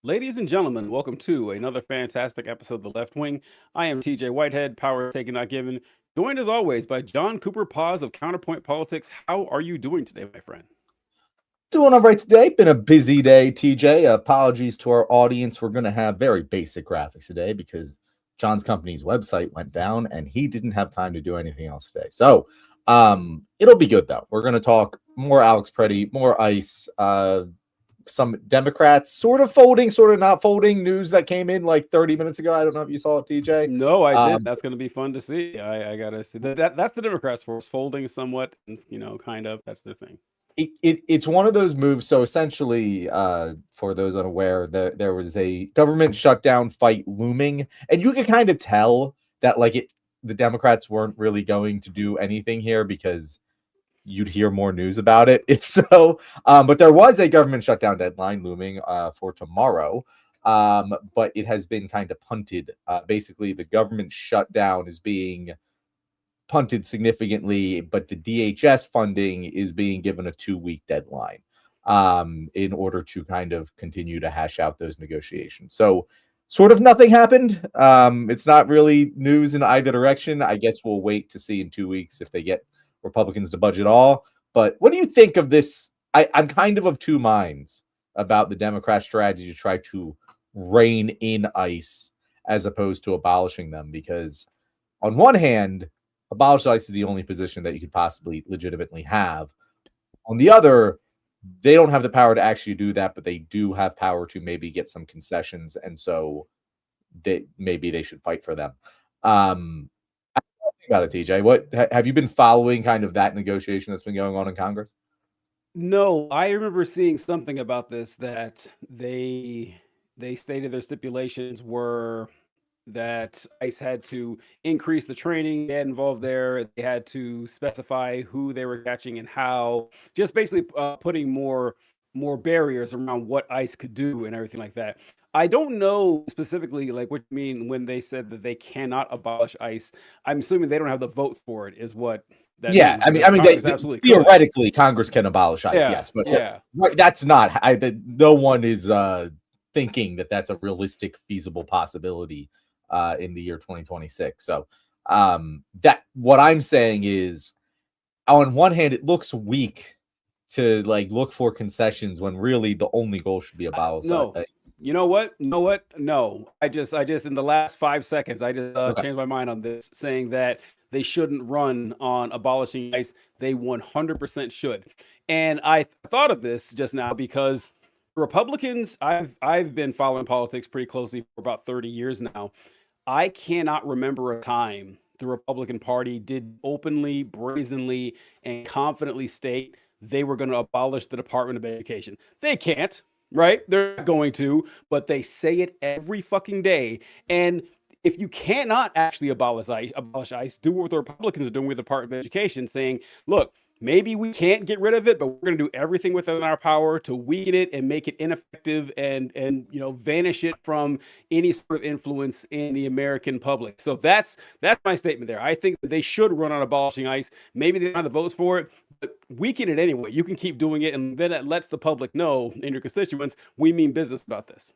Ladies and gentlemen, welcome to another fantastic episode of The Left Wing. I am TJ Whitehead, power taken, not given, joined as always by John Cooper Paz of Counterpoint Politics. How are you doing today, my friend? Doing all right today. Been a busy day, TJ. Apologies to our audience. We're going to have very basic graphics today because John's company's website went down and he didn't have time to do anything else today. So it'll be good, though. We're going to talk more Alex Pretti, more ICE, some Democrats sort of folding, sort of not folding news that came in like 30 minutes ago. I don't know if you saw it, TJ. No, I did. That's going to be fun to see. I gotta see that's the Democrats for us, folding somewhat, kind of. That's their thing. It's one of those moves. So essentially, for those unaware, there was a government shutdown fight looming, and you could kind of tell that the Democrats weren't really going to do anything here because you'd hear more news about it if so. But there was a government shutdown deadline looming for tomorrow. But it has been kind of punted. Basically, the government shutdown is being punted significantly, but the DHS funding is being given a 2-week deadline in order to kind of continue to hash out those negotiations. So sort of nothing happened. It's not really news in either direction. I guess we'll wait to see in 2 weeks if they get Republicans to budge at all. But what do you think of this? I'm kind of two minds about the Democrat strategy to try to rein in ICE as opposed to abolishing them, because on one hand, abolish ICE is the only position that you could possibly legitimately have. On the other, they don't have the power to actually do that, but they do have power to maybe get some concessions, and so maybe they should fight for them. About it, TJ. What have you been following? Kind of that negotiation that's been going on in Congress? No, I remember seeing something about this that they stated their stipulations were that ICE had to increase the training they had involved there. They had to specify who they were catching and how, just basically putting more barriers around what ICE could do and everything like that. I don't know specifically like what you mean when they said that they cannot abolish ICE. I'm assuming they don't have the votes for it, is what that Yeah, means, I mean, because Congress they, absolutely could. theoretically, Congress can abolish ICE, Yeah, yes, but yeah. that's not. No one is thinking that that's a realistic, feasible possibility in the year 2026. So that what I'm saying is, on one hand, it looks weak to look for concessions when really the only goal should be abolish No, ICE. you know what? No, I just in the last 5 seconds, I just Okay. changed my mind on this, saying that they shouldn't run on abolishing ICE. They 100% should. And I thought of this just now because Republicans, I've been following politics pretty closely for about 30 years now. I cannot remember a time the Republican Party did openly, brazenly, and confidently state they were going to abolish the Department of Education. They can't, right? They're not going to, but they say it every fucking day. And if you cannot actually abolish ICE, do what the Republicans are doing with the Department of Education, saying, look, maybe we can't get rid of it, but we're going to do everything within our power to weaken it and make it ineffective and vanish it from any sort of influence in the American public. So that's my statement there. I think that they should run on abolishing ICE. Maybe they don't have the votes for it, but weaken it anyway. You can keep doing it, and then it lets the public know and your constituents we mean business about this.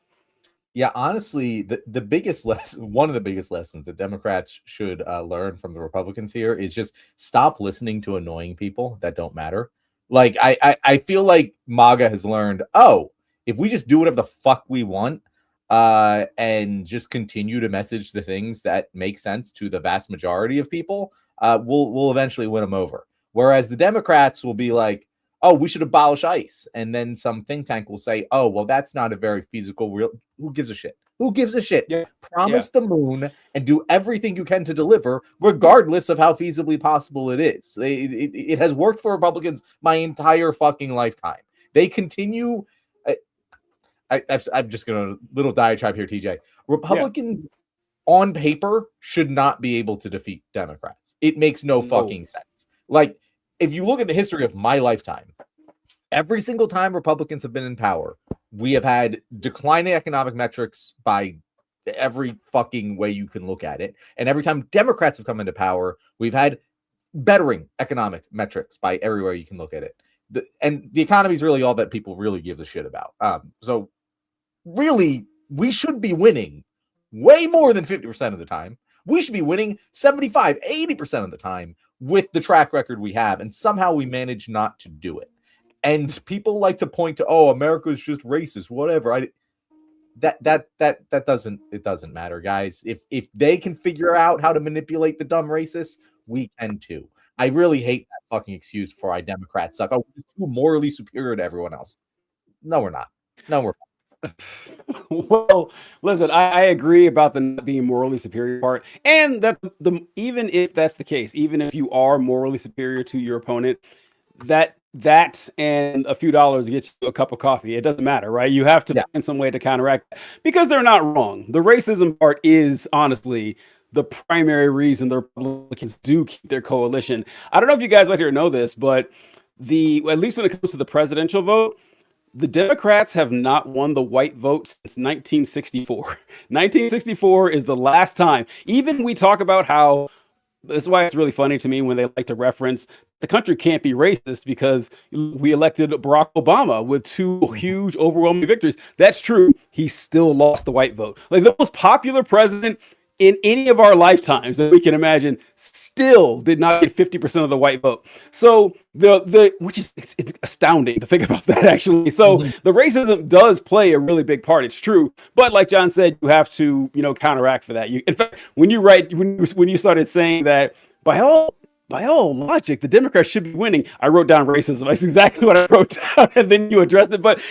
Yeah, honestly, the biggest lesson, one of the biggest lessons that Democrats should learn from the Republicans here is just stop listening to annoying people that don't matter. I feel like MAGA has learned, oh, if we just do whatever the fuck we want and just continue to message the things that make sense to the vast majority of people, we'll eventually win them over. Whereas the Democrats will be like, oh, we should abolish ICE. And then some think tank will say, oh, well, that's not a very feasible real. Who gives a shit? Who gives a shit? Yeah, yeah. Promise the moon and do everything you can to deliver, regardless of how feasibly possible it is. It has worked for Republicans my entire fucking lifetime. They continue. I'm just going to little diatribe here, TJ. Yeah. Republicans on paper should not be able to defeat Democrats. It makes no No. fucking sense. If you look at the history of my lifetime, every single time Republicans have been in power, we have had declining economic metrics by every fucking way you can look at it. And every time Democrats have come into power, we've had bettering economic metrics by everywhere you can look at it. And the economy is really all that people really give a shit about. So really, we should be winning way more than 50% of the time. We should be winning 75, 80% of the time with the track record we have. And somehow we manage not to do it. And people like to point to, oh, America's just racist, whatever. That doesn't matter, guys. If they can figure out how to manipulate the dumb racists, we can too. I really hate that fucking excuse for why Democrats suck. Oh, we're too morally superior to everyone else. No, we're not. No, we're not. Well, listen, I agree about the not being morally superior part, and that even if that's the case, even if you are morally superior to your opponent, that and a few dollars gets you a cup of coffee. It doesn't matter, right? You have to find some way to counteract that, because they're not wrong. The racism part is honestly the primary reason the Republicans do keep their coalition. I don't know if you guys out here know this, but at least when it comes to the presidential vote, the Democrats have not won the white vote since 1964. 1964 is the last time. Even we talk about how, that's why it's really funny to me when they like to reference the country can't be racist because we elected Barack Obama with 2 huge, overwhelming victories. That's true. He still lost the white vote. Like, the most popular president in any of our lifetimes that we can imagine still did not get 50% of the white vote. So which is, it's astounding to think about that, actually. So the racism does play a really big part. It's true. But like John said, you have to, counteract for that. In fact, when you started saying that by all logic, the Democrats should be winning, I wrote down racism. That's exactly what I wrote down, and then you addressed it. But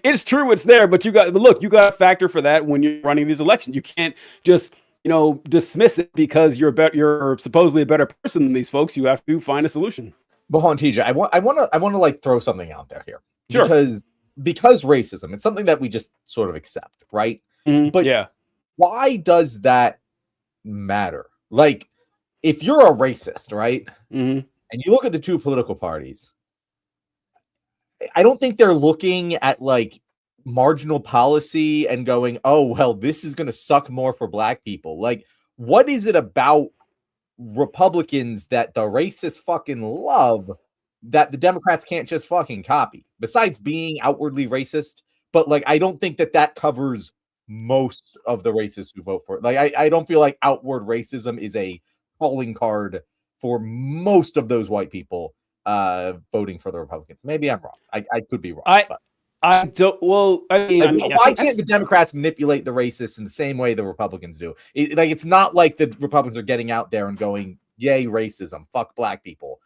it's true, it's there. But you got to factor for that when you're running these elections. You can't just dismiss it because you're supposedly a better person than these folks. You have to find a solution. But hold on, TJ, I want to like throw something out there here. Sure. Because racism, it's something that we just sort of accept, right? Mm-hmm. But yeah, why does that matter? Like, if you're a racist, right? Mm-hmm. And you look at the 2 political parties, I don't think they're looking at like marginal policy and going, oh, well, this is going to suck more for black people. Like, what is it about Republicans that the racists fucking love that the Democrats can't just fucking copy, besides being outwardly racist? But like, I don't think that covers most of the racists who vote for it. Like, I don't feel like outward racism is a calling card for most of those white people voting for the Republicans. Maybe I'm wrong. I could be wrong. I don't. Well, why can't the Democrats manipulate the racists in the same way the Republicans do? It's not like the Republicans are getting out there and going, "Yay, racism! Fuck black people."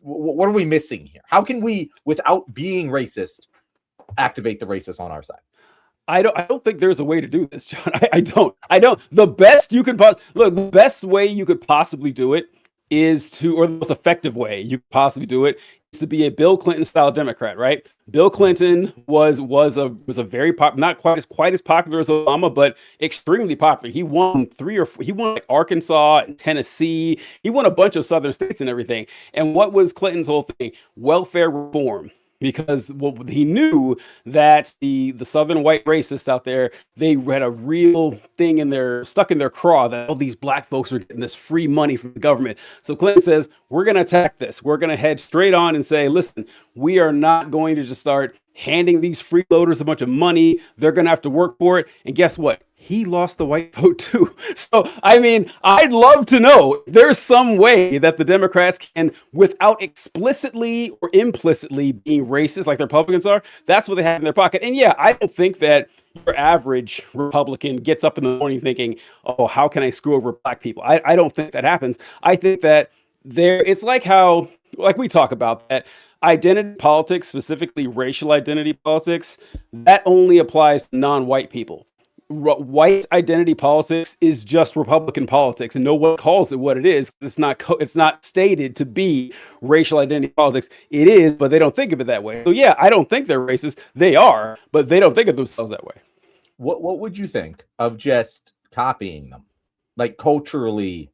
What are we missing here? How can we, without being racist, activate the racists on our side? I don't think there's a way to do this, John. I don't. The best way you could possibly do it is or the most effective way you could possibly do it is to be a Bill Clinton style Democrat, right? Bill Clinton was a very not quite as popular as Obama, but extremely popular. He won like Arkansas and Tennessee. He won a bunch of southern states and everything. And what was Clinton's whole thing? Welfare reform. Because he knew that the southern white racists out there, they had a real thing stuck in their craw that all these black folks were getting this free money from the government. So Clinton says, we're going to attack this. We're going to head straight on and say, listen, we are not going to just start handing these freeloaders a bunch of money. They're going to have to work for it. And guess what? He lost the white vote too. So, I'd love to know if there's some way that the Democrats can, without explicitly or implicitly being racist like the Republicans are, that's what they have in their pocket. And yeah, I don't think that your average Republican gets up in the morning thinking, oh, how can I screw over black people? I don't think that happens. I think that it's like we talk about that identity politics, specifically racial identity politics, that only applies to non-white people. White identity politics is just Republican politics, and no one calls it what it is. It's not stated to be racial identity politics. It is, but they don't think of it that way. So yeah, I don't think they're racist. They are, but they don't think of themselves that way. What would you think of just copying them, like culturally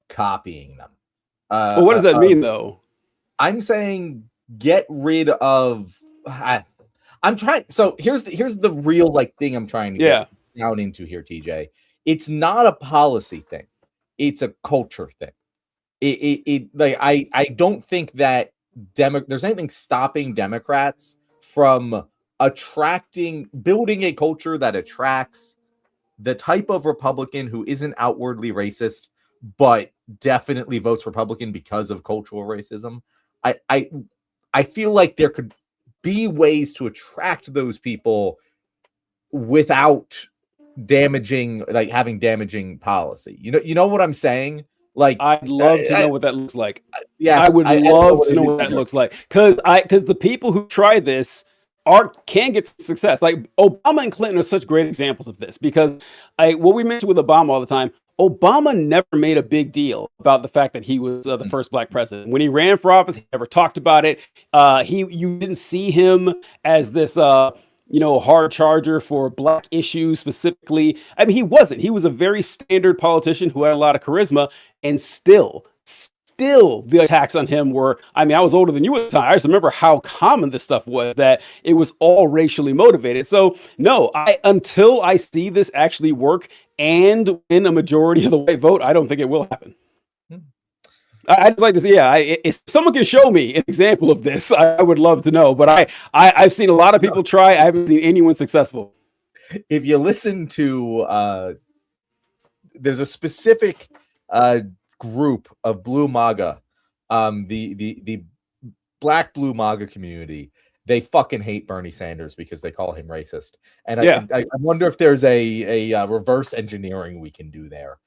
copying them? Well, what does that mean, though? I'm saying get rid of. I'm trying. So here's the real thing I'm trying to get down into here, TJ. It's not a policy thing. It's a culture thing. I don't think that there's anything stopping Democrats from building a culture that attracts the type of Republican who isn't outwardly racist, but definitely votes Republican because of cultural racism. I feel like there could be ways to attract those people without having damaging policy. You know what I'm saying? Like, I'd love to know what that looks like. Yeah, I would love to know what that looks like, because the people who try this can get success. Like Obama and Clinton are such great examples of this, because what we mentioned with Obama all the time, Obama never made a big deal about the fact that he was the first black president. When he ran for office, he never talked about it. You didn't see him as this hard charger for black issues specifically. I mean, he wasn't. He was a very standard politician who had a lot of charisma, and still the attacks on him were, I mean, I was older than you at the time. I just remember how common this stuff was, that it was all racially motivated. So no, until I see this actually work and win a majority of the white vote, I don't think it will happen. I'd just like to see, if someone can show me an example of this, I would love to know. But I've seen a lot of people try. I haven't seen anyone successful. If you listen to, there's a specific group of Blue MAGA, the Black Blue MAGA community. They fucking hate Bernie Sanders because they call him racist. And I wonder if there's a reverse engineering we can do there,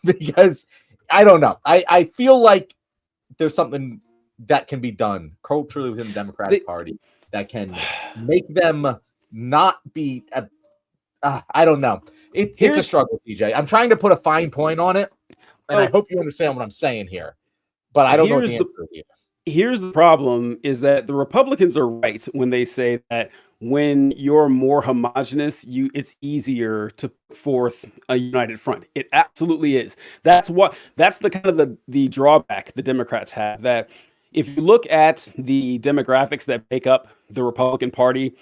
because I don't know. I feel like there's something that can be done culturally within the Democratic Party that can make them not be. I don't know. It's a struggle, TJ. I'm trying to put a fine point on it, and I hope you understand what I'm saying here. But I don't know what the answer is either. Here's the problem: is that the Republicans are right when they say that when you're more homogenous, it's easier to put forth a united front. It absolutely is. That's the kind of the drawback the Democrats have. That if you look at the demographics that make up the Republican Party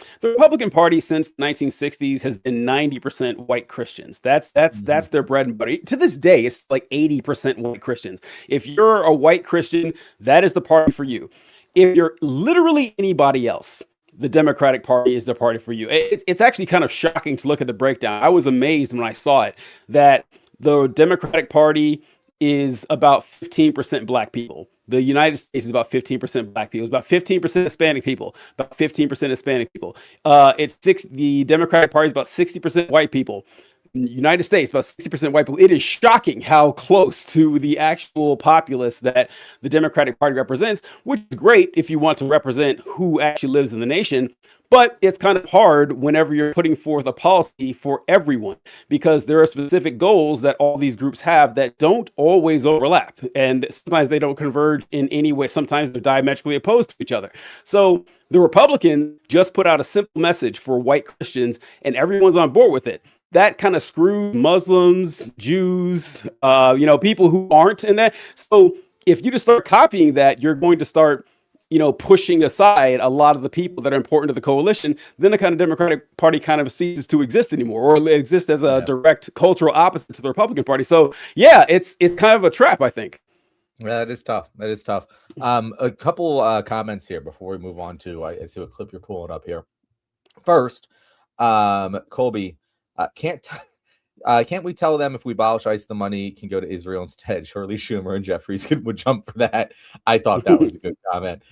since the 1960s has been 90% white Christians. That's their bread and butter. To this day, it's like 80% white Christians. If you're a white Christian, that is the party for you. If you're literally anybody else, the Democratic Party is the party for you. It's actually kind of shocking to look at the breakdown. I was amazed when I saw it, that the Democratic Party is about 15% black people. The United States is about 15% black people. It's about 15% Hispanic people, about 15% Hispanic people. The Democratic Party is about 60% white people. United States, about 60% white people. It is shocking how close to the actual populace that the Democratic Party represents, which is great if you want to represent who actually lives in the nation. But it's kind of hard whenever you're putting forth a policy for everyone, because there are specific goals that all these groups have that don't always overlap. And sometimes they don't converge in any way. Sometimes they're diametrically opposed to each other. So the Republicans just put out a simple message for white Christians, and everyone's on board with it. That kind of screws Muslims, Jews, people who aren't in that. So if you just start copying that, you're going to start pushing aside a lot of the people that are important to the coalition. Then the kind of Democratic Party kind of ceases to exist anymore, or exists as a direct cultural opposite to the Republican Party. So yeah, it's kind of a trap, I think. That is tough. A couple comments here before we move on to, I see what clip you're pulling up here. First, Colby, can't we tell them if we abolish ICE, the money can go to Israel instead? Surely Schumer and Jeffries would jump for that. I thought that was a good comment.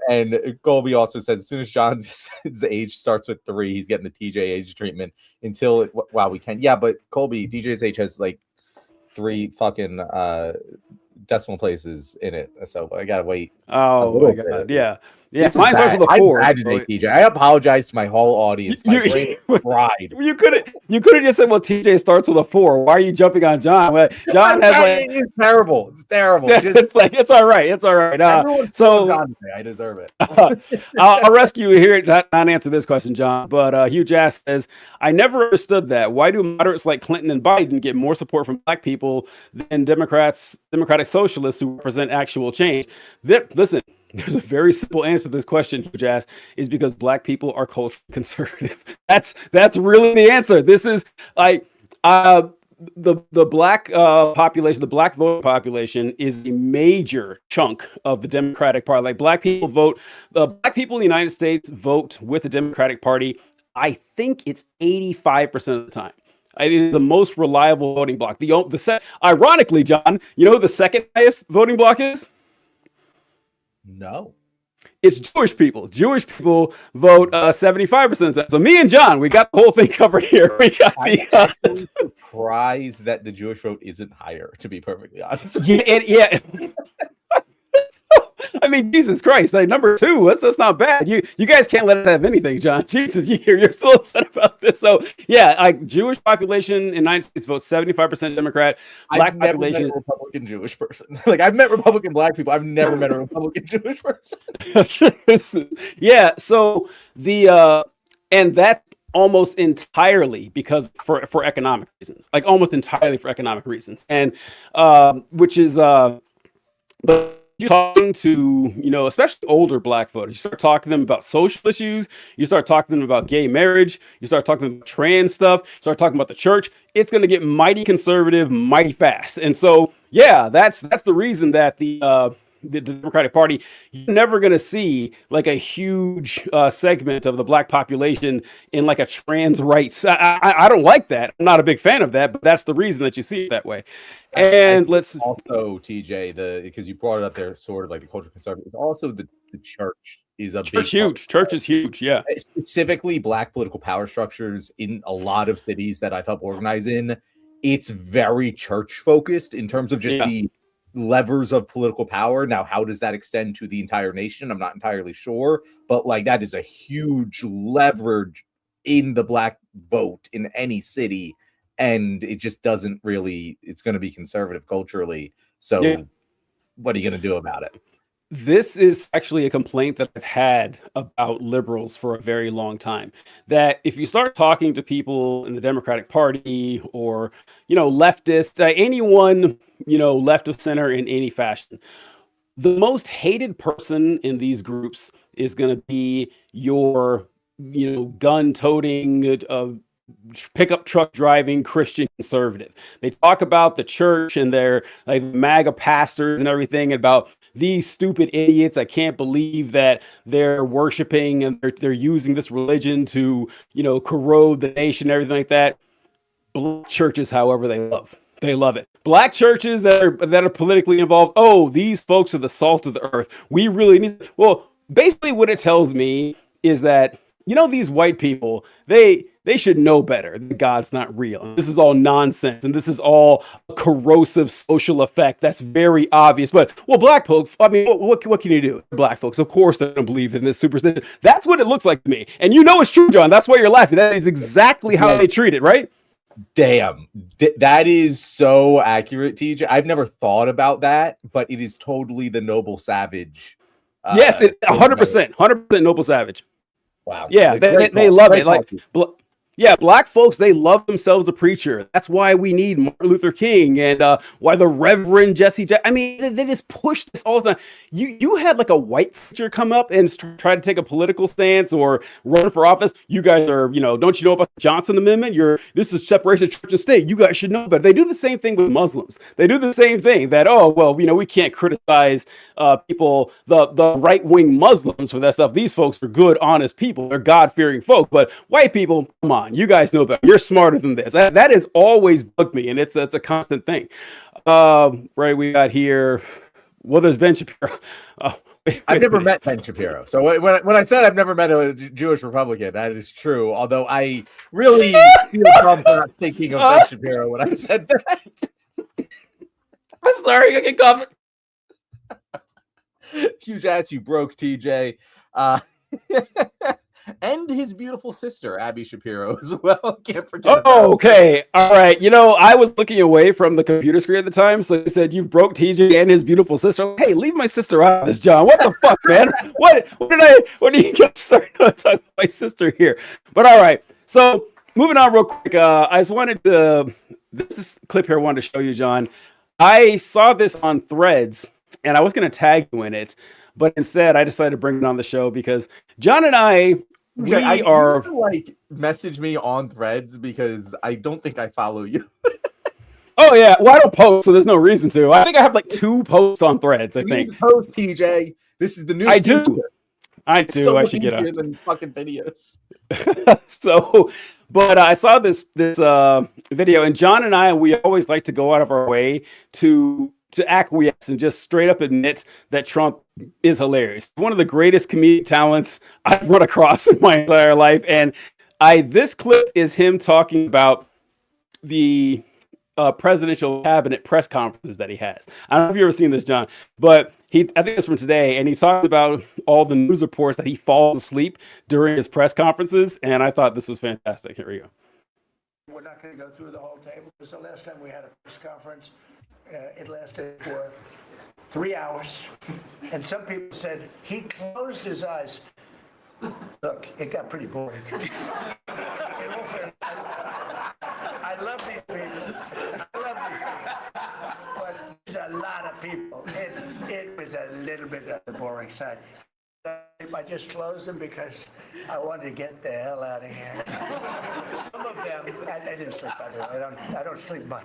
And Colby also says, as soon as John's age starts with 3, he's getting the TJ age treatment until we can. Yeah, but Colby, DJ's age has like 3 fucking decimal places in it, so I gotta wait. Oh my god, yeah. Mine starts with a 4. TJ. I apologize to my whole audience. My brain cried. You could have just said, "Well, TJ starts with a 4." Why are you jumping on John? Well, John has it's terrible. It's terrible. It's all right. It's all right. I deserve it. I'll rescue you here. Not answer this question, John. But Hugh Jass says, "I never understood that. Why do moderates like Clinton and Biden get more support from black people than Democratic socialists who represent actual change?" Listen. There's a very simple answer to this question, Hugh Jass, is because black people are culturally conservative. That's really the answer. This is like the black population, the black voting population, is a major chunk of the Democratic Party. Like black people vote, the black people in the United States vote with the Democratic Party. I think it's 85% of the time. It is the most reliable voting bloc. Ironically, John, you know who the second highest voting bloc is? No. It's Jewish people. Jewish people vote 75% of the time. So me and John, we got the whole thing covered here. We got I'm surprised that the Jewish vote isn't higher, to be perfectly honest. Yeah. I mean, Jesus Christ! Like number two, that's not bad. You guys can't let us have anything, John. Jesus, you're still upset about this. So yeah, like Jewish population in the United States votes 75% Democrat. Black population, met a Republican Jewish person. Like I've met Republican black people. I've never met a Republican Jewish person. Yeah. So and that's almost entirely because for economic reasons, like almost entirely for economic reasons, and which is but you're talking to, especially older black voters, you start talking to them about social issues, you start talking to them about gay marriage, you start talking to them about trans stuff, you start talking about the church, it's going to get mighty conservative, mighty fast. And so, yeah, that's the reason that the Democratic Party, you're never going to see like a huge segment of the black population in like a trans rights. I don't like that. I'm not a big fan of that, but that's the reason that you see it that way. And let's also, TJ, because you brought it up there, sort of like the cultural conservative, is also the church is a big huge. Church is huge, yeah. Specifically, black political power structures in a lot of cities that I've helped organize in, it's very church focused in terms of just the levers of political power. Now, how does that extend to the entire nation? I'm not entirely sure, but like that is a huge leverage in the black vote in any city, and it just doesn't really, it's going to be conservative culturally. So what are you going to do about it? This is actually a complaint that I've had about liberals for a very long time, that if you start talking to people in the Democratic Party or, leftists, anyone, left of center in any fashion, the most hated person in these groups is going to be your, gun-toting, pickup truck driving Christian conservative. They talk about the church and their like MAGA pastors and everything, about these stupid idiots. I can't believe that they're worshiping and they're using this religion to, corrode the nation and everything like that. Black churches, however, they love it. Black churches that are politically involved. Oh, these folks are the salt of the earth. We really need. Well, basically what it tells me is that, these white people, they should know better that God's not real. This is all nonsense, and this is all a corrosive social effect. That's very obvious. But, black folks, I mean, what can you do? Black folks, of course, they don't believe in this superstition. That's what it looks like to me. And it's true, John. That's why you're laughing. That is exactly how they treat it, right? Damn, that is so accurate, TJ. I've never thought about that, but it is totally the noble savage. Yes, 100% noble savage. Wow. Yeah, they love it. Like, black folks, they love themselves a preacher. That's why we need Martin Luther King and why the Reverend Jesse Jackson. I mean, they just push this all the time. You had like a white preacher come up and try to take a political stance or run for office. You guys are, don't you know about the Johnson Amendment? This is separation of church and state. You guys should know better. They do the same thing with Muslims. They do the same thing that, we can't criticize people, the right-wing Muslims for that stuff. These folks are good, honest people. They're God-fearing folk. But white people, come on. You guys know better. You're smarter than this. That has always bugged me, and it's a constant thing. Right, we got here. Well, there's Ben Shapiro. I've never met Ben Shapiro. So when I said I've never met a Jewish Republican, that is true. Although I really feel dumb for not thinking of Ben Shapiro when I said that. I'm sorry, I get covered. Huge ass, you broke, TJ. And his beautiful sister, Abby Shapiro, as well. Can't forget. Oh, okay. All right. I was looking away from the computer screen at the time, so you said you broke TJ and his beautiful sister. Hey, leave my sister out of this, John. What the fuck, man? What are you going to start talking about my sister here? But all right. So moving on real quick. I just wanted to, this clip here I wanted to show you, John. I saw this on Threads, and I was going to tag you in it. But instead, I decided to bring it on the show because John and I are like message me on Threads because I don't think I follow you. Oh yeah, well I don't post, so there's no reason to. I think I have like 2 posts on Threads. I You need think to post, TJ. This is the new I future. do. I It's do. so I much should get easier a. than fucking videos. So, but I saw this video, and John and we always like to go out of our way to acquiesce and just straight up admit that Trump is hilarious. One of the greatest comedic talents I've run across in my entire life, and I this clip is him talking about the presidential cabinet press conferences that he has. I don't know if you've ever seen this, John, but I think it's from today, and he talks about all the news reports that he falls asleep during his press conferences, and I thought this was fantastic. Here we go. We're not going to go through the whole table because the last time we had a press conference, it lasted for 3 hours, and some people said he closed his eyes. Look, it got pretty boring. I love these people. But there's a lot of people. It was a little bit on the boring side. I just closed them because I wanted to get the hell out of here. Some of them, I didn't sleep, by the way. I don't sleep much.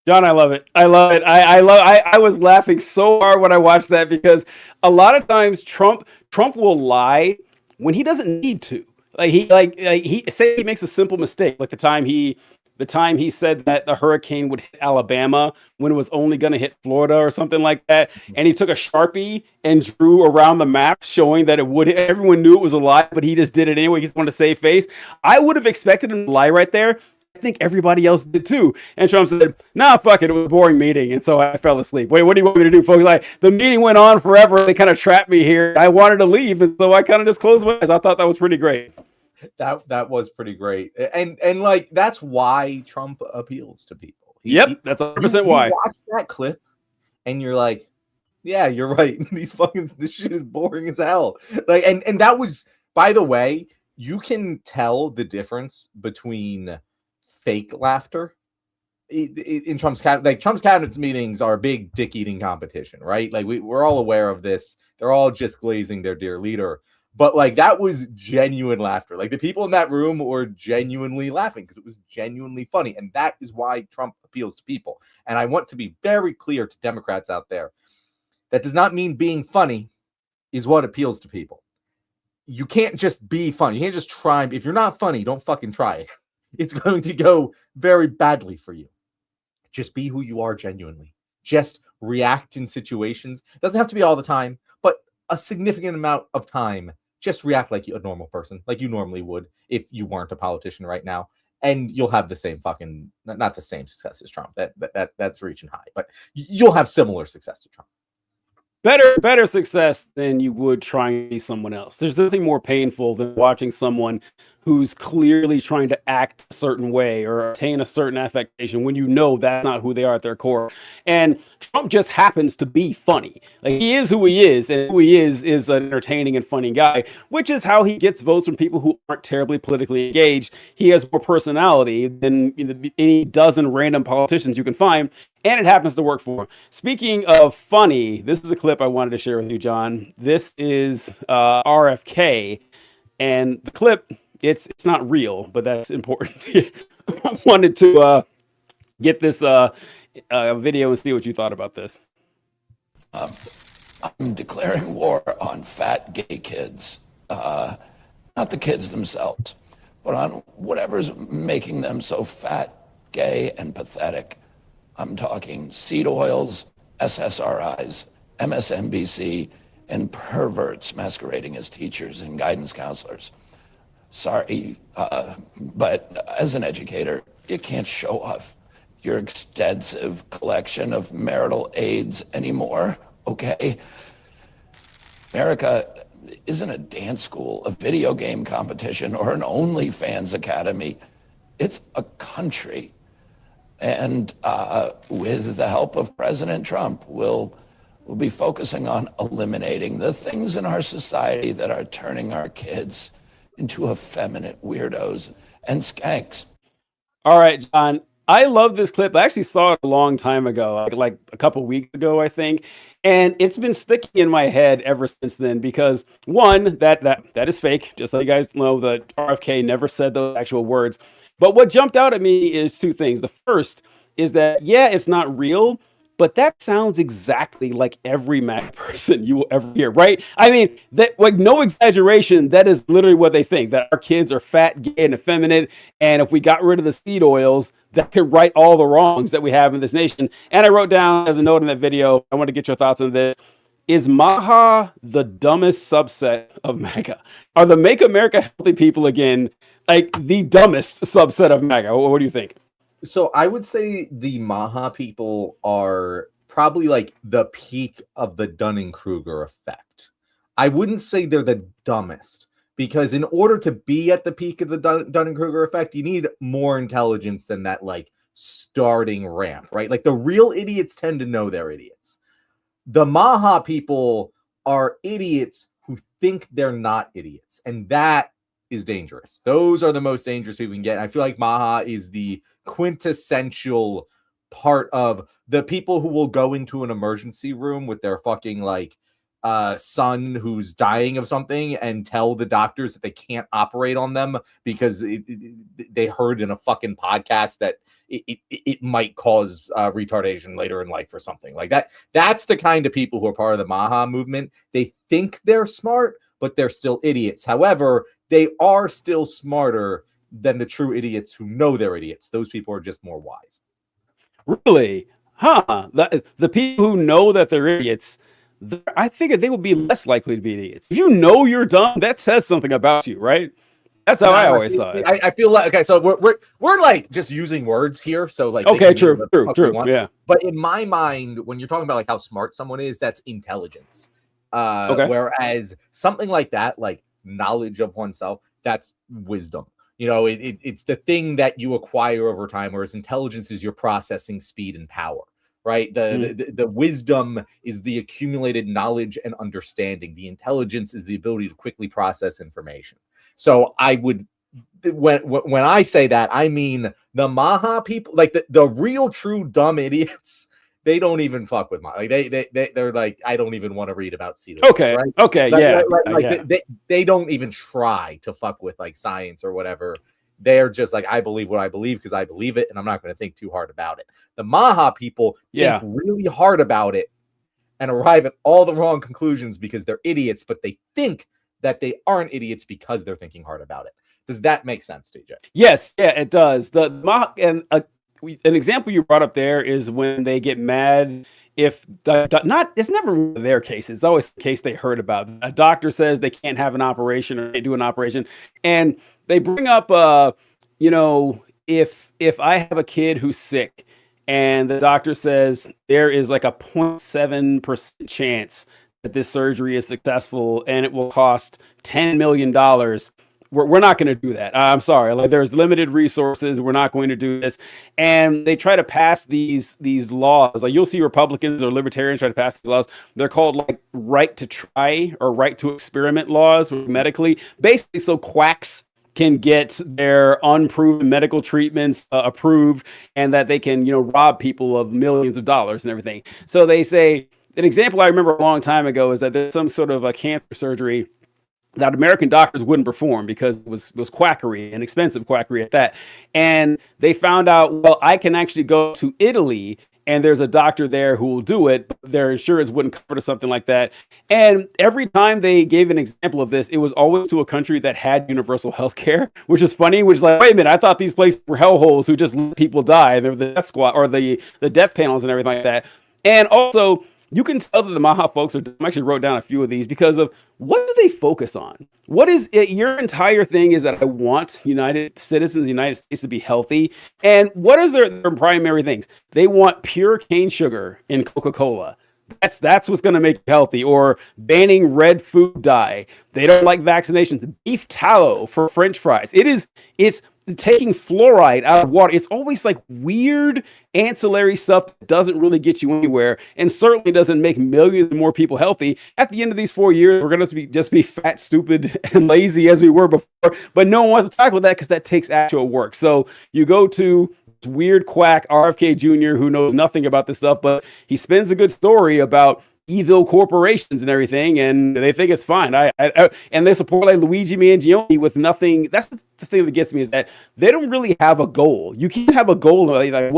John, I love it. I love it. I was laughing so hard when I watched that because a lot of times Trump will lie when he doesn't need to. He say he makes a simple mistake, like the time he said that the hurricane would hit Alabama when it was only going to hit Florida or something like that, and he took a Sharpie and drew around the map showing that it would. Everyone knew it was a lie, but he just did it anyway. He just wanted to save face. I would have expected him to lie right there. I think everybody else did too. And Trump said, "Nah, fuck it. It was a boring meeting." And so I fell asleep. Wait, what do you want me to do, folks? Like, the meeting went on forever. They kind of trapped me here. I wanted to leave. And so I kind of just closed my eyes. I thought that was pretty great. That was pretty great. And like, that's why Trump appeals to people. That's 100% why. You watch that clip and you're like, yeah, you're right. This shit is boring as hell. Like, and that was, by the way, you can tell the difference between fake laughter in Trump's cabinet. Like, Trump's cabinet meetings are a big dick eating competition, right? Like, we're all aware of this. They're all just glazing their dear leader. But like, that was genuine laughter. Like, the people in that room were genuinely laughing because it was genuinely funny. And that is why Trump appeals to people. And I want to be very clear to Democrats out there. That does not mean being funny is what appeals to people. You can't just be funny. You can't just try. If you're not funny, don't fucking try it. It's going to go very badly for you. Just be who you are genuinely. Just react in situations. Doesn't have to be all the time, but a significant amount of time. Just react like a normal person, like you normally would if you weren't a politician right now. And you'll have the same fucking, not the same success as Trump. That's reaching high, but you'll have similar success to Trump. Better success than you would trying to be someone else. There's nothing more painful than watching someone who's clearly trying to act a certain way or attain a certain affectation when you know that's not who they are at their core. And Trump just happens to be funny. Like, he is who he is, and who he is an entertaining and funny guy, which is how he gets votes from people who aren't terribly politically engaged. He has more personality than any dozen random politicians you can find, and it happens to work for him. Speaking of funny, this is a clip I wanted to share with you, John. This is RFK, and the clip, it's not real, but that's important. I wanted to get this video and see what you thought about this. I'm declaring war on fat gay kids, not the kids themselves, but on whatever's making them so fat, gay, and pathetic. I'm talking seed oils, SSRIs, MSNBC, and perverts masquerading as teachers and guidance counselors. Sorry, but as an educator, you can't show off your extensive collection of marital aids anymore, okay? America isn't a dance school, a video game competition, or an OnlyFans academy. It's a country. And with the help of President Trump, we'll be focusing on eliminating the things in our society that are turning our kids into effeminate weirdos and skanks. All right, John. I love this clip. I actually saw it a long time ago, like a couple weeks ago, I think. And it's been sticking in my head ever since then because one, that is fake. Just so you guys know, the RFK never said those actual words. But what jumped out at me is two things. The first is that, yeah, it's not real, but that sounds exactly like every MAGA person you will ever hear, right? I mean, that, like, no exaggeration, that is literally what they think, that our kids are fat, gay, and effeminate, and if we got rid of the seed oils, that could right all the wrongs that we have in this nation. And I wrote down as a note in that video, I want to get your thoughts on this. Is Maha the dumbest subset of MAGA? Are the Make America Healthy people again like the dumbest subset of MAGA? What do you think? So I would say the Maha people are probably like the peak of the Dunning-Kruger effect. I wouldn't say they're the dumbest, because in order to be at the peak of the Dunning-Kruger effect, you need more intelligence than that like starting ramp, right? Like the real idiots tend to know they're idiots. The Maha people are idiots who think they're not idiots, and that is dangerous. Those are the most dangerous people you can get. I feel like Maha is the quintessential part of the people who will go into an emergency room with their fucking like son who's dying of something and tell the doctors that they can't operate on them because they heard in a fucking podcast that it might cause retardation later in life or something like that. That's the kind of people who are part of the Maha movement. They think they're smart, but they're still idiots. However, they are still smarter than the true idiots who know they're idiots. Those people are just more wise. Really? Huh? The people who know that they're idiots, I figured they would be less likely to be idiots. If you know you're dumb, that says something about you, right? That's how I always saw it. I feel like, okay, so we're like just using words here. So like, okay, true. Yeah. But in my mind, when you're talking about like how smart someone is, that's intelligence. Okay. Whereas something like that, like knowledge of oneself, that's wisdom. You know, it's the thing that you acquire over time, whereas intelligence is your processing speed and power, right? The wisdom is the accumulated knowledge and understanding. The intelligence is the ability to quickly process information. So I would, when I say that, I mean the Maha people, like the real true dumb idiots. They don't even fuck with Maha. Like they're like, I don't even want to read about seed oils, okay, right? okay, yeah. They don't even try to fuck with like science or whatever. They're just like, I believe what I believe because I believe it, and I'm not going to think too hard about it. The Maha people think really hard about it and arrive at all the wrong conclusions because they're idiots, but they think that they aren't idiots because they're thinking hard about it. Does that make sense, DJ? Yes, yeah, it does. The Maha and an example you brought up there is when they get mad if it's never their case. It's always the case they heard about. A doctor says they can't have an operation or they do an operation, and they bring up, if I have a kid who's sick and the doctor says there is like a 0.7% chance that this surgery is successful and it will cost $10 million. We're not going to do that. I'm sorry. Like, there's limited resources. We're not going to do this. And they try to pass these laws. Like, you'll see Republicans or libertarians try to pass these laws. They're called like right to try or right to experiment laws medically, basically so quacks can get their unproven medical treatments approved, and that they can, rob people of millions of dollars and everything. So they say, an example I remember a long time ago is that there's some sort of a cancer surgery that American doctors wouldn't perform because it was quackery and expensive quackery at that. And they found out, well, I can actually go to Italy and there's a doctor there who will do it, but their insurance wouldn't cover something like that. And every time they gave an example of this, it was always to a country that had universal health care, which is funny, which is like, wait a minute, I thought these places were hellholes who just let people die. They're the death squad or the death panels and everything like that. And also, you can tell that the Maha folks I actually wrote down a few of these because of what do they focus on? What is it? Your entire thing is that I want United States to be healthy. And what is their primary things? They want pure cane sugar in Coca-Cola. That's what's going to make you healthy. Or banning red food dye. They don't like vaccinations. Beef tallow for French fries. It's taking fluoride out of water. It's always like weird ancillary stuff that doesn't really get you anywhere and certainly doesn't make millions more people healthy. At the end of these 4 years, we're going to just be fat, stupid, and lazy as we were before. But no one wants to talk about that because that takes actual work. So you go to weird quack RFK Jr. who knows nothing about this stuff, but he spins a good story about evil corporations and everything, and they think it's fine. And they support like Luigi Mangione with nothing. That's the thing that gets me, is that they don't really have a goal. You can't have a goal like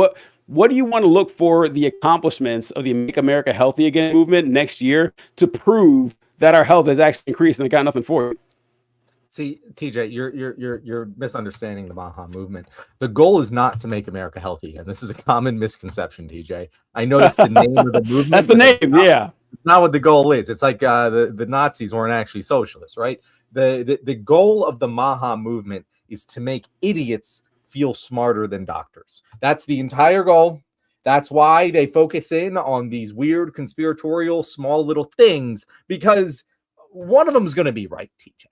what do you want to look for the accomplishments of the Make America Healthy Again movement next year to prove that our health has actually increased and they got nothing for it? See, TJ, you're misunderstanding the Maha movement. The goal is not to make America healthy again. This is a common misconception, TJ. I know that's the name of the movement. That's the name, yeah. It's not what the goal is. It's like the Nazis weren't actually socialists, right? The goal of the Maha movement is to make idiots feel smarter than doctors. That's the entire goal. That's why they focus in on these weird conspiratorial small little things, because one of them is going to be right, TJ.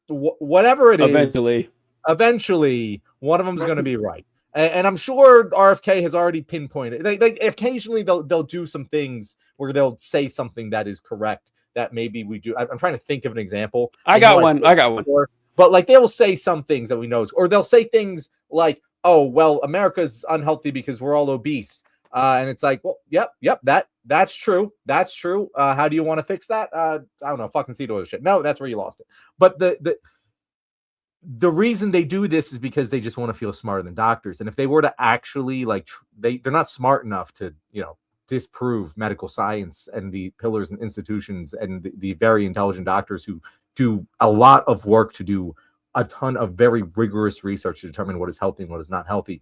Whatever it is, eventually one of them is going to be right. And I'm sure RFK has already pinpointed. Occasionally they'll do some things where they'll say something that is correct that maybe we do. I'm trying to think of an example. I got one. But like they will say some things that we know, or they'll say things like, "Oh, well, America's unhealthy because we're all obese," and it's like, "Well, yep, that's true. That's true. How do you want to fix that? I don't know. Fucking seed oil shit. No, that's where you lost it. But the reason they do this is because they just want to feel smarter than doctors. And if they were to actually they're not smart enough to disprove medical science and the pillars and institutions and the very intelligent doctors who do a lot of work to do a ton of very rigorous research to determine what is healthy and what is not healthy.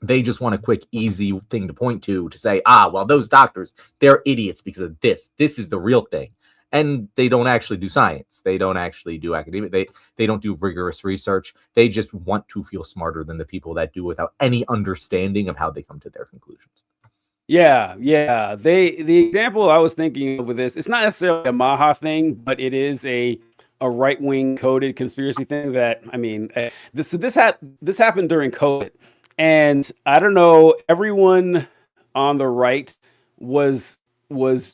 They just want a quick, easy thing to point to say, well, those doctors, they're idiots because of this. This is the real thing. And they don't actually do science. They don't actually do academic. They don't do rigorous research. They just want to feel smarter than the people that do without any understanding of how they come to their conclusions. Yeah. The example I was thinking of with this, it's not necessarily a Maha thing, but it is a right-wing coded conspiracy thing that, I mean, this happened during COVID. And I don't know, everyone on the right was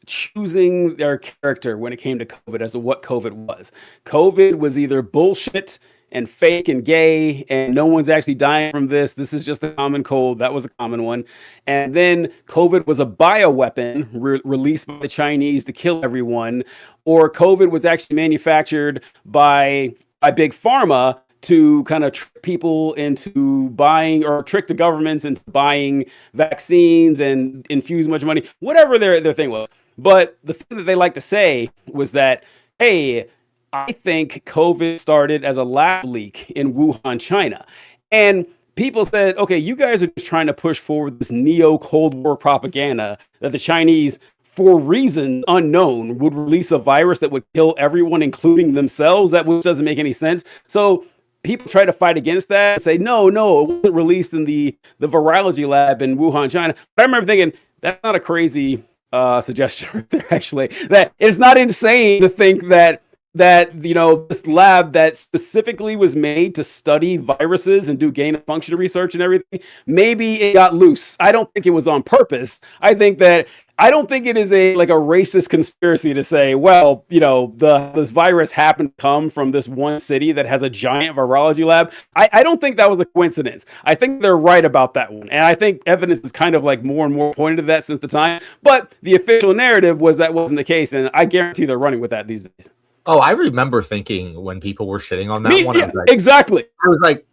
choosing their character when it came to COVID as to what COVID was. COVID was either bullshit and fake and gay, and no one's actually dying from this. This is just a common cold. That was a common one. And then COVID was a bioweapon released by the Chinese to kill everyone, or COVID was actually manufactured by Big Pharma to kind of trick people into buying, or trick the governments into buying vaccines and infuse much money, whatever their thing was. But the thing that they like to say was that, hey, I think COVID started as a lab leak in Wuhan, China. And people said, okay, you guys are just trying to push forward this neo-Cold War propaganda that the Chinese, for reasons unknown, would release a virus that would kill everyone, including themselves. Which doesn't make any sense. So people try to fight against that and say, no, it wasn't released in the virology lab in Wuhan, China. But I remember thinking, that's not a crazy suggestion right there, actually. That it's not insane to think that this lab that specifically was made to study viruses and do gain of function research and everything, maybe it got loose. I don't think it was on purpose. I don't think it is a racist conspiracy to say, well, this virus happened to come from this one city that has a giant virology lab. I don't think that was a coincidence. I think they're right about that one. And I think evidence is kind of more and more pointed to that since the time. But the official narrative was that wasn't the case. And I guarantee they're running with that these days. Oh, I remember thinking when people were shitting on that one. Yeah, exactly. I was like,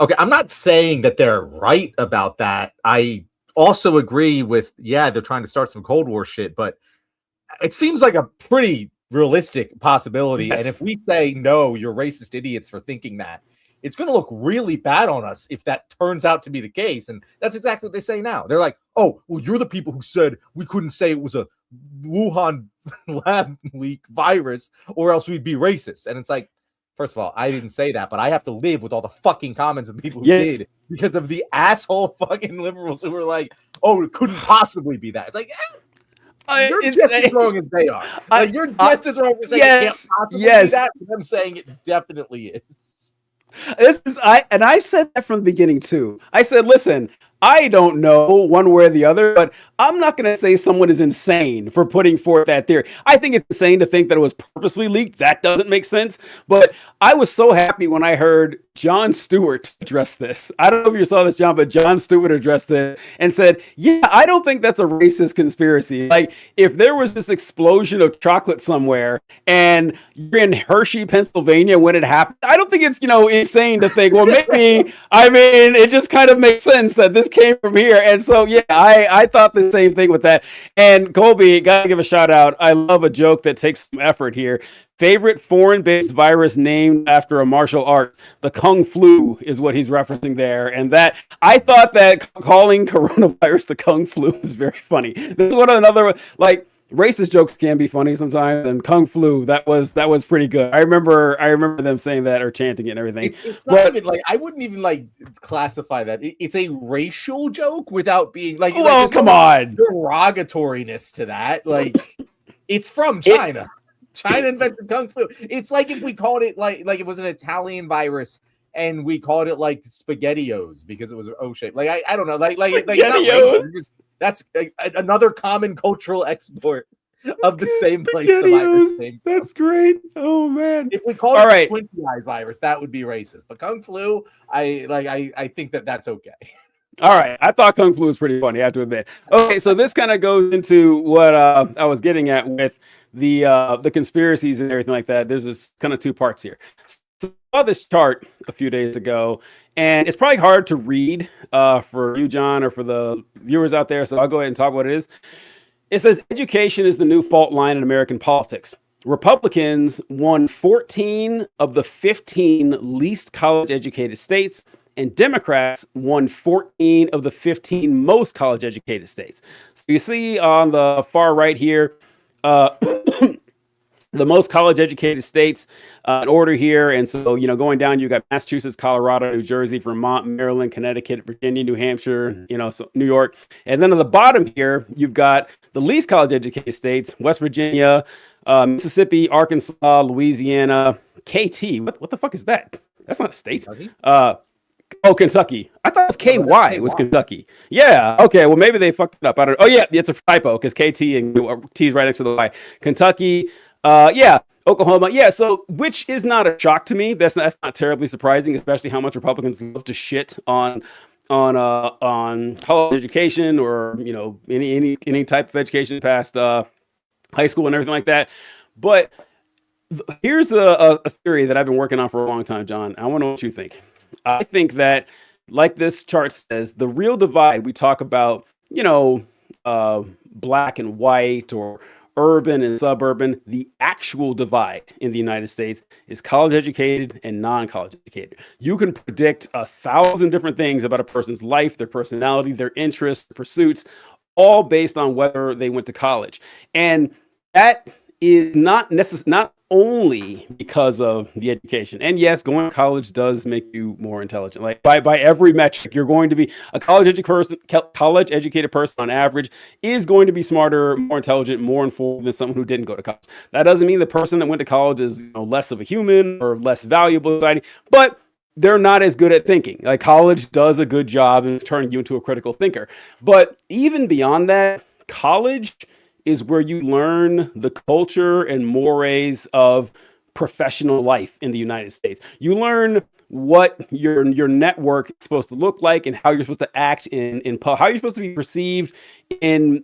okay, I'm not saying that they're right about that. I also agree with, they're trying to start some Cold War shit, but it seems like a pretty realistic possibility. Yes. And if we say, no, you're racist idiots for thinking that, it's going to look really bad on us if that turns out to be the case. And that's exactly what they say now. They're like, oh, well, you're the people who said we couldn't say it was a Wuhan lab leak virus or else we'd be racist. And it's like, first of all, I didn't say that, but I have to live with all the fucking comments of the people who did because of the asshole fucking liberals who were like, oh, it couldn't possibly be that. It's like, you're just as wrong as they are. You're just as wrong as saying it can't possibly be that. I'm saying it definitely is. I said that from the beginning too. I said, listen, I don't know one way or the other, but I'm not going to say someone is insane for putting forth that theory. I think it's insane to think that it was purposely leaked. That doesn't make sense. But I was so happy when I heard Jon Stewart address this. I don't know if you saw this, John, but Jon Stewart addressed this and said, yeah, I don't think that's a racist conspiracy. Like, if there was this explosion of chocolate somewhere and you're in Hershey, Pennsylvania when it happened, I don't think it's, insane to think, well, maybe, I mean, it just kind of makes sense that this came from here. And so, yeah, I thought the same thing with that. And Colby, gotta give a shout out. I love a joke that takes some effort here. Favorite foreign-based virus named after a martial art. The Kung Flu is what he's referencing there. And that, I thought that calling coronavirus the Kung Flu is very funny. This is one of another, like, racist jokes can be funny sometimes, and Kung Flu, that was pretty good. I remember them saying that or chanting it and everything. It's not even like, I wouldn't even like classify that. It's a racial joke without being like, well, like, come on, derogatoriness to that. Like, it's from China. China invented Kung Flu. It's like if we called it like it was an Italian virus and we called it like SpaghettiOs because it was O-shaped. Like I don't know, like SpaghettiOs. That's another common cultural export of the same place. The virus came from. That's great. Oh man! If we call it the squinty eyes virus, that would be racist. But Kung Flu, I think that's okay. All right, I thought Kung Flu was pretty funny, I have to admit. Okay, so this kind of goes into what I was getting at with the conspiracies and everything like that. There's this kind of two parts here. So I saw this chart a few days ago, and it's probably hard to read for you, John, or for the viewers out there. So I'll go ahead and talk what it is. It says education is the new fault line in American politics. Republicans won 14 of the 15 least college educated states, and Democrats won 14 of the 15 most college educated states. So you see on the far right here, the most college educated states in order here. And so, going down, you got Massachusetts, Colorado, New Jersey, Vermont, Maryland, Connecticut, Virginia, New Hampshire, so New York. And then on the bottom here, you've got the least college educated states, West Virginia, Mississippi, Arkansas, Louisiana, KT. What the fuck is that? That's not a state. Kentucky. I thought it was KY was Kentucky. Yeah. Okay. Well, maybe they fucked it up. I don't know. Oh, yeah. It's a typo because KT and T is right next to the Y. Kentucky. Oklahoma. Yeah. So, which is not a shock to me. That's not terribly surprising, especially how much Republicans love to shit on college education or any type of education past high school and everything like that. But here's a theory that I've been working on for a long time, John. I want to know what you think. I think that, like this chart says, the real divide we talk about, black and white or urban and suburban, the actual divide in the United States is college educated and non-college educated. You can predict 1,000 different things about a person's life, their personality, their interests, pursuits, all based on whether they went to college. And that is not only because of the education. And yes, going to college does make you more intelligent. Like by every metric, you're going to be a college educated person on average is going to be smarter, more intelligent, more informed than someone who didn't go to college. That doesn't mean the person that went to college is less of a human or less valuable in society, but they're not as good at thinking. Like college does a good job in turning you into a critical thinker. But even beyond that, college is where you learn the culture and mores of professional life in the United States. You learn what your network is supposed to look like and how you're supposed to act how you're supposed to be perceived in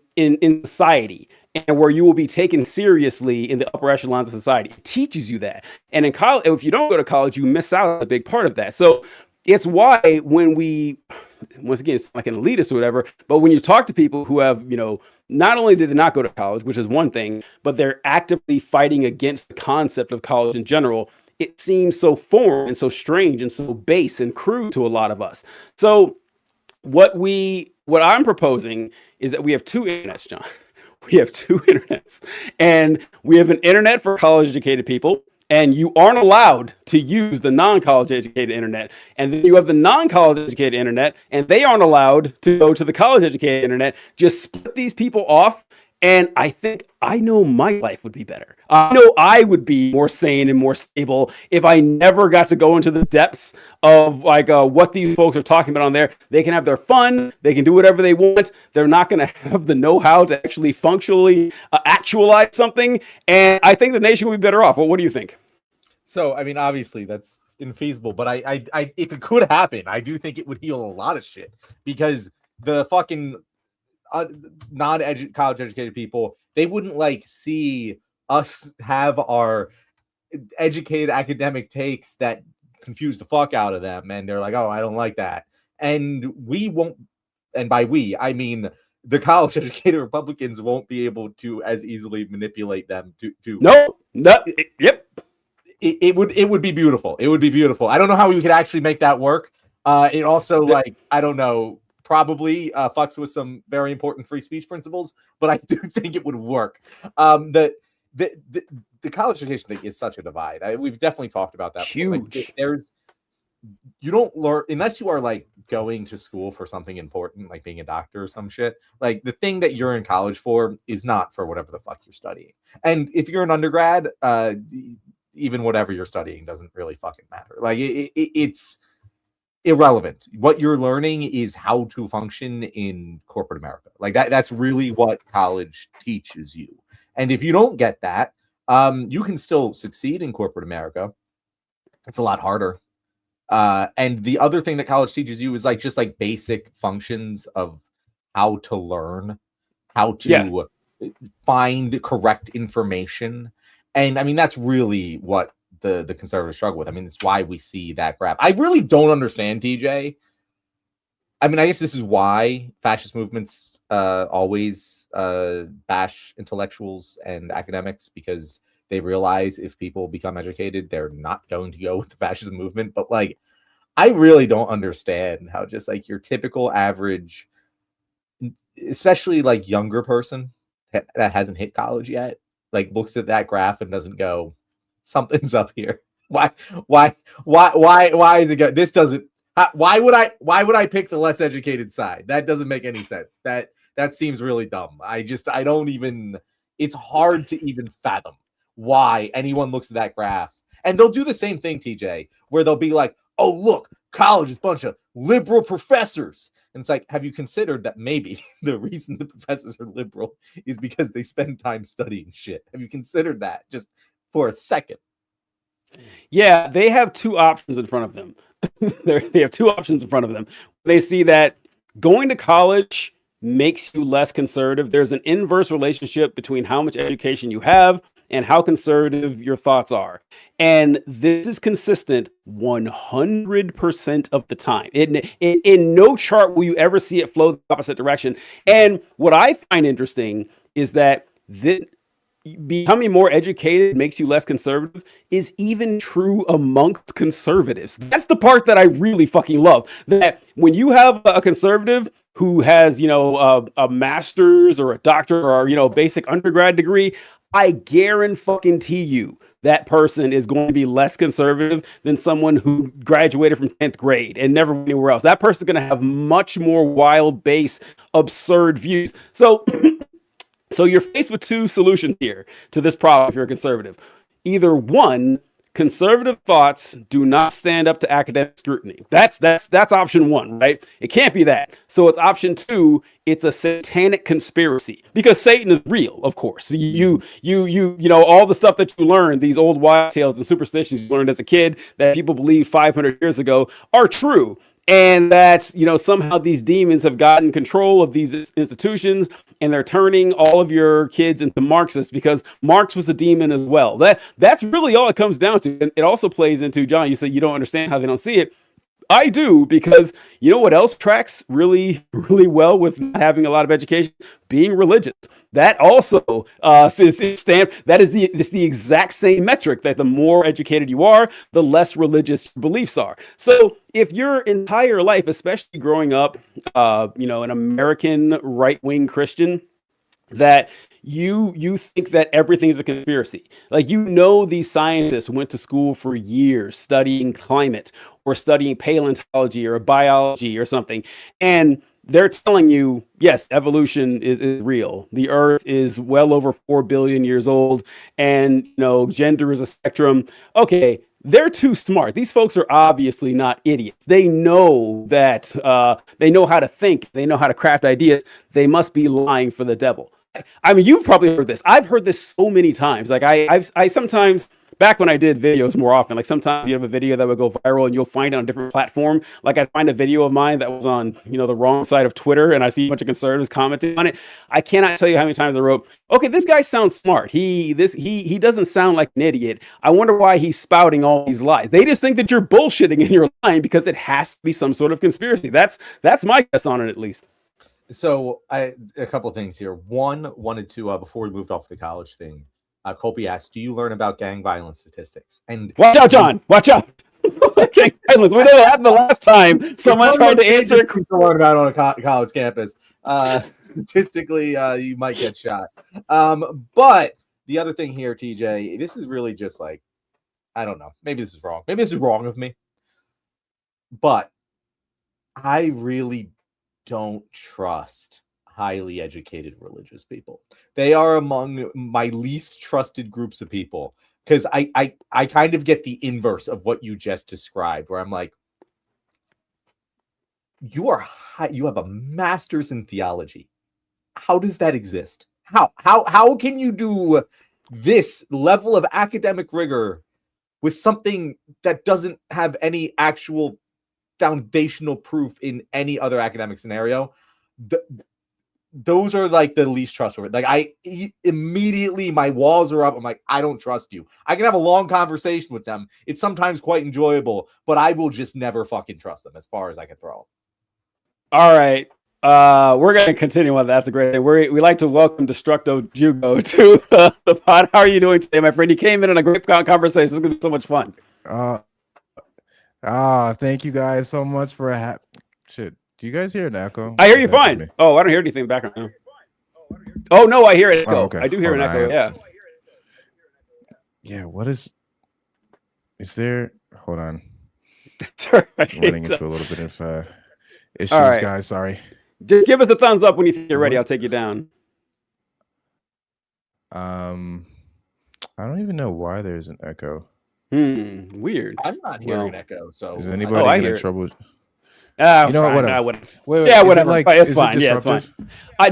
society, and where you will be taken seriously in the upper echelons of society. It teaches you that. And in college, if you don't go to college, you miss out on a big part of that. So it's why when we, once again, it's like an elitist or whatever, but when you talk to people who have, not only did they not go to college, which is one thing, but they're actively fighting against the concept of college in general, it seems so foreign and so strange and so base and crude to a lot of us. So what I'm proposing is that we have two internets, John. We have two internets, and we have an internet for college educated people, and you aren't allowed to use the non-college educated internet. And then you have the non-college educated internet, and they aren't allowed to go to the college educated internet. Just split these people off And I think I know my life would be better. I know I would be more sane and more stable if I never got to go into the depths of like what these folks are talking about on there. They can have their fun. They can do whatever they want. They're not going to have the know-how to actually functionally actualize something. And I think the nation would be better off. Well, what do you think? So, I mean, obviously that's infeasible, but I if it could happen, I do think it would heal a lot of shit because the fucking non-college educated people, they wouldn't like see us have our educated academic takes that confuse the fuck out of them, and they're like, oh, I don't like that, and we won't, and by we I mean the college educated Republicans won't be able to as easily manipulate them to Yep. It would be beautiful. It would be beautiful. I don't know how we could actually make that work. It also like I don't know, probably fucks with some very important free speech principles, but I do think it would work. The college education thing is such a divide. We've definitely talked about that. Huge. Like, you don't learn unless you are like going to school for something important, like being a doctor or some shit. Like the thing that you're in college for is not for whatever the fuck you're studying. And if you're an undergrad, even whatever you're studying doesn't really fucking matter. Like it's irrelevant. What you're learning is how to function in corporate America. Like that's really what college teaches you. And if you don't get that, you can still succeed in corporate America. It's a lot harder. And the other thing that college teaches you is like just like basic functions of how to learn, how to find correct information. And I mean, that's really what the conservatives struggle with. I mean, it's why we see that graph. I really don't understand, TJ. I mean, I guess this is why fascist movements always bash intellectuals and academics, because they realize if people become educated, they're not going to go with the fascism movement. But like, I really don't understand how just like your typical average, especially like younger person that hasn't hit college yet, like looks at that graph and doesn't go, something's up here. Why is it good? This doesn't. Why would I pick the less educated side? That doesn't make any sense. That seems really dumb. I don't even. It's hard to even fathom why anyone looks at that graph, and they'll do the same thing, TJ, where they'll be like, "Oh, look, college is a bunch of liberal professors," and it's like, have you considered that maybe the reason the professors are liberal is because they spend time studying shit? Have you considered that just for a second? Yeah, they have two options in front of them. They have two options in front of them. They see that going to college makes you less conservative. There's an inverse relationship between how much education you have and how conservative your thoughts are. And this is consistent 100% of the time. In no chart will you ever see it flow the opposite direction. And what I find interesting is that becoming more educated makes you less conservative is even true amongst conservatives. That's the part that I really fucking love. That when you have a conservative who has, a master's or a doctor or, basic undergrad degree, I guarantee you that person is going to be less conservative than someone who graduated from 10th grade and never went anywhere else. That person's going to have much more wild base, absurd views. So you're faced with two solutions here to this problem if you're a conservative. Either one, conservative thoughts do not stand up to academic scrutiny. That's option one, right? It can't be that. So it's option two, it's a satanic conspiracy because Satan is real, of course. You all the stuff that you learned, these old wild tales and superstitions you learned as a kid that people believed 500 years ago are true. And that, somehow these demons have gotten control of these institutions and they're turning all of your kids into Marxists because Marx was a demon as well. That's really all it comes down to. And it also plays into, John, you say you don't understand how they don't see it. I do, because you know what else tracks really, really well with not having a lot of education? Being religious. That also is stamped. That is the exact same metric that the more educated you are, the less religious your beliefs are. So if your entire life, especially growing up, an American right-wing Christian, that you think that everything is a conspiracy. Like, these scientists went to school for years studying climate, who are studying paleontology or biology or something, and they're telling you, yes, evolution is real. The Earth is well over 4 billion years old, and gender is a spectrum. Okay, they're too smart. These folks are obviously not idiots. They know that they know how to think. They know how to craft ideas. They must be lying for the devil. I mean, you've probably heard this. I've heard this so many times. Like I sometimes, back when I did videos more often, like sometimes you have a video that would go viral and you'll find it on a different platform. Like I'd find a video of mine that was on, the wrong side of Twitter, and I see a bunch of conservatives commenting on it. I cannot tell you how many times I wrote, okay, this guy sounds smart. He doesn't sound like an idiot. I wonder why he's spouting all these lies. They just think that you're bullshitting and you're lying because it has to be some sort of conspiracy. That's my guess on it, at least. So a couple of ththings here. One, wanted to before we moved off the college thing, Colby asked, "Do you learn about gang violence statistics?" And watch out, John. Watch out. Gang violence. We know what happened the last time someone tried to answer. To learn about on a college campus. Statistically, you might get shot. But the other thing here, TJ, this is really just like, I don't know. Maybe this is wrong. Maybe this is wrong of me. But I really don't trust highly educated religious people. They are among my least trusted groups of people because I kind of get the inverse of what you just described, where I'm like, you have a master's in theology. How does that exist? How can you do this level of academic rigor with something that doesn't have any actual foundational proof in any other academic scenario? Those are like the least trustworthy. Like I immediately, my walls are up. I'm like, I don't trust you. I can have a long conversation with them. It's sometimes quite enjoyable, but I will just never fucking trust them as far as I can throw them. All right. We're going to continue on. That's a great thing. We like to welcome Destructo Jugo to the pod. How are you doing today, my friend? You came in on a great conversation. It's going to be so much fun. Thank you guys so much for shit. Do you guys hear an echo? I hear you fine. Oh, I don't hear anything back now. Oh no, I hear it echo. Okay. I do hear an echo. Yeah. Yeah. What is there? Hold on. Sorry. Running into a little bit of issues, right, guys. Sorry. Just give us a thumbs up when you think you're ready. I'll take you down. I don't even know why there's an echo. Weird. I'm not hearing an echo. So is anybody in trouble? You know what? Wait, yeah, whatever. Like, it's fine. Yeah, it's fine. I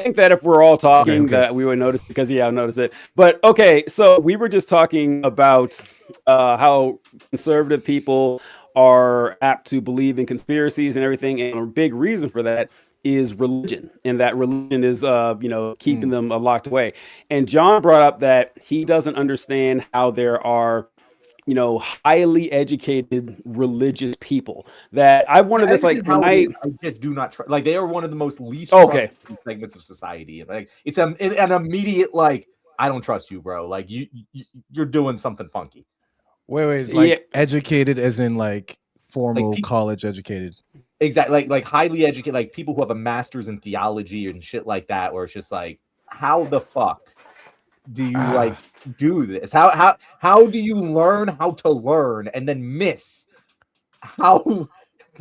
think that if we're all talking, that we would notice because I'll notice it. But okay, so we were just talking about how conservative people are apt to believe in conspiracies and everything, and a big reason for that is religion, and that religion is keeping them locked away. And John brought up that he doesn't understand how there are highly educated religious people. That I've wondered this, like, when I just do not trust. Like, they are one of the most least trusted segments of society. Like, it's an immediate, like, I don't trust you, bro. Like, you're doing something funky. Wait, like educated as in like formal college educated. Exactly, like highly educated, like people who have a master's in theology and shit like that, where it's just like, how the fuck do you do this? How do you learn how to learn and then miss how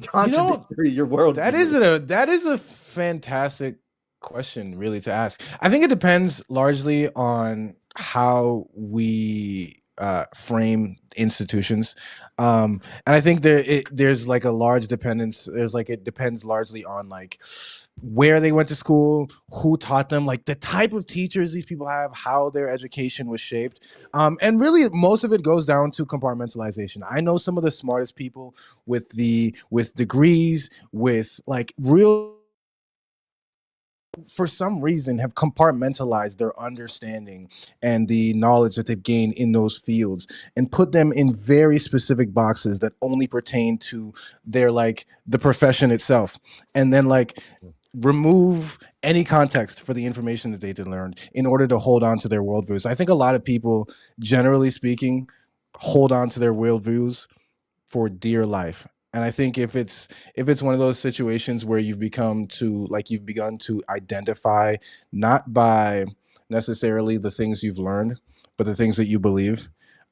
contradictory your world is? That is a fantastic question, really, to ask. I think it depends largely on how we frame institutions, and I think there's like a large dependence. It depends largely on like where they went to school, who taught them, like the type of teachers these people have, how their education was shaped, and really most of it goes down to compartmentalization. I know some of the smartest people with degrees, with like real, for some reason, have compartmentalized their understanding and the knowledge that they've gained in those fields and put them in very specific boxes that only pertain to their, like, the profession itself, and then like remove any context for the information that they did learn in order to hold on to their worldviews. I think a lot of people, generally speaking, hold on to their worldviews for dear life. And I think if it's one of those situations where you've begun to identify not by necessarily the things you've learned, but the things that you believe,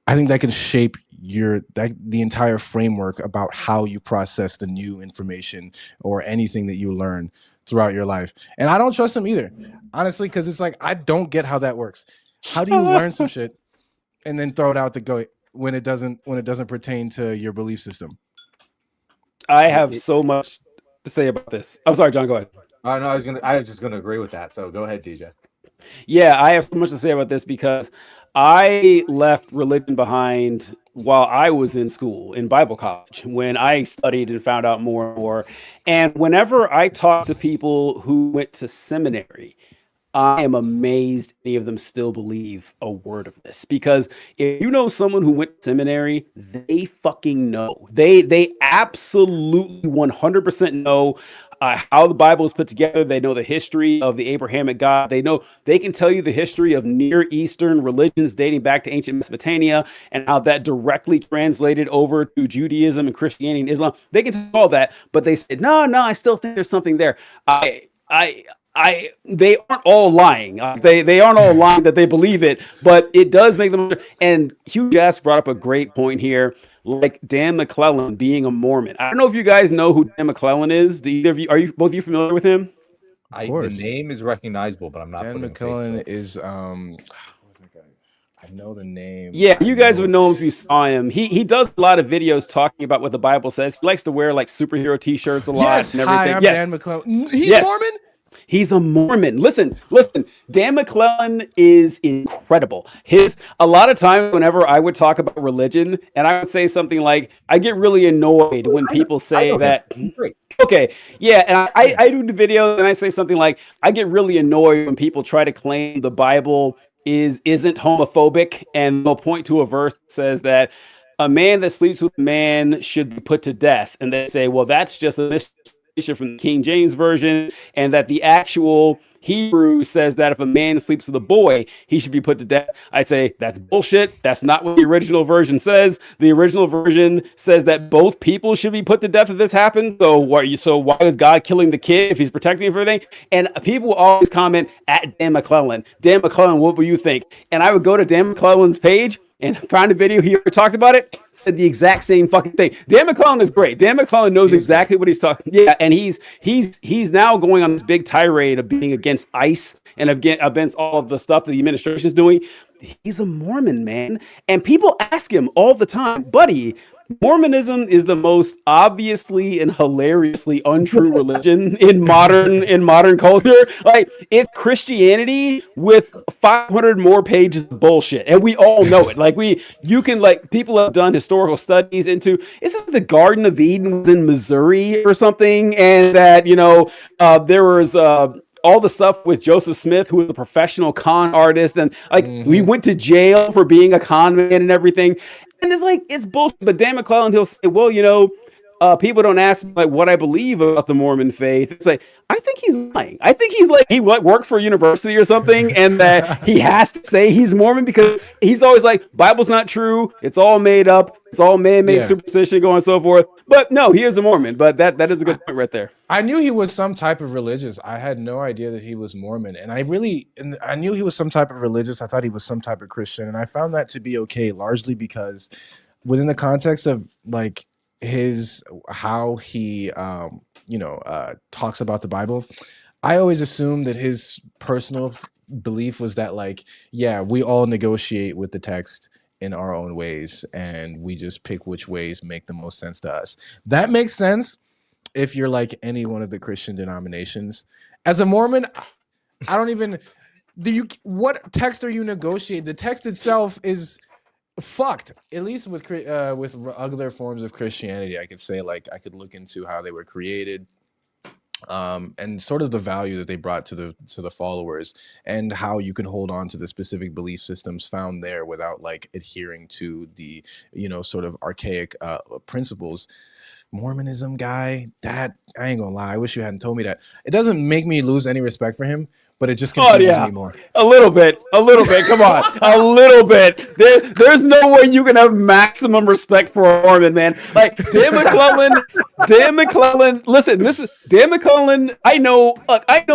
I think that can shape the entire framework about how you process the new information or anything that you learn throughout your life. And I don't trust them either, honestly, because it's like I don't get how that works. How do you learn some shit and then throw it out the go when it doesn't pertain to your belief system? I have so much to say about this. I'm sorry, John. Go ahead. No, I was just gonna agree with that. So go ahead, DJ. Yeah, I have so much to say about this because I left religion behind while I was in school in Bible college when I studied and found out more and more. And whenever I talk to people who went to seminary, I am amazed any of them still believe a word of this, because if you know someone who went to seminary, they fucking know. They absolutely 100% know how the Bible is put together. They know the history of the Abrahamic God. They can tell you the history of Near Eastern religions dating back to ancient Mesopotamia and how that directly translated over to Judaism and Christianity and Islam. They can tell all that, but they said, no, I still think there's something there. They aren't all lying. They aren't all lying that they believe it, but it does make them. And Hugh Jass brought up a great point here, like Dan McClellan being a Mormon. I don't know if you guys know who Dan McClellan is. Do either of you, are you both of you familiar with him? The name is recognizable, but I'm not. Dan McClellan is what's that guy? I know the name. Yeah, you guys would know him if you saw him. He does a lot of videos talking about what the Bible says. He likes to wear like superhero T-shirts a lot Yes, and everything. hi, I'm Yes. Dan McClellan. He's Yes. Mormon? He's a Mormon. Listen. Dan McClellan is incredible. A lot of times whenever I would talk about religion and I would say something like, I get really annoyed when people say that. Okay. Yeah. And I do the video and I say something like, I get really annoyed when people try to claim the Bible isn't homophobic, and they'll point to a verse that says that a man that sleeps with a man should be put to death. And they say, well, that's just a from the King James Version, and that the actual Hebrew says that if a man sleeps with a boy, he should be put to death. I'd say that's bullshit. That's not what the original version says. The original version says that both people should be put to death if this happens. So why is God killing the kid if he's protecting him for everything? And people always comment at Dan McClellan. Dan McClellan, what would you think? And I would go to Dan McClellan's page and found a video he ever talked about it, said the exact same fucking thing. Dan McClellan is great. Dan McClellan knows exactly what he's talking. Yeah, and he's now going on this big tirade of being against ICE and against all of the stuff that the administration is doing. He's a Mormon, man. And people ask him all the time, buddy, Mormonism is the most obviously and hilariously untrue religion in modern culture. Like, it's Christianity with 500 more pages of bullshit, and we all know it. Like, people have done historical studies into, is this the Garden of Eden was in Missouri or something, and that there was all the stuff with Joseph Smith, who was a professional con artist, and we went to jail for being a con man and everything. And it's bullshit. But Dan McClellan, he'll say, well, people don't ask me what I believe about the Mormon faith. It's like, I think he's lying. I think he's he worked for a university or something, and that he has to say he's Mormon because he's always like, Bible's not true. It's all made up. It's all man-made superstition, going and so forth. But no, he is a Mormon. But that is a good point right there. I knew he was some type of religious. I had no idea that he was Mormon, and I knew he was some type of religious. I thought he was some type of Christian, and I found that to be okay, largely because within the context of how he talks about the Bible, I always assumed that his personal belief was that we all negotiate with the text in our own ways, and we just pick which ways make the most sense to us. That makes sense if you're like any one of the Christian denominations. As a Mormon, I don't even what text are you negotiating? The text itself is fucked. At least with other forms of Christianity, I could say I could look into how they were created, and sort of the value that they brought to the followers, and how you can hold on to the specific belief systems found there without adhering to the sort of archaic principles. Mormonism guy, that I ain't gonna lie. I wish you hadn't told me that. It doesn't make me lose any respect for him, but it just Oh confuses yeah, me more. a little bit. Come on, a little bit. There's no way you can have maximum respect for a Mormon, man. Like Dan McClellan. Listen, this is Dan McClellan. I know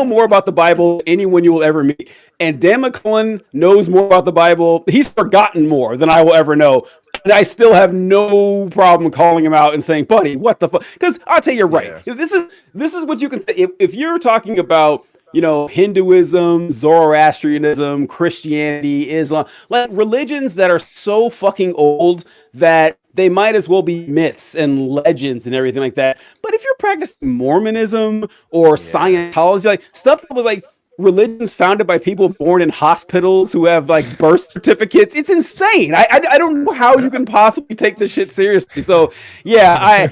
more about the Bible than anyone you will ever meet, and Dan McClellan knows more about the Bible. He's forgotten more than I will ever know. And I still have no problem calling him out and saying, "Buddy, what the fuck?" Because I'll tell you right. Yeah. This is what you can say if you're talking about Hinduism, Zoroastrianism, Christianity, Islam, like religions that are so fucking old that they might as well be myths and legends and everything like that. But if you're practicing Mormonism or Scientology, like stuff that was like religions founded by people born in hospitals who have like birth certificates, it's insane. I don't know how you can possibly take this shit seriously. So yeah,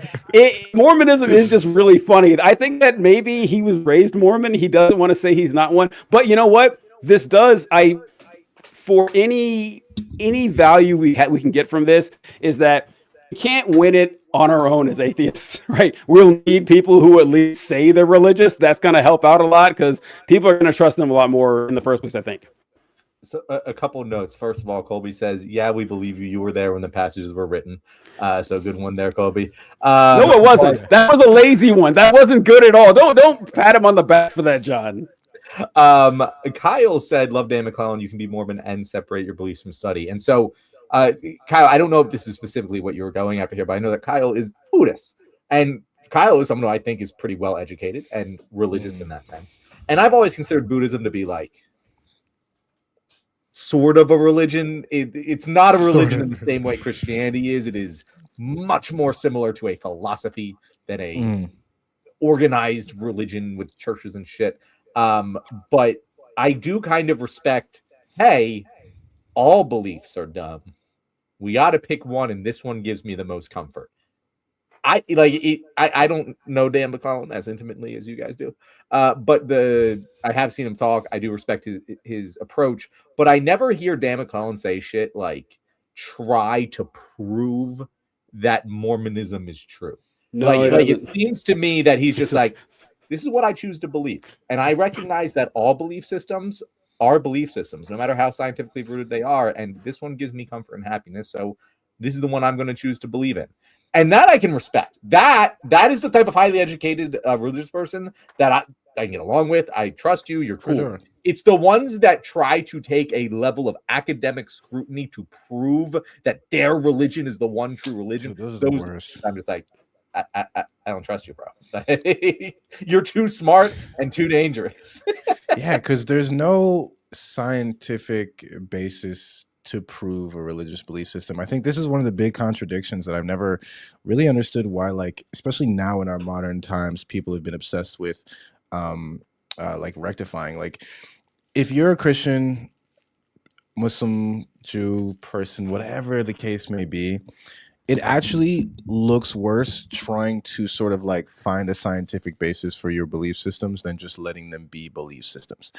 Mormonism is just really funny. I think that maybe he was raised Mormon. He doesn't want to say he's not one, but you know what? This does for any value we can get from this is that we can't win it on our own as atheists, right? We'll need people who at least say they're religious. That's going to help out a lot because people are going to trust them a lot more in the first place, I think. So a couple of notes. First of all, Colby says, "Yeah, we believe you. You were there when the passages were written." So good one there, Colby. No, it wasn't. That was a lazy one. That wasn't good at all. Don't pat him on the back for that, John. Kyle said, "Love Dan McClellan. You can be Mormon and separate your beliefs from study." And so, Kyle, I don't know if this is specifically what you were going after here, but I know that Kyle is Buddhist, and Kyle is someone who I think is pretty well educated and religious in that sense. And I've always considered Buddhism to be like sort of a religion. It's not a religion in the same way Christianity is. It is much more similar to a philosophy than a organized religion with churches and shit. But I do kind of respect, hey, all beliefs are dumb. We got to pick one, and this one gives me the most comfort. I don't know Dan McClellan as intimately as you guys do, but I have seen him talk. I do respect his approach, but I never hear Dan McClellan say shit like try to prove that Mormonism is true. No, it seems to me that he's just like, this is what I choose to believe, and I recognize that all belief systems are belief systems, no matter how scientifically rooted they are, and this one gives me comfort and happiness, so this is the one I'm going to choose to believe in. And that I can respect. That is the type of highly educated religious person that I can get along with. I trust you. You're cool. Sure. It's the ones that try to take a level of academic scrutiny to prove that their religion is the one true religion. Dude, those are the worst. I'm just like, I don't trust you, bro. You're too smart and too dangerous. Yeah, because there's no scientific basis to prove a religious belief system. I think this is one of the big contradictions that I've never really understood why, like, especially now in our modern times, people have been obsessed with like rectifying. Like, if you're a Christian, Muslim, Jew person, whatever the case may be, it actually looks worse trying to sort of like find a scientific basis for your belief systems than just letting them be belief systems,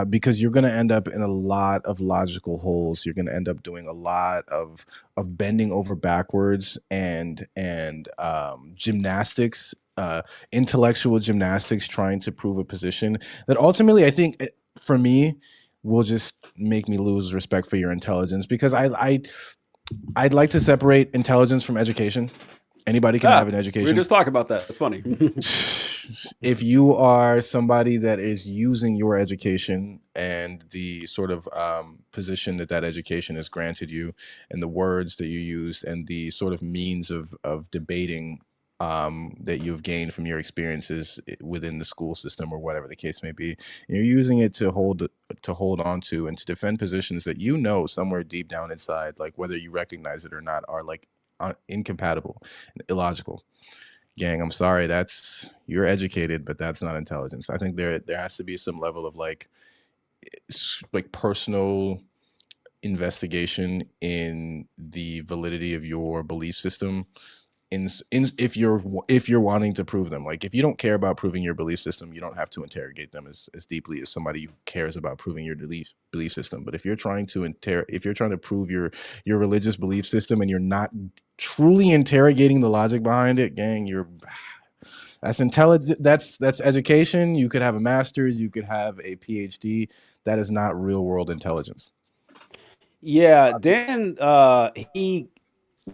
because you're going to end up in a lot of logical holes. You're going to end up doing a lot of bending over backwards and gymnastics, intellectual gymnastics, trying to prove a position that ultimately I think for me will just make me lose respect for your intelligence, because I'd like to separate intelligence from education. Anybody can have an education. We just talk about that. It's funny. If you are somebody that is using your education and the sort of position that education has granted you, and the words that you used, and the sort of means of debating that you've gained from your experiences within the school system or whatever the case may be, you're using it to hold on to and to defend positions that somewhere deep down inside, like whether you recognize it or not, are like incompatible and illogical. Gang, I'm sorry, you're educated, but that's not intelligence. I think there has to be some level of like personal investigation in the validity of your belief system. If you're wanting to prove them, like if you don't care about proving your belief system, you don't have to interrogate them as deeply as somebody who cares about proving your belief system. But if you're trying to prove your religious belief system, and you're not truly interrogating the logic behind it, gang, that's intelligent. That's education. You could have a master's, you could have a PhD. That is not real world intelligence. Yeah, Dan, he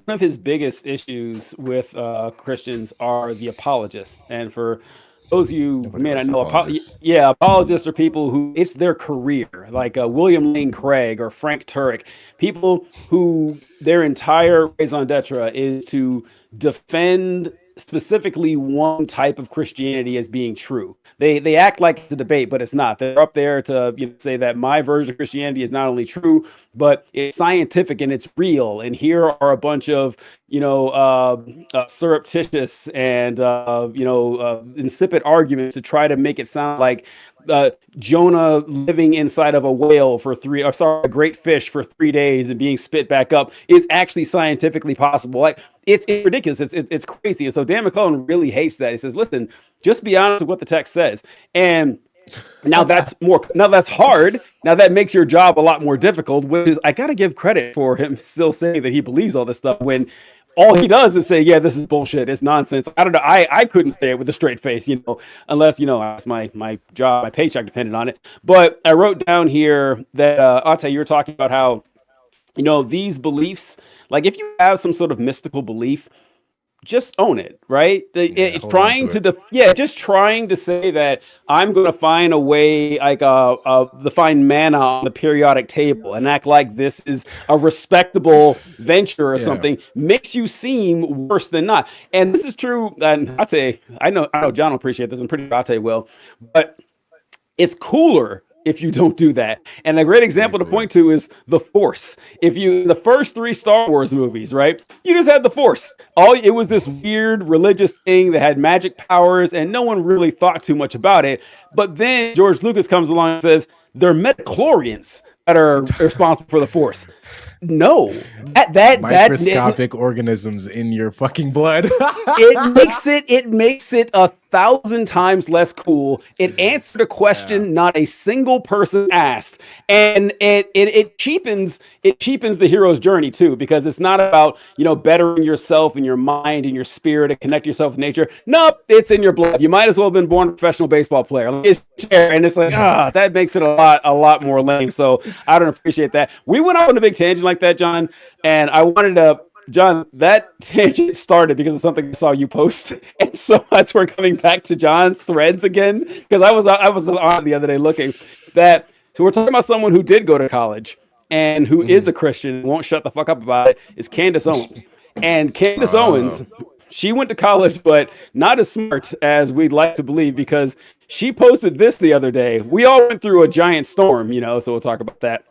one of his biggest issues with Christians are the apologists. And for those of you who Nobody may not likes know, apologists. yeah, apologists are people who it's their career, like William Lane Craig or Frank Turek, people who their entire raison d'etre is to defend specifically one type of Christianity as being true. They act like it's a debate, but it's not. They're up there to say that my version of Christianity is not only true, but it's scientific and it's real. And here are a bunch of surreptitious and insipid arguments to try to make it sound like Jonah living inside of a whale for a great fish for 3 days and being spit back up is actually scientifically possible. Like it's ridiculous. It's crazy. And so Dan McClellan really hates that. He says, listen, just be honest with what the text says. And now that's hard. Now that makes your job a lot more difficult, which is, I got to give credit for him still saying that he believes all this stuff when all he does is say, yeah, this is bullshit. It's nonsense. I don't know. I couldn't say it with a straight face, unless, my job, my paycheck depended on it. But I wrote down here that, Ate, you were talking about how, these beliefs, like if you have some sort of mystical belief, just own it, right? It's trying just trying to say that I'm going to find a way, like to find mana on the periodic table and act like this is a respectable venture or something makes you seem worse than not. And this is true. And I know John will appreciate this. I'm pretty sure Ate will, but it's cooler if you don't do that. And a great example to point to is the Force. The first 3 Star Wars movies, right? You just had the Force. It was this weird religious thing that had magic powers and no one really thought too much about it. But then George Lucas comes along and says, they're midichlorians that are responsible for the Force. No, that microscopic organisms in your fucking blood. it makes it 1,000 times less cool. It answered a question not a single person asked, and it cheapens the hero's journey too, because it's not about bettering yourself and your mind and your spirit and connect yourself with nature. Nope, it's in your blood. You might as well have been born a professional baseball player. And it's like that makes it a lot more lame. So I don't appreciate that. We went off on a big tangent like that, John, and I wanted to. John, that tangent started because of something I saw you post, and so that's we're coming back to John's threads again, because I was on the other day looking that. So we're talking about someone who did go to college and who is a Christian and won't shut the fuck up about it. Is Candace Owens, and Candace Owens, she went to college, but not as smart as we'd like to believe, because she posted this the other day. We all went through a giant storm, so we'll talk about that.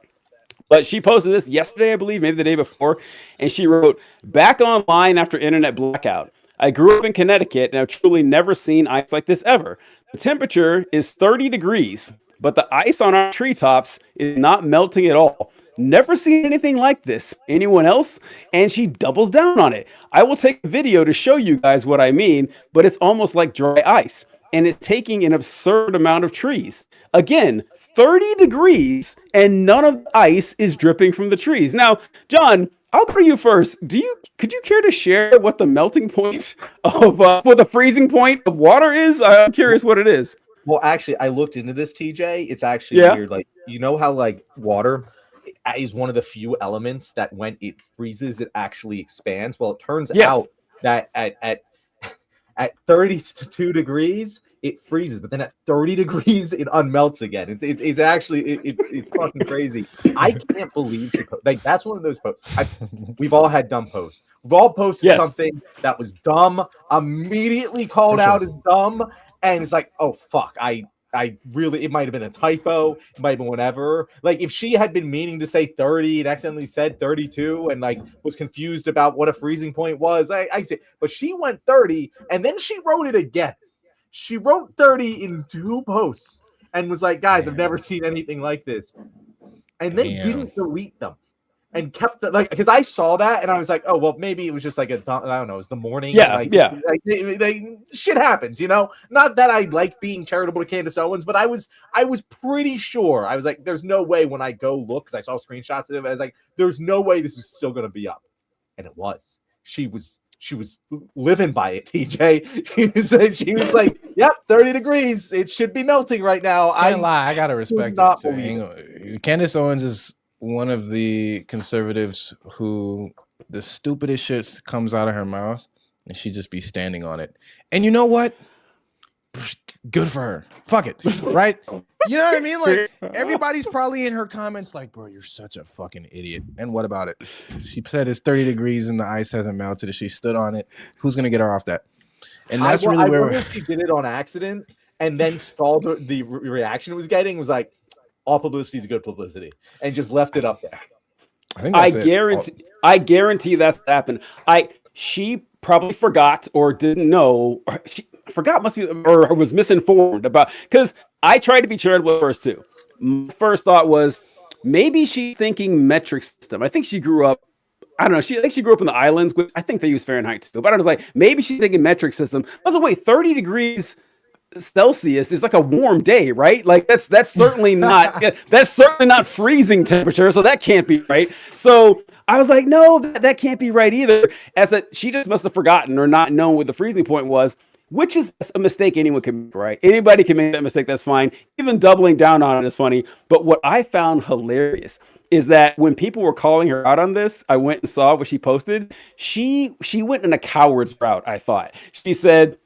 But she posted this yesterday, I believe, maybe the day before, and she wrote, "Back online after internet blackout. I grew up in Connecticut and I've truly never seen ice like this ever. The temperature is 30 degrees, but the ice on our treetops is not melting at all. Never seen anything like this. Anyone else?" And she doubles down on it. "I will take a video to show you guys what I mean, but it's almost like dry ice, and it's taking an absurd amount of trees. Again, 30 degrees and none of the ice is dripping from the trees." Now, John, I'll go to you first. Could you care to share what the melting point of what the freezing point of water is? I'm curious what it is. Well, actually, I looked into this, TJ. It's actually weird. Like, how like water is one of the few elements that when it freezes, it actually expands. Well, it turns out that at 32 degrees, it freezes, but then at 30 degrees, it unmelts again. It's actually fucking crazy. I can't believe that's one of those posts. We've all had dumb posts. We've all posted something that was dumb, immediately called out as dumb, and it's like, oh fuck, I really, it might have been a typo, it might have been whatever. Like, if she had been meaning to say 30 and accidentally said 32 and like was confused about what a freezing point was, I say, but she went 30 and then she wrote it again. She wrote 30 in 2 posts and was like, guys, I've never seen anything like this. And then didn't delete them. And kept because I saw that and I was like, oh well, maybe it was just like I don't know, it was the morning. Shit happens, Not that I like being charitable to Candace Owens, but I was pretty sure. I was like, there's no way when I go look, because I saw screenshots of it, I was like, there's no way this is still gonna be up, and it was. she was living by it, TJ. She was like, yep, 30 degrees. It should be melting right now. Can't lie, I gotta respect not that. believe Candace Owens is one of the conservatives who the stupidest shit comes out of her mouth and she just be standing on it. And you know what? Good for her. Fuck it. Right? You know what I mean? Like, everybody's probably in her comments like, bro, you're such a fucking idiot. And what about it? She said it's 30 degrees and the ice hasn't melted. She stood on it. Who's gonna get her off that? And that's I really where wonder if she did it on accident and then stalled the reaction it was getting. Was like, all publicity is good publicity, and just left it up there. I guarantee that's what happened. She probably forgot or didn't know. Or she forgot, must be, or was misinformed about. Because I tried to be charitable first too. My first thought was maybe she's thinking metric system. I think she grew up. I don't know. I think she grew up in the islands, which I think they use Fahrenheit too. But I was like, maybe she's thinking metric system. I was like, wait, 30 degrees Celsius is like a warm day, right? Like that's certainly not freezing temperature, so that can't be right. So I was like, no, that can't be right either. As that she just must have forgotten or not known what the freezing point was, which is a mistake anyone can make, right? Anybody can make that mistake. That's fine. Even doubling down on it is funny. But what I found hilarious is that when people were calling her out on this, I went and saw what she posted. She went in a coward's route. I thought she said,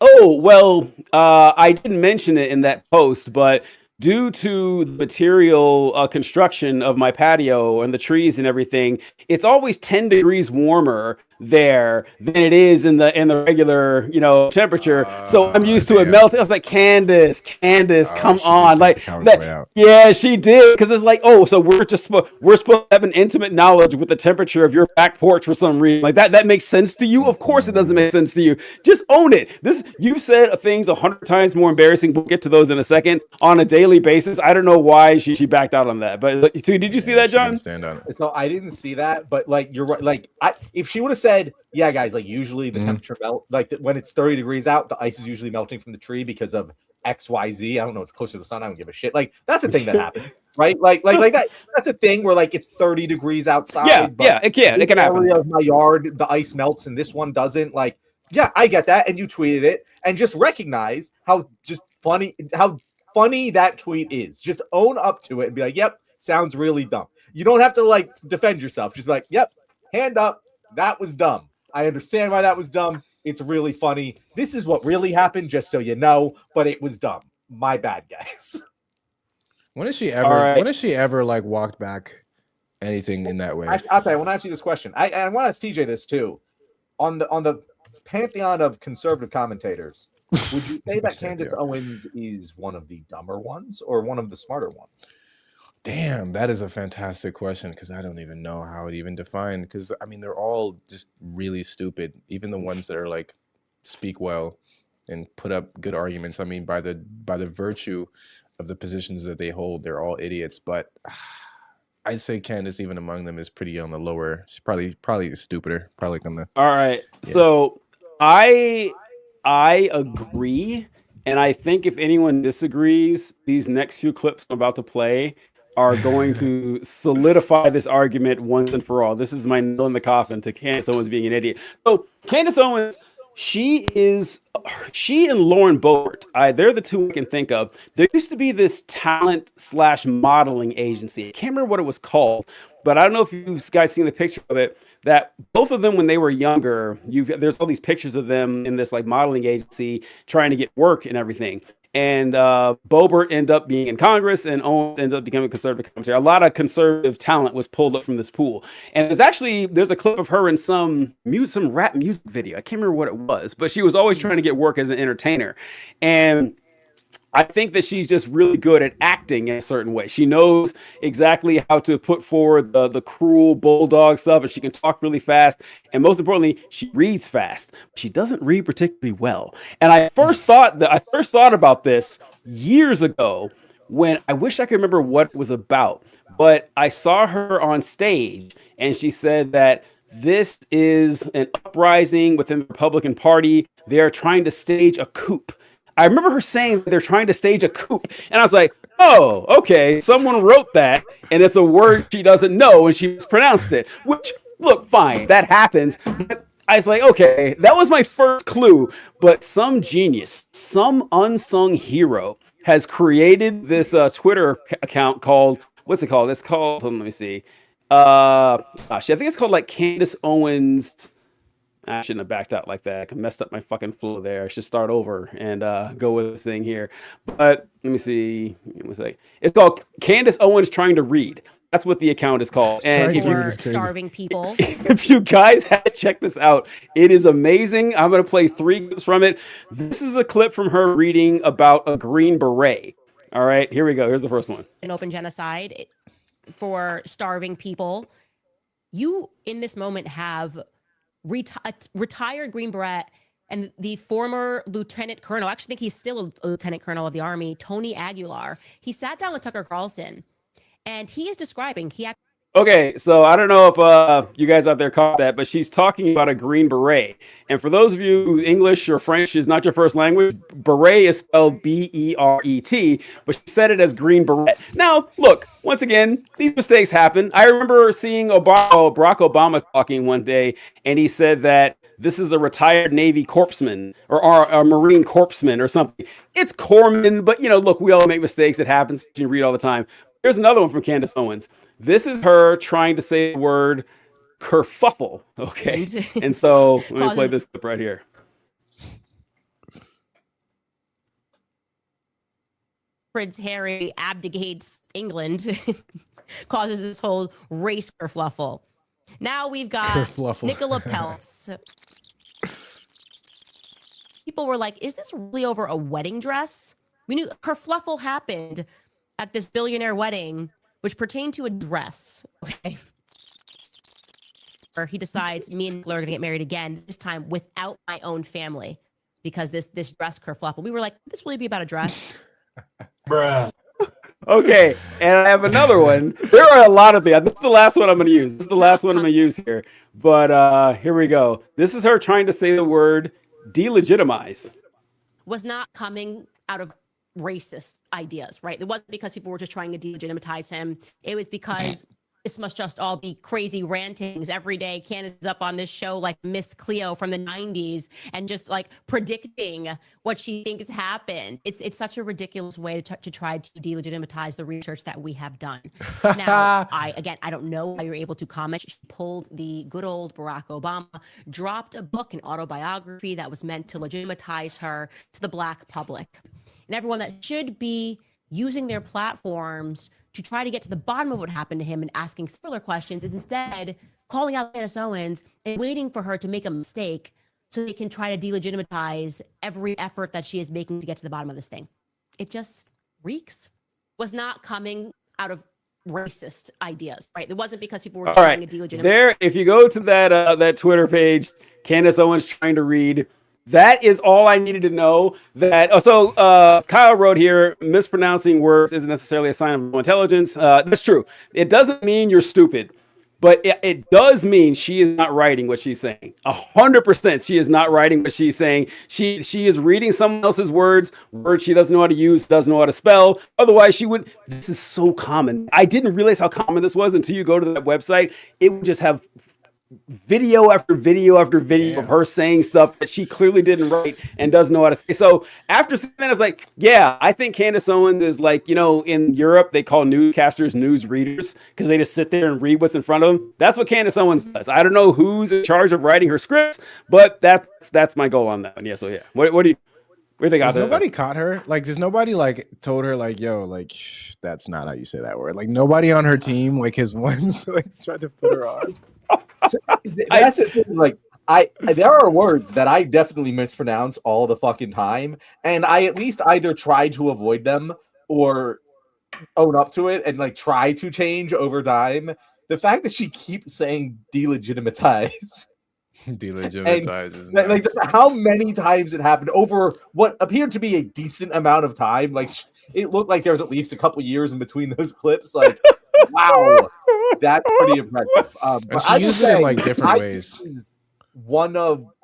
oh, well, I didn't mention it in that post, but due to the material construction of my patio and the trees and everything, it's always 10 degrees warmer there than it is in the regular, temperature. So I'm used to it melting. I was like, Candace, come on. Like that. Yeah, she did. Cause it's like, oh, so we're supposed to have an intimate knowledge with the temperature of your back porch for some reason. Like that makes sense to you. Of course it doesn't make sense to you. Just own it. You've said things 100 times more embarrassing. We'll get to those in a second on a daily basis. I don't know why she backed out on that, but did you see that, John? Stand on it. So I didn't see that, but like, you're right. Like if she would have said, yeah, guys, like usually the temperature when it's 30 degrees out, the ice is usually melting from the tree because of XYZ. I don't know. It's closer to the sun. I don't give a shit. Like that's a thing that happens, right? Like that. That's a thing where like it's 30 degrees outside. Yeah, it can happen. Of my yard, the ice melts and this one doesn't. Like, yeah, I get that. And you tweeted it and just recognize how funny that tweet is. Just own up to it and be like, yep, sounds really dumb. You don't have to like defend yourself. Just be like, yep, hand up. That was dumb. I understand why that was dumb. It's really funny. This is what really happened, just so you know, but it was dumb. My bad, guys. When has she ever like walked back anything in that way? I'll tell you, I want to ask you this question. I want to ask TJ this too. On the pantheon of conservative commentators, would you say that Candace Owens is one of the dumber ones or one of the smarter ones? Damn, that is a fantastic question because I don't even know how it even defined. Because I mean, they're all just really stupid. Even the ones that are like speak well and put up good arguments. I mean, by the virtue of the positions that they hold, they're all idiots. But I'd say Candace, even among them, is pretty on the lower. She's probably stupider. Probably on the. All right, yeah. So I agree, and I think if anyone disagrees, these next few clips I'm about to play are going to solidify this argument once and for all. This is my nail in the coffin to Candace Owens being an idiot. So Candace Owens, she and Lauren Boebert, they're the two I can think of. There used to be this talent/modeling agency. I can't remember what it was called, but I don't know if you guys seen the picture of it, that both of them when they were younger, there's all these pictures of them in this like modeling agency trying to get work and everything. And Boebert ended up being in Congress and Owens ended up becoming a conservative commentator. A lot of conservative talent was pulled up from this pool. And there's a clip of her in some rap music video. I can't remember what it was, but she was always trying to get work as an entertainer. And I think that she's just really good at acting in a certain way. She knows exactly how to put forward the cruel bulldog stuff, and she can talk really fast. And most importantly, she reads fast. She doesn't read particularly well. And I first thought about this years ago when I wish I could remember what it was about. But I saw her on stage, and she said that this is an uprising within the Republican Party. They're trying to stage a coup. I remember her saying they're trying to stage a coup. And I was like, oh, okay. Someone wrote that and it's a word she doesn't know and she mispronounced it, which look, fine, that happens. But I was like, okay, that was my first clue. But some genius, some unsung hero has created this Twitter account called, what's it called? It's called, let me see. Gosh, I think it's called like Candace Owens. I shouldn't have backed out like that. I messed up my fucking flow there. I should start over and go with this thing here. But let me see. It's called Candace Owens Trying to Read. That's what the account is called. And if For starving people. if you guys had to check this out, it is amazing. I'm going to play 3 clips from it. This is a clip from her reading about a Green Beret. All right, here we go. Here's the first one. An open genocide for starving people. You, in this moment, have retired Green Beret and the former lieutenant colonel, I actually think he's still a lieutenant colonel of the Army, Tony Aguilar. He sat down with Tucker Carlson, and he is describing, Okay, so I don't know if you guys out there caught that, but she's talking about a Green Beret. And for those of you who English or French is not your first language, beret is spelled B-E-R-E-T, but she said it as Green Beret. Now, look, once again, these mistakes happen. I remember seeing Barack Obama talking one day, and he said that this is a retired Navy corpsman or a Marine corpsman or something. It's corpsman, but, look, we all make mistakes. It happens. You read all the time. Here's another one from Candace Owens. This is her trying to say the word kerfuffle, okay? And so let me play this clip right here. Prince Harry abdicates England, causes this whole race kerfluffle. Now we've got Nicola Peltz. People were like, is this really over a wedding dress? We knew kerfluffle happened at this billionaire wedding, which pertained to a dress. Okay. Or he decides me and Nicola are gonna get married again, this time without my own family, because this dress kerfluffle. We were like, this really be about a dress? Bruh. Okay, and I have another one. There are a lot of things. This is the last one I'm going to use. This is the last one I'm going to use here. But here we go. This is her trying to say the word delegitimize. Was not coming out of racist ideas, right? It wasn't because people were just trying to delegitimize him. It was because this must just all be crazy rantings every day. Candace's up on this show like Miss Cleo from the 90s and just like predicting what she thinks happened. It's such a ridiculous way to try to delegitimize the research that we have done. Now, I don't know how you're able to comment. She pulled the good old Barack Obama, dropped a book, an autobiography that was meant to legitimize her to the Black public. And everyone that should be using their platforms to try to get to the bottom of what happened to him and asking similar questions is instead calling out Candace Owens and waiting for her to make a mistake so they can try to delegitimize every effort that she is making to get to the bottom of this thing. It just reeks. Was not coming out of racist ideas, right? It wasn't because people were trying to delegitimize. There, if you go to that Twitter page, Candace Owens Trying to Read, that is all I needed to know. Kyle wrote here, mispronouncing words isn't necessarily a sign of low intelligence. That's true. It doesn't mean you're stupid, but it does mean she is not writing what she's saying. 100% she is not writing what she's saying. She is reading someone else's words she doesn't know how to use, doesn't know how to spell. Otherwise, she would. This is so common. I didn't realize how common this was until you go to that website. It would just have video after video after video of her saying stuff that she clearly didn't write and doesn't know how to say. So after saying that, I was like, yeah, I think Candace Owens is like, in Europe, they call newscasters news readers because they just sit there and read what's in front of them. That's what Candace Owens does. I don't know who's in charge of writing her scripts, but that's my goal on that one. Yeah. So yeah. What do you think? Does nobody caught her? Like, does nobody told her yo, that's not how you say that word? Like nobody on her team, his ones, tried to put her on. That's the thing. There are words that I definitely mispronounce all the fucking time, and I at least either try to avoid them or own up to it and try to change over time. The fact that she keeps saying delegitimize. Delegitimize is nice. How many times it happened over what appeared to be a decent amount of time. It looked like there was at least a couple years in between those clips. Wow, that's pretty impressive. But she used it in different ways.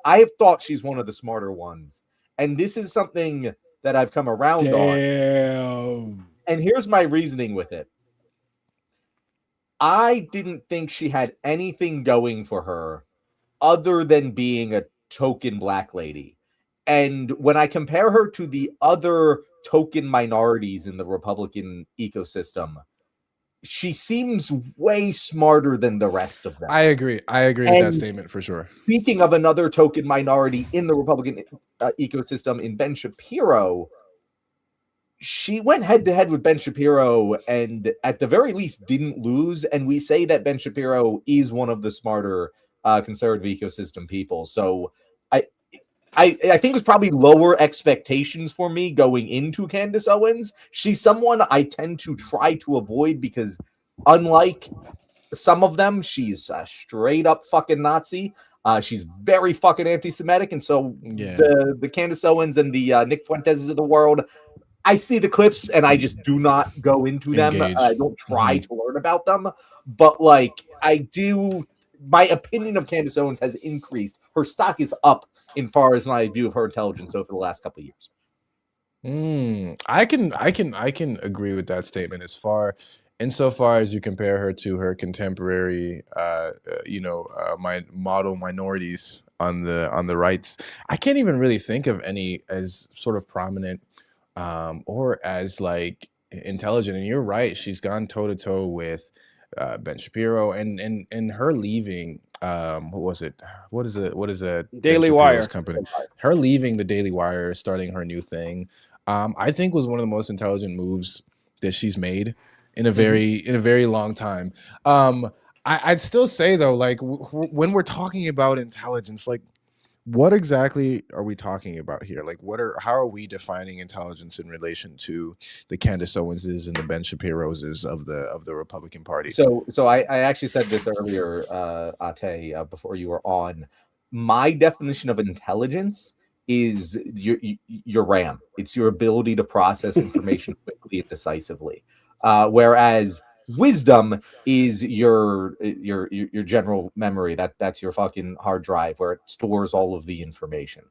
I have thought she's one of the smarter ones, and this is something that I've come around on. And here's my reasoning with it. I didn't think she had anything going for her other than being a token black lady. And when I compare her to the other token minorities in the Republican ecosystem, she seems way smarter than the rest of them. I agree with that statement for sure. Speaking of another token minority in the Republican ecosystem, in Ben Shapiro, she went head to head with Ben Shapiro and at the very least didn't lose. And we say that Ben Shapiro is one of the smarter conservative ecosystem people. So I think it was probably lower expectations for me going into Candace Owens. She's someone I tend to try to avoid because unlike some of them, she's a straight up fucking Nazi. She's very fucking anti-Semitic. And so the Candace Owens and the Nick Fuentes of the world, I see the clips and I just do not go into them. I don't try to learn about them. But like I do, my opinion of Candace Owens has increased. Her stock is up in far as my view of her intelligence over the last couple of years. I can agree with that statement insofar as you compare her to her contemporary my model minorities on the rights. I can't even really think of any as sort of prominent or as like intelligent. And you're right, she's gone toe to toe with Ben Shapiro and her leaving what is it Daily Wire company, her leaving the Daily Wire, starting her new thing, I think was one of the most intelligent moves that she's made in a very long time. I'd still say though, like when we're talking about intelligence, like what exactly are we talking about here? Like how are we defining intelligence in relation to the Candace Owenses and the Ben Shapiro's of the Republican Party? So I actually said this earlier, Ate, before you were on. My definition of intelligence is your RAM. It's your ability to process information quickly and decisively. Whereas wisdom is your general memory. That's your fucking hard drive where it stores all of the information.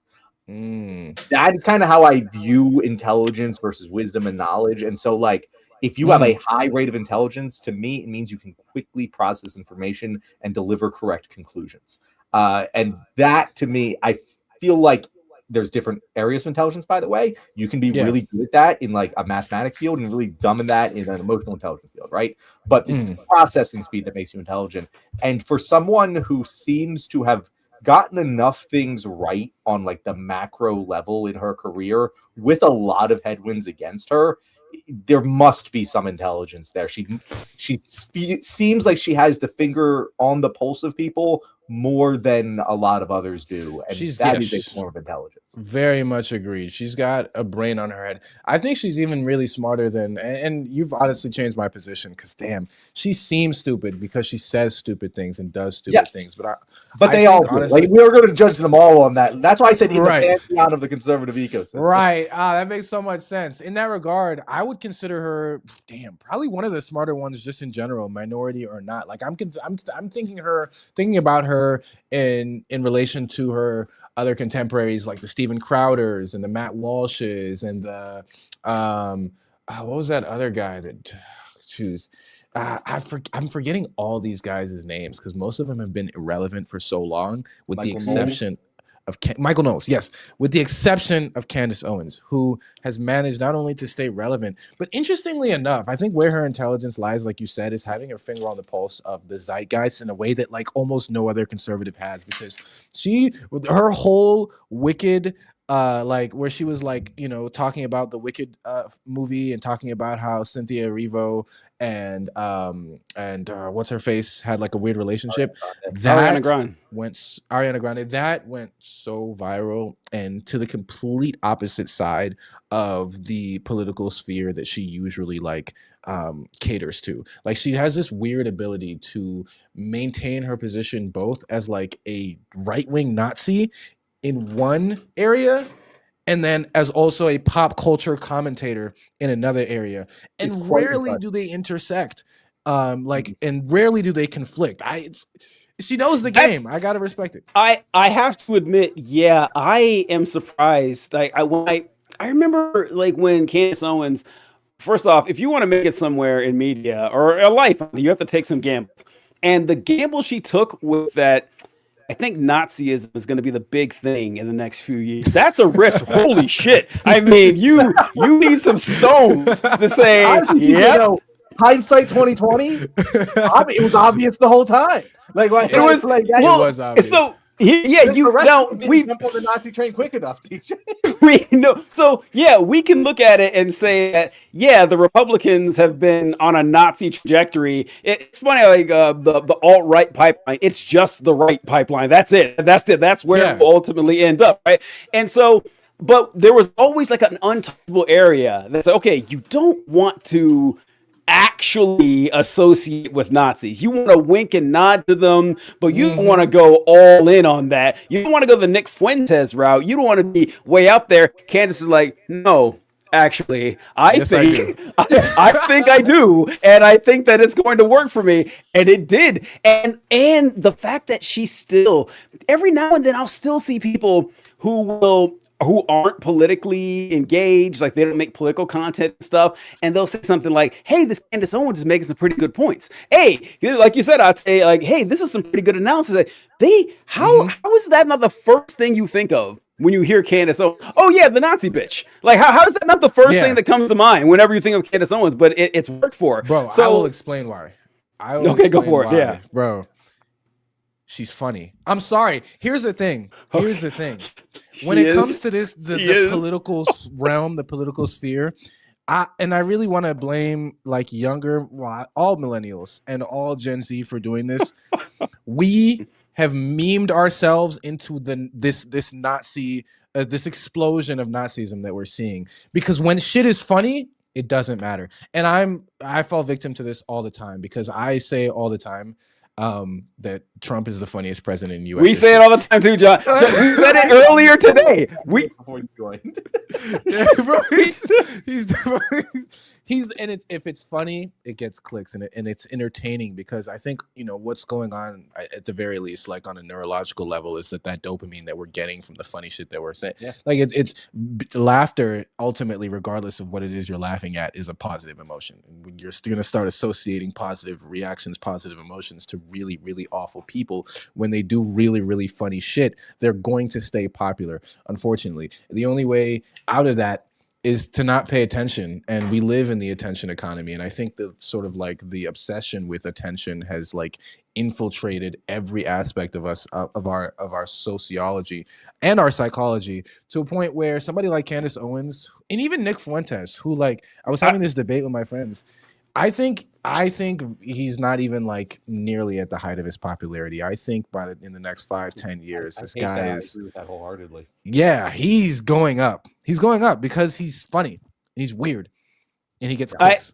That is kind of how I view intelligence versus wisdom and knowledge. And so like if you have a high rate of intelligence, to me it means you can quickly process information and deliver correct conclusions. And that to me, I feel like there's different areas of intelligence, by the way. You can be really good at that in like a mathematic field and really dumb in that in an emotional intelligence field, right? But it's the processing speed that makes you intelligent. And for someone who seems to have gotten enough things right on like the macro level in her career with a lot of headwinds against her, there must be some intelligence there. She seems like she has the finger on the pulse of people more than a lot of others do, and that is a form of intelligence. Very much agreed. She's got a brain on her head. I think she's even really smarter than, and you've honestly changed my position because damn, she seems stupid because she says stupid things and does stupid things. But they all do. Like, we're going to judge them all on that. That's why I said in the pantheon of the conservative ecosystem. Right. That makes so much sense. In that regard, I would consider her, probably one of the smarter ones just in general, minority or not. Like I'm thinking about her in relation to her other contemporaries like the Steven Crowders and the Matt Walshes and the what was that other guy that I'm forgetting all these guys' names because most of them have been irrelevant for so long, with the exception of Michael Knowles, yes, with the exception of Candace Owens, who has managed not only to stay relevant, but interestingly enough, I think where her intelligence lies, like you said, is having her finger on the pulse of the zeitgeist in a way that like almost no other conservative has, because her whole Wicked, like where she was like, talking about the Wicked movie and talking about how Cynthia Erivo and what's her face had like a weird relationship. Ariana Grande. That went so viral and to the complete opposite side of the political sphere that she usually like caters to. Like she has this weird ability to maintain her position both as like a right-wing Nazi in one area and then as also a pop culture commentator in another area. And rarely do they intersect. And rarely do they conflict. She knows the game. I gotta respect it. I have to admit, I am surprised. Like I remember like when Candace Owens first off, if you want to make it somewhere in media or a life, you have to take some gambles. And the gamble she took with that, I think Nazism is going to be the big thing in the next few years. That's a risk. Holy shit! I mean, you need some stones to say, yeah. Hindsight 2020. It was obvious the whole time. Like It was like It was obvious. so. Yeah, you now we jump on the Nazi train quick enough, TJ. we know. So yeah, we can look at it and say that yeah, the Republicans have been on a Nazi trajectory. It's funny, like the alt right pipeline. It's just the right pipeline. That's it. That's where it ultimately ends up, right? And so, but there was always like an untouchable area that's like, okay, you don't want to actually associate with Nazis. You want to wink and nod to them, but you don't want to go all in on that. You don't want to go the Nick Fuentes route. You don't want to be way out there. Candace is like, no, actually, I think I do, and I think that it's going to work for me, and it did. And the fact that she still, every now and then, I'll still see people who aren't politically engaged, like they don't make political content and stuff, and they'll say something like, hey, this Candace Owens is making some pretty good points. Hey, like you said, I'd say like, hey, this is some pretty good analysis. Like, how is that not the first thing you think of when you hear Candace Owens? Oh yeah, the Nazi bitch. Like how is that not the first thing that comes to mind whenever you think of Candace Owens? But it's worked for her. Bro, so, I will explain why. Go for it. Yeah, bro. She's funny. I'm sorry. Here's the thing. When it comes to this, the political realm, the political sphere, I really want to blame like all millennials and all Gen Z for doing this. We have memed ourselves into this Nazi, this explosion of Nazism that we're seeing. Because when shit is funny, it doesn't matter. And I fall victim to this all the time because I say all the time that Trump is the funnifunniest president in U.S. We say it all the time too, John. We said it earlier today. Before you joined. If it's funny, it gets clicks and it's entertaining because I think what's going on at the very least, like on a neurological level, is that dopamine that we're getting from the funny shit that we're saying. Yeah. Like it's laughter ultimately, regardless of what it is you're laughing at, is a positive emotion. And when you're going to start associating positive reactions, positive emotions to really, really awful people, when they do really, really funny shit, they're going to stay popular. Unfortunately, the only way out of that is to not pay attention, and we live in the attention economy. And I think that sort of like the obsession with attention has like infiltrated every aspect of us, of our sociology and our psychology, to a point where somebody like Candace Owens and even Nick Fuentes, who like I was having this debate with my friends, I think he's not even like nearly at the height of his popularity. I think in the next 5-10 years, this guy is. I agree with that wholeheartedly. Yeah, he's going up. He's going up because he's funny and he's weird and he gets clicks.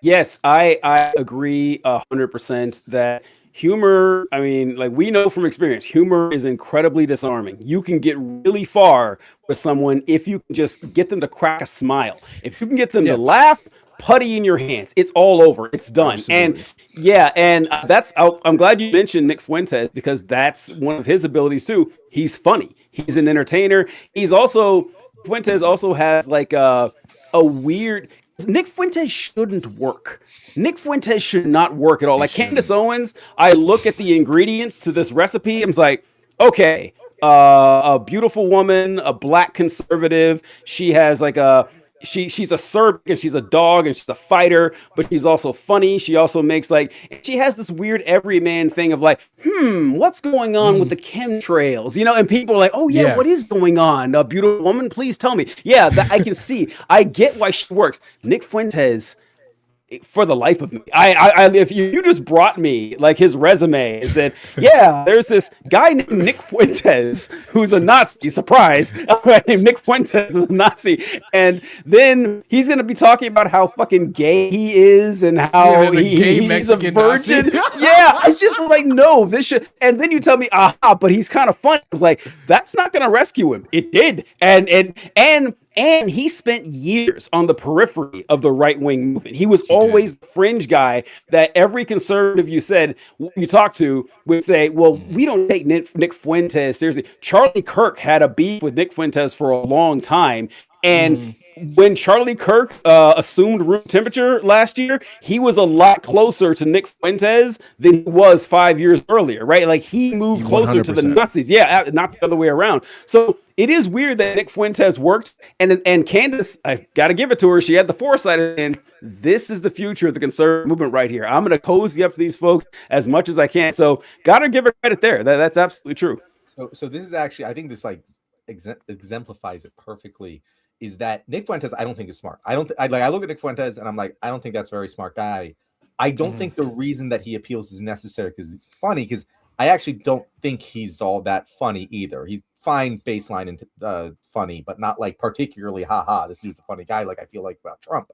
Yes, I agree 100% that humor, I mean, like we know from experience, humor is incredibly disarming. You can get really far with someone if you can just get them to crack a smile. If you can get them to laugh, putty in your hands, it's all over, it's done. Absolutely. And I'm glad you mentioned Nick Fuentes because that's one of his abilities too. He's funny, he's an entertainer. Fuentes also has like a weird, Nick Fuentes shouldn't work. Nick Fuentes should not work at all. Like Candace Owens, I look at the ingredients to this recipe, I'm like, okay, a beautiful woman, a black conservative, she has like she's a Serb and she's a dog and she's a fighter, but she's also funny. She also makes she has this weird everyman thing of like, what's going on with the chemtrails? And people are like, oh yeah, what is going on? A beautiful woman, please tell me. Yeah, that I can see. I get why she works. Nick Fuentes, for the life of me, if you just brought me like his resume and said, yeah, there's this guy named Nick Fuentes who's a Nazi, surprise, named Nick Fuentes is a Nazi, and then he's gonna be talking about how fucking gay he is and how he's a virgin. Yeah, I just was like, no, this should. And then you tell me, but he's kind of funny. I was like, that's not gonna rescue him. It did, and And he spent years on the periphery of the right-wing movement. He was always the fringe guy that every conservative you talk to would say, well, we don't take Nick Fuentes seriously. Charlie Kirk had a beef with Nick Fuentes for a long time. And when Charlie Kirk assumed room temperature last year, he was a lot closer to Nick Fuentes than he was 5 years earlier, right? Like he moved closer to the 100%. Nazis. Yeah, not the other way around. So it is weird that Nick Fuentes worked, and Candace, I got to give it to her. She had the foresight, and this is the future of the conservative movement right here. I'm going to cozy up to these folks as much as I can. So got to give her credit there. That's absolutely true. So this is actually, I think this like exemplifies it perfectly. Is that Nick Fuentes? I don't think is smart. I look at Nick Fuentes and I'm like, I don't think that's a very smart guy. I don't think the reason that he appeals is necessary because it's funny. Because I actually don't think he's all that funny either. He's fine baseline and funny, but not like particularly haha. This dude's a funny guy. Like I feel like about Trump.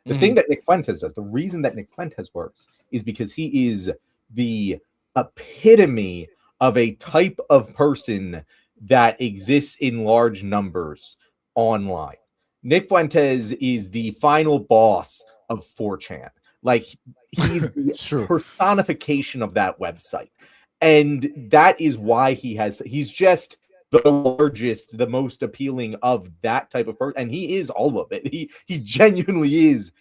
The thing that Nick Fuentes does, the reason that Nick Fuentes works is because he is the epitome of a type of person that exists in large numbers online. Nick Fuentes is the final boss of 4chan. Like he's the personification of that website. And that is why he's just the largest, the most appealing of that type of person. And he is all of it. He genuinely is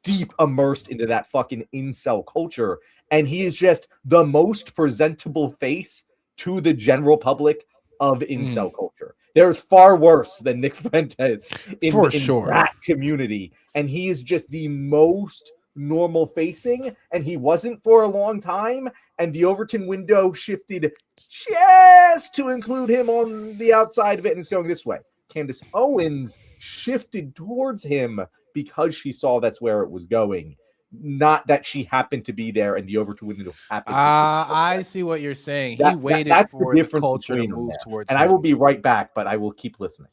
deep immersed into that fucking incel culture. And he is just the most presentable face to the general public of incel culture. There's far worse than Nick Fuentes in that community. And he is just the most normal facing, and he wasn't for a long time. And the Overton window shifted just to include him on the outside of it, and it's going this way. Candace Owens shifted towards him because she saw that's where it was going. Not that she happened to be there and the Overton window happened. I see what you're saying. He waited for the culture to move towards him. And I will be right back, but I will keep listening.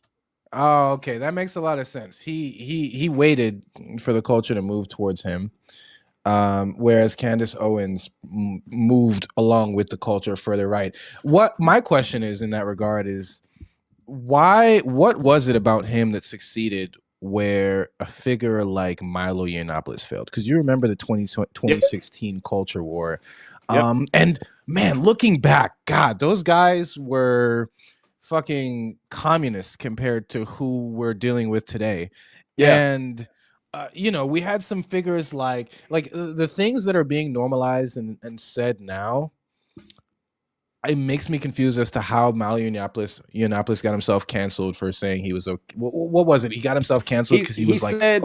Oh, okay. That makes a lot of sense. He waited for the culture to move towards him. Whereas Candace Owens moved along with the culture further right. What my question is in that regard is what was it about him that succeeded where a figure like Milo Yiannopoulos failed? Because you remember the 2016 culture war. And man, looking back, God, those guys were fucking communists compared to who we're dealing with today. And we had some figures like the things that are being normalized and said now. It makes me confused as to how Milo Yiannopoulos got himself canceled for saying he was okay. What was it? He got himself canceled because he was okay.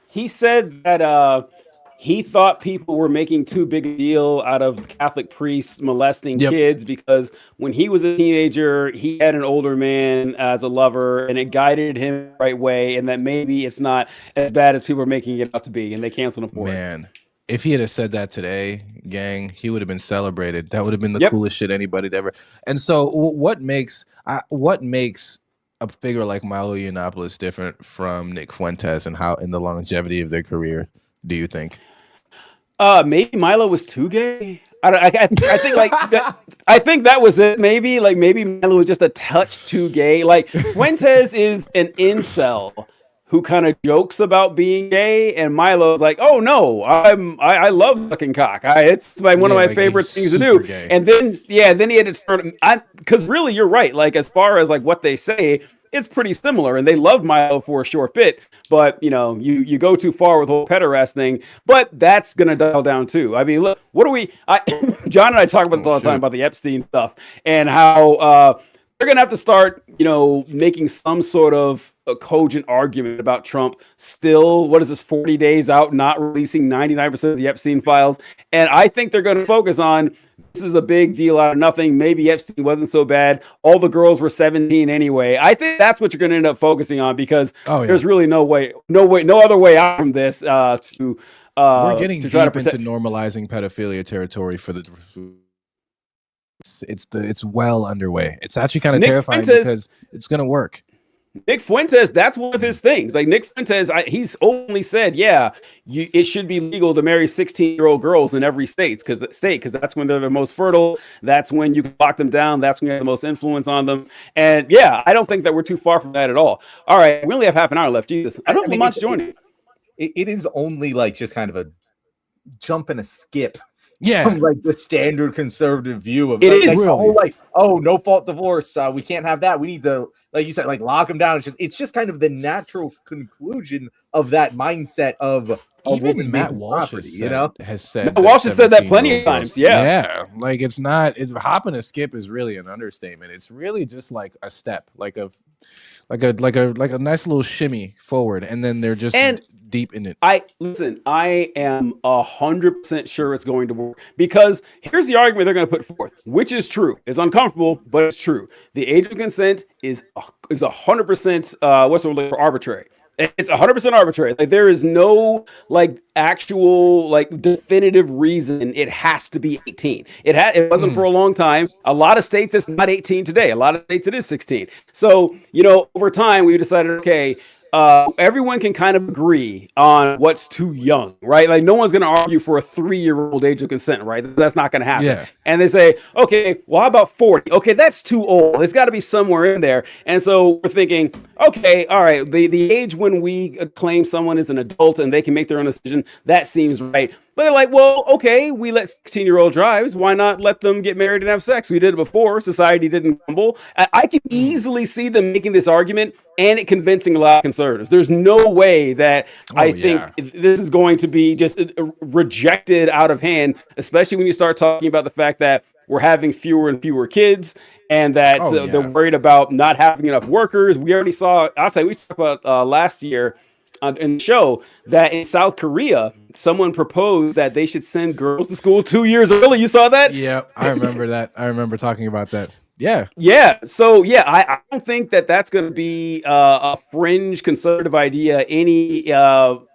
He said that he thought people were making too big a deal out of Catholic priests molesting kids because when he was a teenager, he had an older man as a lover and it guided him the right way, and that maybe it's not as bad as people are making it out to be, and they canceled him for it. If he had said that today, gang, he would have been celebrated. That would have been the coolest shit anybody'd ever. And so what makes a figure like Milo Yiannopoulos different from Nick Fuentes, and how in the longevity of their career do you think? Maybe Milo was too gay. I think like I think that was it. Maybe Milo was just a touch too gay. Like Fuentes is an incel who kind of jokes about being gay, and Milo's like, "Oh no, I love fucking cock. It's one of my favorite things to do." Gay. And then he had to start because really you're right. Like as far as like what they say, it's pretty similar, and they love Milo for a short bit. But you go too far with the whole pederast thing. But that's gonna dial down too. I mean, look, John and I talk about this all the time about the Epstein stuff and how they're gonna have to start, making some sort of a cogent argument about Trump still, 40 days out, not releasing 99% of the Epstein files. And I think they're going to focus on, this is a big deal out of nothing. Maybe Epstein wasn't so bad. All the girls were 17 anyway. I think that's what you're going to end up focusing on because there's really no other way out from this we're getting deep into normalizing pedophilia territory for the... It's well underway. It's actually kind of terrifying because it's going to work. Nick Fuentes, that's one of his things. Like Nick Fuentes, he's openly said, yeah, it should be legal to marry 16-year-old girls in every state because that's when they're the most fertile. That's when you can lock them down. That's when you have the most influence on them. And yeah, I don't think that we're too far from that at all. All right, we only have half an hour left. Jesus, I don't know if Lamont's joining. It is only like just kind of a jump and a skip. Yeah, from like the standard conservative view of it like, is like, oh, like, oh, no fault divorce. We can't have that. We need to, like you said, like lock them down. It's just kind of the natural conclusion of that mindset of even Matt Walsh has said Matt Walsh has said that plenty of times. Yeah, like it's hop and a skip is really an understatement. It's really just like a step, like a nice little shimmy forward, and then they're just deep in it. I am 100% sure it's going to work because here's the argument they're going to put forth, which is true. It's uncomfortable, but it's true. The age of consent is 100% what's the word, arbitrary. It's 100% arbitrary. Like there is no like actual like definitive reason it has to be 18. It wasn't for a long time. A lot of states it's not 18 today. A lot of states it is 16. So over time we decided, okay, everyone can kind of agree on what's too young, right? Like no one's going to argue for a 3-year-old age of consent, right? That's not going to happen. Yeah. And they say, okay, well, how about 40? Okay, that's too old. It's got to be somewhere in there. And so we're thinking, okay, all right, the age when we claim someone is an adult and they can make their own decision, that seems right. But they're like, well, okay, we let 16-year-old drives. Why not let them get married and have sex? We did it before. Society didn't crumble. I can easily see them making this argument and it convincing a lot of conservatives. There's no way that I think this is going to be just rejected out of hand, especially when you start talking about the fact that we're having fewer and fewer kids and that they're worried about not having enough workers. We already saw, I'll tell you, we talked about last year in the show that in South Korea, someone proposed that they should send girls to school 2 years early. You saw that? Yeah, I remember that. I remember talking about that. Yeah. Yeah. So, I don't think that that's going to be a fringe conservative idea any time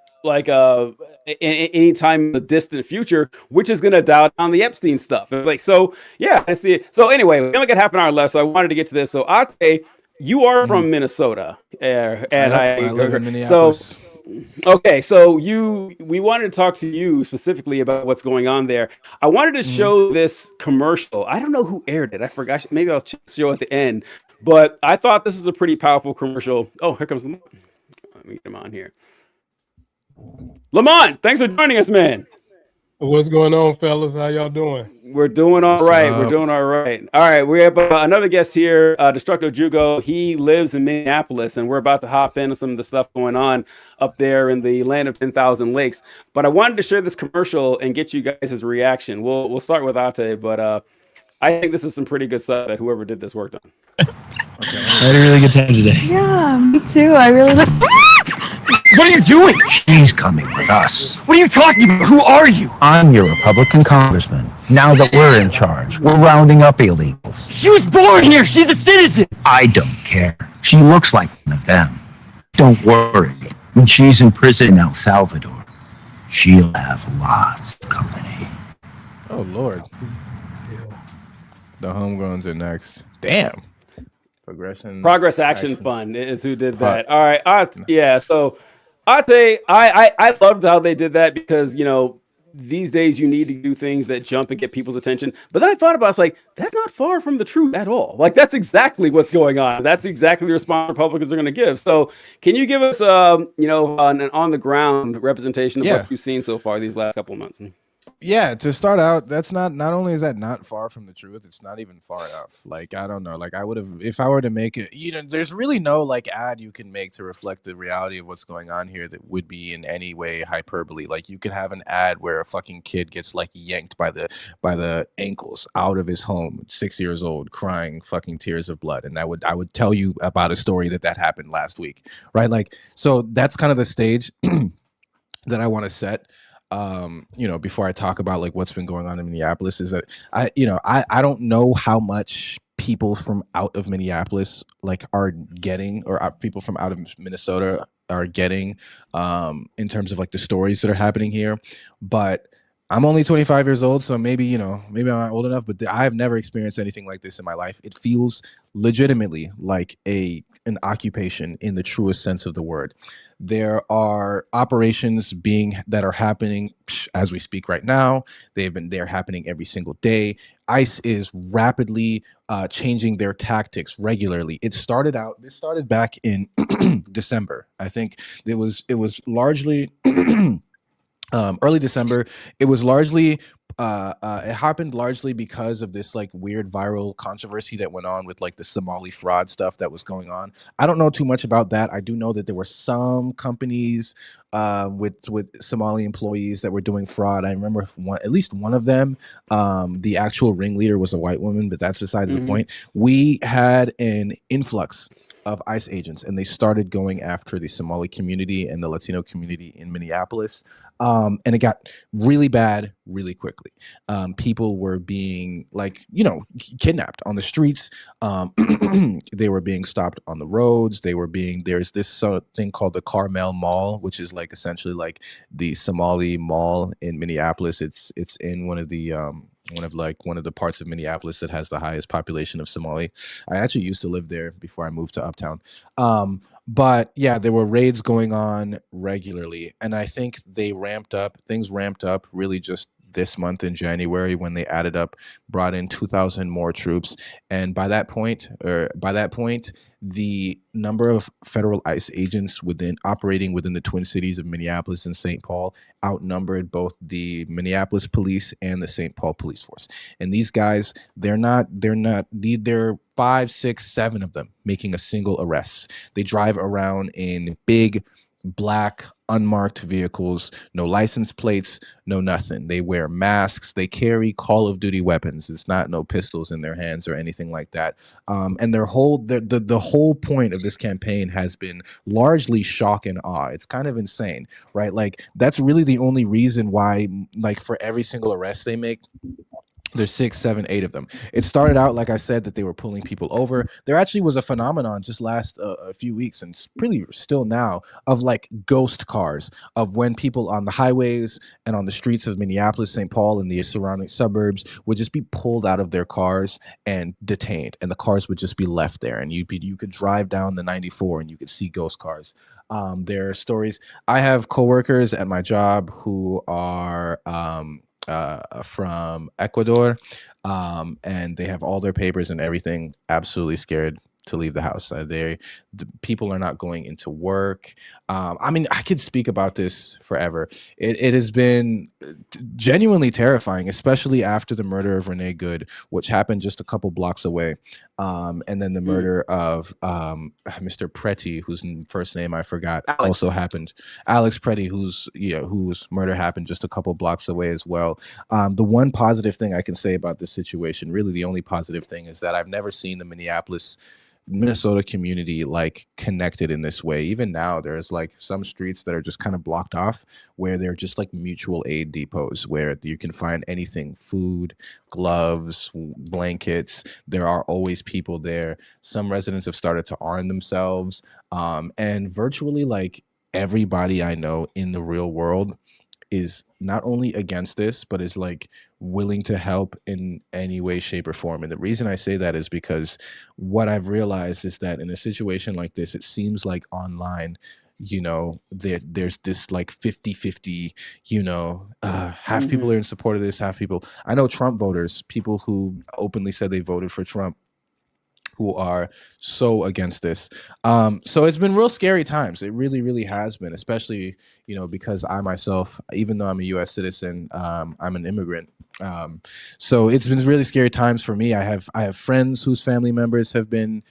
in the distant future, which is going to dial down the Epstein stuff. I see it. So anyway, we only got half an hour left, so I wanted to get to this. So Ate, you are from Minnesota, and I live in Minneapolis. So we wanted to talk to you specifically about what's going on there. I wanted to show this commercial. I don't know who aired it. I forgot. Maybe I'll show at the end. But I thought this is a pretty powerful commercial. Oh, here comes Lamont. Let me get him on here. Lamont, thanks for joining us, man. What's going on, fellas? How y'all doing? We're doing all right. We're doing all right. All right. We have another guest here, Destructo Jugo. He lives in Minneapolis, and we're about to hop into some of the stuff going on up there in the land of 10,000 lakes. But I wanted to share this commercial and get you guys' reaction. We'll start with Ate, but I think this is some pretty good stuff that whoever did this worked on. Okay. I had a really good time today. Yeah, me too. I really like. What are you doing? She's coming with us. What are you talking about? Who are you? I'm your Republican congressman. Now that we're in charge, we're rounding up illegals. She was born here. She's a citizen. I don't care. She looks like one of them. Don't worry. When she's in prison in El Salvador, she'll have lots of company. Oh, Lord. The homegrowns are next. Damn. Progress Action Fund is who did that. All right. So Ate, I loved how they did that because, these days you need to do things that jump and get people's attention. But then I thought about it, like, that's not far from the truth at all. Like, that's exactly what's going on. That's exactly the response Republicans are going to give. So can you give us, an on-the-ground representation of what you've seen so far these last couple of months? Yeah, to start out, that's not only is that not far from the truth, it's not even far enough. Like, I don't know, like I would have, if I were to make it, there's really no like ad you can make to reflect the reality of what's going on here that would be in any way hyperbole. Like you could have an ad where a fucking kid gets like yanked by the ankles out of his home, 6 years old, crying fucking tears of blood. And I would tell you about a story that happened last week, right? Like, so that's kind of the stage that I want to set. Before I talk about like what's been going on in Minneapolis, is that I don't know how much people from out of Minneapolis like are getting, or people from out of Minnesota are getting, in terms of like the stories that are happening here. But I'm only 25 years old, so maybe, maybe I'm not old enough, but I've never experienced anything like this in my life. It feels legitimately like an occupation in the truest sense of the word. There are operations that are happening as we speak right now. They're happening every single day. ICE is rapidly changing their tactics regularly. This started back in December. I think it was largely early December. It was largely it happened largely because of this like weird viral controversy that went on with like the Somali fraud stuff that was going on. I don't know too much about that. I do know that there were some companies with Somali employees that were doing fraud. I remember at least one of them. The actual ringleader was a white woman, but that's besides the point. We had an influx of ICE agents, and they started going after the Somali community and the Latino community in Minneapolis. And it got really bad really quickly. People were being kidnapped on the streets. They were being stopped on the roads. There's this thing called the Carmel Mall, which is like essentially like the Somali mall in Minneapolis. It's in one of the parts of Minneapolis that has the highest population of Somali. I actually used to live there before I moved to Uptown. But yeah, there were raids going on regularly, and I think things ramped up really just this month in January when they brought in 2,000 more troops. And by that point, the number of federal ICE agents operating within the Twin Cities of Minneapolis and St. Paul outnumbered both the Minneapolis police and the St. Paul police force. And these guys, they're 5, 6, 7 of them making a single arrest. They drive around in big black unmarked vehicles, no license plates, no nothing. They wear masks. They carry Call of Duty weapons. It's not no pistols in their hands or anything like that. And the whole point of this campaign has been largely shock and awe. It's kind of insane, right? Like that's really the only reason why, like for every single arrest they make, there's 6, 7, 8 of them. It started out, like I said, that they were pulling people over. There actually was a phenomenon just last a few weeks, and it's pretty still now, of like ghost cars, of when people on the highways and on the streets of Minneapolis, St. Paul, and the surrounding suburbs would just be pulled out of their cars and detained, and the cars would just be left there. And you could drive down the 94 and you could see ghost cars. There are stories. I have coworkers at my job who are from Ecuador, and they have all their papers and everything. Absolutely scared to leave the house. The people are not going into work. I mean, I could speak about this forever. It has been genuinely terrifying, especially after the murder of Renee Good, which happened just a couple blocks away. And then the murder of Mr. Pretti, whose first name I forgot, also happened. Alex Pretti, whose murder happened just a couple blocks away as well. The one positive thing I can say about this situation, really the only positive thing, is that I've never seen the Minnesota community like connected in this way. Even now, there's like some streets that are just kind of blocked off where they're just like mutual aid depots where you can find anything: food, gloves, blankets. There are always people there. Some residents have started to arm themselves, and virtually like everybody I know in the real world is not only against this, but is like willing to help in any way, shape, or form. And the reason I say that is because what I've realized is that in a situation like this, it seems like online, there's this like 50-50, half people are in support of this, half people. I know Trump voters, people who openly said they voted for Trump, who are so against this. So it's been real scary times. It really, really has been, especially, because I myself, even though I'm a US citizen, I'm an immigrant. So it's been really scary times for me. I have friends whose family members have been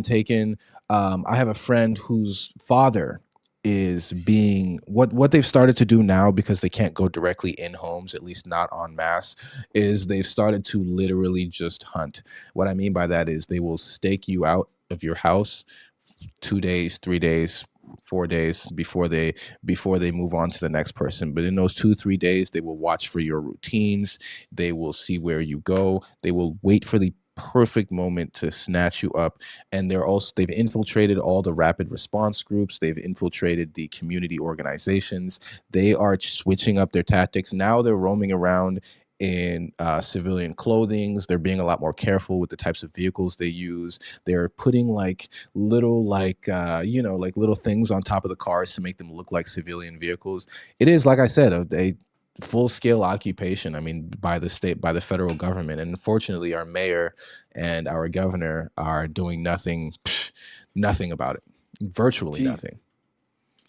taken. I have a friend whose father is being what they've started to do now, because they can't go directly in homes, at least not en masse, is they've started to literally just hunt. What I mean by that is they will stake you out of your house 2 days, 3 days, 4 days before they move on to the next person. But in those 2-3 days, they will watch for your routines. They will see where you go. They will wait for the perfect moment to snatch you up. And they've infiltrated all the rapid response groups. They've infiltrated the community organizations. They are switching up their tactics. Now they're roaming around in civilian clothing. They're being a lot more careful with the types of vehicles they use. They're putting like little little things on top of the cars to make them look like civilian vehicles. It is, like I said, a full-scale occupation, I mean, by the federal government. And unfortunately, our mayor and our governor are doing nothing about it. Virtually nothing.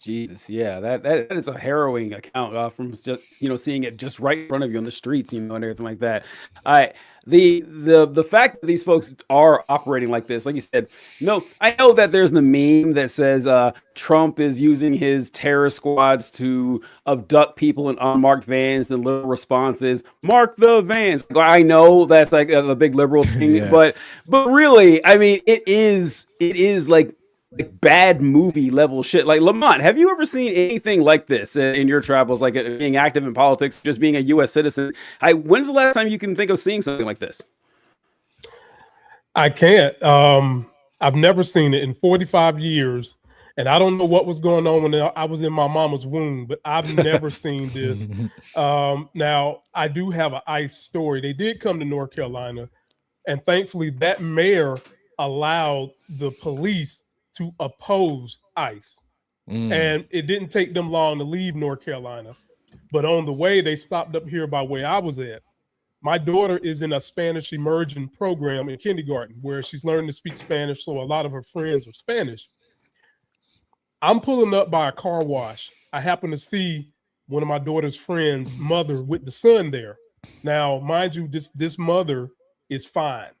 Jesus, yeah, that is a harrowing account from just seeing it just right in front of you on the streets, and everything like that. The fact that these folks are operating like this, like you said, I know that there's the meme that says Trump is using his terror squads to abduct people in unmarked vans, and the little response is mark the vans. I know that's like a big liberal thing, Yeah. but really, I mean, it is like bad movie level shit. Like, Lamont, have you ever seen anything like this in your travels, like being active in politics, just being a U.S. citizen? When's the last time you can think of seeing something like this? I can't. I've never seen it in 45 years, and I don't know what was going on when I was in my mama's womb, but I've never seen this. Now, I do have an ICE story. They did come to North Carolina, and thankfully that mayor allowed the police to oppose ICE. And it didn't take them long to leave North Carolina. But on the way, they stopped up here by where I was at. My daughter is in a Spanish immersion program in kindergarten where she's learning to speak Spanish, so a lot of her friends are Spanish. I'm pulling up by a car wash. I happen to see one of my daughter's friends' mother with the son there. Now, mind you, this mother is fine.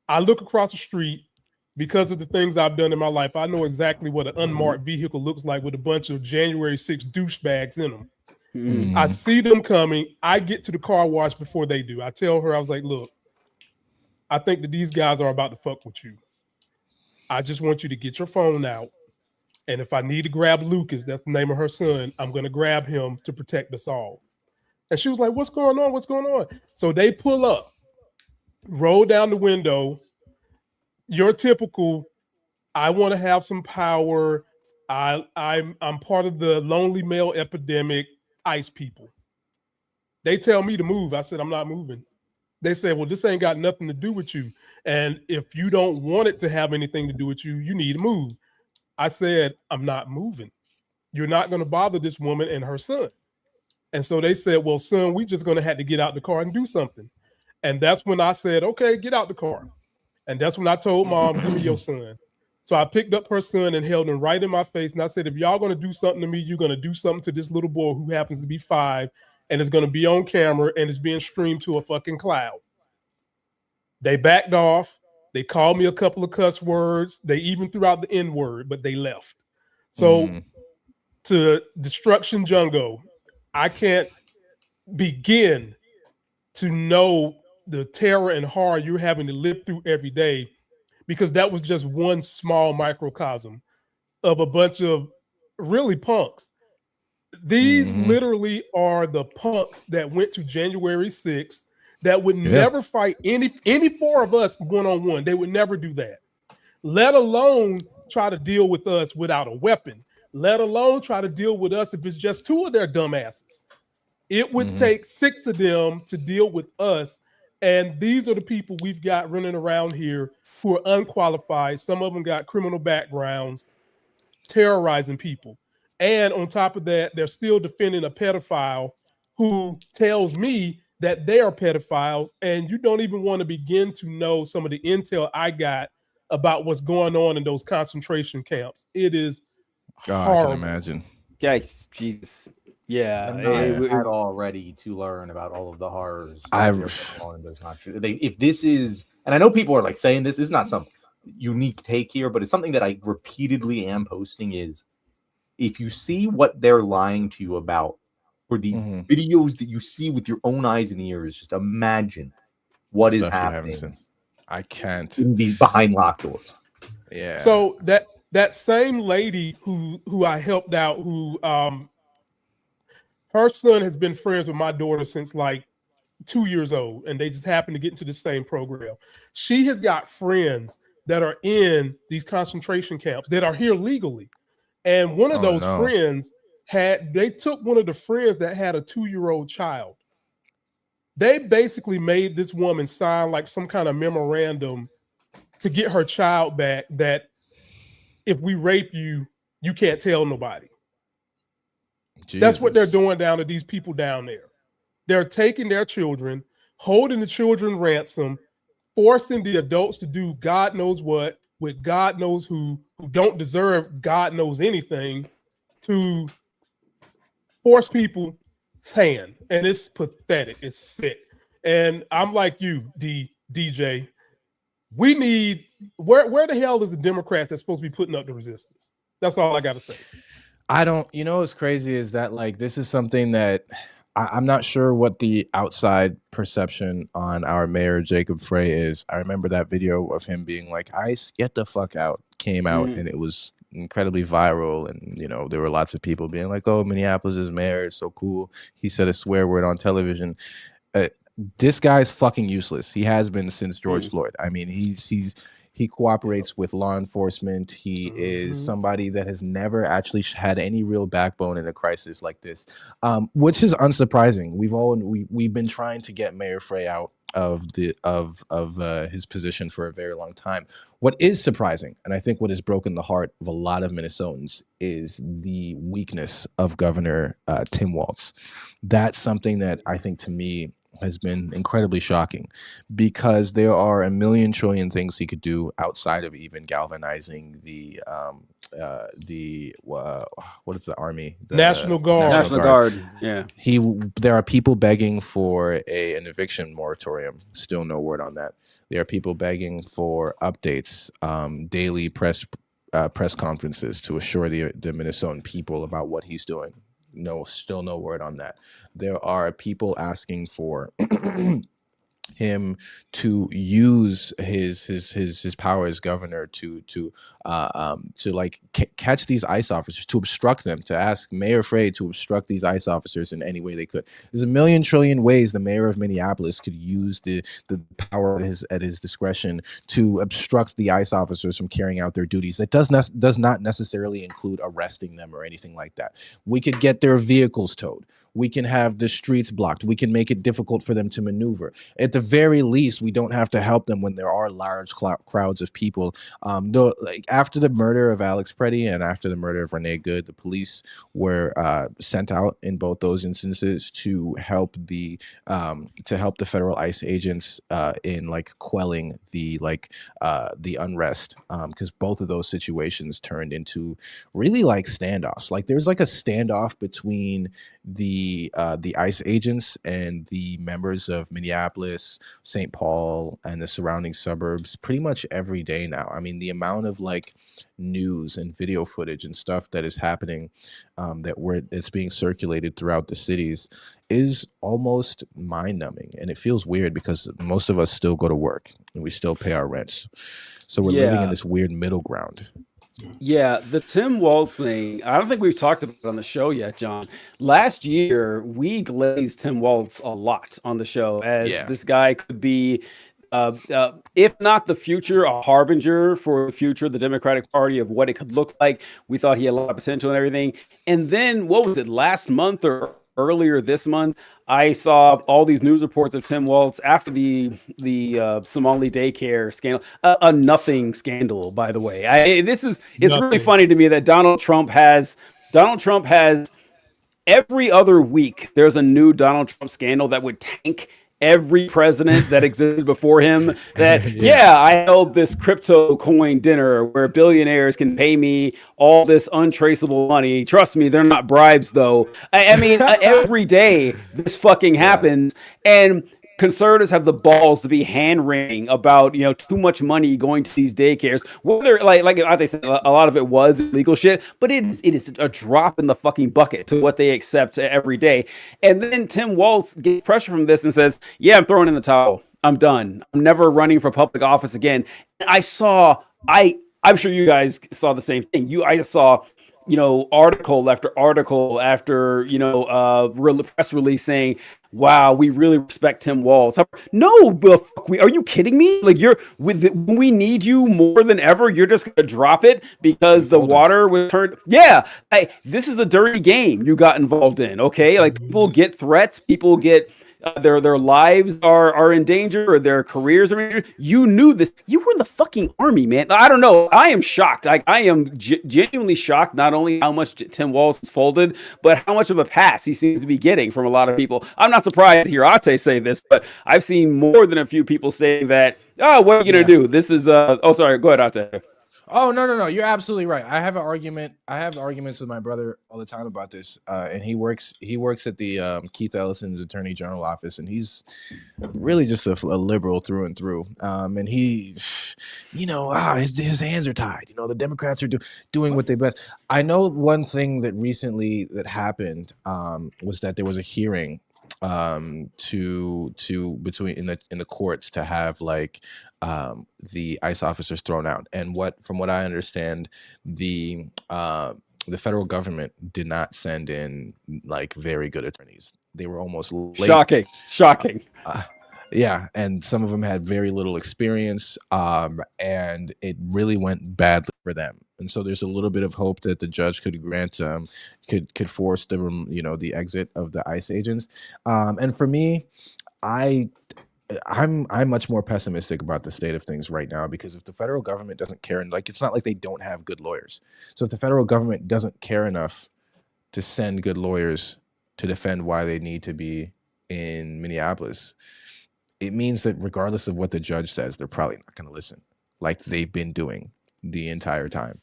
I look across the street. Because of the things I've done in my life, I know exactly what an unmarked vehicle looks like with a bunch of January 6th douchebags in them. I see them coming. I get to the car wash before they do. I tell her, I was like, look, I think that these guys are about to fuck with you. I just want you to get your phone out. And if I need to grab Lucas, that's the name of her son, I'm going to grab him to protect us all. And she was like, what's going on? What's going on? So they pull up, roll down the window. Your typical, I want to have some power. I'm part of the lonely male epidemic, ICE people. They tell me to move. I said, I'm not moving. They said, well, this ain't got nothing to do with you. And if you don't want it to have anything to do with you, you need to move. I said, I'm not moving. You're not going to bother this woman and her son. And so they said, well, son, we just going to have to get out the car and do something. And that's when I said, okay, get out the car. And that's when I told mom, give me your son. So I picked up her son and held him right in my face. And I said, if y'all going to do something to me, you're going to do something to this little boy who happens to be 5 and is going to be on camera and is being streamed to a fucking cloud. They backed off. They called me a couple of cuss words. They even threw out the N word, but they left. So to Destruction Jungo, I can't begin to know the terror and horror you're having to live through every day, because that was just one small microcosm of a bunch of really punks. These literally are the punks that went to January 6th that would never fight any 4 of us one-on-one. They would never do that, let alone try to deal with us without a weapon, let alone try to deal with us if it's just 2 of their dumbasses. It would take 6 of them to deal with us. And these are the people we've got running around here who are unqualified. Some of them got criminal backgrounds, terrorizing people. And on top of that, they're still defending a pedophile who tells me that they are pedophiles. And you don't even want to begin to know some of the intel I got about what's going on in those concentration camps. It is horrible. I can imagine. Yikes, Jesus. Yeah, Had already to learn about all of the horrors that are going on in this country. If this is, and I know people are like saying this is not some unique take here, but it's something that I repeatedly am posting is, if you see what they're lying to you about, or the videos that you see with your own eyes and ears, just imagine what is happening. I can't. In these behind locked doors. Yeah. So that same lady who I helped out, who her son has been friends with my daughter since like 2 years old, and they just happen to get into the same program. She has got friends that are in these concentration camps that are here legally. And one of those friends they took one of the friends that had a 2-year-old child. They basically made this woman sign like some kind of memorandum to get her child back, that if we rape you, you can't tell nobody. Jesus. That's what they're doing down to these people down there. They're taking their children, holding the children ransom, forcing the adults to do God knows what with God knows who don't deserve God knows anything, to force people's hand. And it's pathetic. It's sick. And I'm like you, DJ. We need, where the hell is the Democrats that's supposed to be putting up the resistance? That's all I got to say. I don't, you know, what's crazy is that, like, this is something that I'm not sure what the outside perception on our mayor, Jacob Frey, is. I remember that video of him being like, ICE, get the fuck out, came out, and it was incredibly viral. And, you know, there were lots of people being like, oh, Minneapolis' mayor is so cool. He said a swear word on television. This guy's fucking useless. He has been since George Floyd. I mean, he cooperates with law enforcement. He is somebody that has never actually had any real backbone in a crisis like this, which is unsurprising. We've been trying to get Mayor Frey out of his position for a very long time. What is surprising, and I think what has broken the heart of a lot of Minnesotans, is the weakness of Governor Tim Walz. That's something that I think, to me, has been incredibly shocking, because there are a million trillion things he could do outside of even galvanizing the what is the Army? The National Guard. National Guard. Yeah. There are people begging for an eviction moratorium. Still no word on that. There are people begging for updates, daily press conferences to assure the Minnesotan people about what he's doing. No, still no word on that. There are people asking for him to use his power as governor to like catch these ICE officers, to obstruct them, to ask Mayor Frey to obstruct these ICE officers in any way they could. There's a million trillion ways the mayor of Minneapolis could use the power at his discretion to obstruct the ICE officers from carrying out their duties. That does not necessarily include arresting them or anything like that. We could get their vehicles towed. We can have the streets blocked. We can make it difficult for them to maneuver. At the very least, we don't have to help them when there are large crowds of people. Though, like, after the murder of Alex Pretti and after the murder of Renee Good, the police were sent out in both those instances to help the federal ICE agents in like quelling the unrest, because both of those situations turned into really like standoffs. Like, there's like a standoff between the ICE agents and the members of Minneapolis, St. Paul, and the surrounding suburbs pretty much every day now. I mean, the amount of like news and video footage and stuff that is happening, it's being circulated throughout the cities, is almost mind-numbing. And it feels weird because most of us still go to work and we still pay our rents. So we're living in this weird middle ground. Yeah, the Tim Walz thing, I don't think we've talked about it on the show yet, John. Last year, we glazed Tim Walz a lot on the show as this guy could be, if not the future, a harbinger for the future of the Democratic Party, of what it could look like. We thought he had a lot of potential and everything. And then, what was it, last month or earlier this month, I saw all these news reports of Tim Walz after the Somali daycare scandal, a nothing scandal, by the way. It's really funny to me that Donald Trump has every other week there's a new Donald Trump scandal that would tank every president that existed before him. That I held this crypto coin dinner where billionaires can pay me all this untraceable money. Trust me, they're not bribes though. I mean, every day this fucking happens, and conservatives have the balls to be hand-wringing about, too much money going to these daycares. Whether like I said, a lot of it was illegal shit, but it is a drop in the fucking bucket to what they accept every day. And then Tim Walz gets pressure from this and says, "Yeah, I'm throwing in the towel. I'm done. I'm never running for public office again." And I'm sure you guys saw the same thing. I just saw article after article after press release saying, wow, we really respect Tim Walz. No, but are you kidding me? Like when we need you more than ever, you're just gonna drop it because the water was turned. Yeah, this is a dirty game you got involved in. Okay, like people get threats, people get. Their lives are in danger or their careers are in danger. You knew this. You were in the fucking army, man. I don't know. I am shocked. I am genuinely shocked. Not only how much Tim Walz has folded, but how much of a pass he seems to be getting from a lot of people. I'm not surprised to hear Ate say this, but I've seen more than a few people saying that. Oh, what are you gonna do? This is Oh, sorry. Go ahead, Ate. Oh, no. You're absolutely right. I have arguments with my brother all the time about this. And he works at the Keith Ellison's Attorney General office, and he's really just a liberal through and through. And he, his hands are tied. The Democrats are doing what they best. I know one thing that recently that happened was that there was a hearing between in the courts to have the ICE officers thrown out, and from what I understand, the federal government did not send in very good attorneys. They were almost late. Shocking. Yeah, and some of them had very little experience, and it really went badly for them. And so there's a little bit of hope that the judge could grant, could force the exit of the ICE agents. And for me, I'm much more pessimistic about the state of things right now, because if the federal government doesn't care, and it's not like they don't have good lawyers. So if the federal government doesn't care enough to send good lawyers to defend why they need to be in Minneapolis, it means that regardless of what the judge says, they're probably not going to listen, like they've been doing the entire time.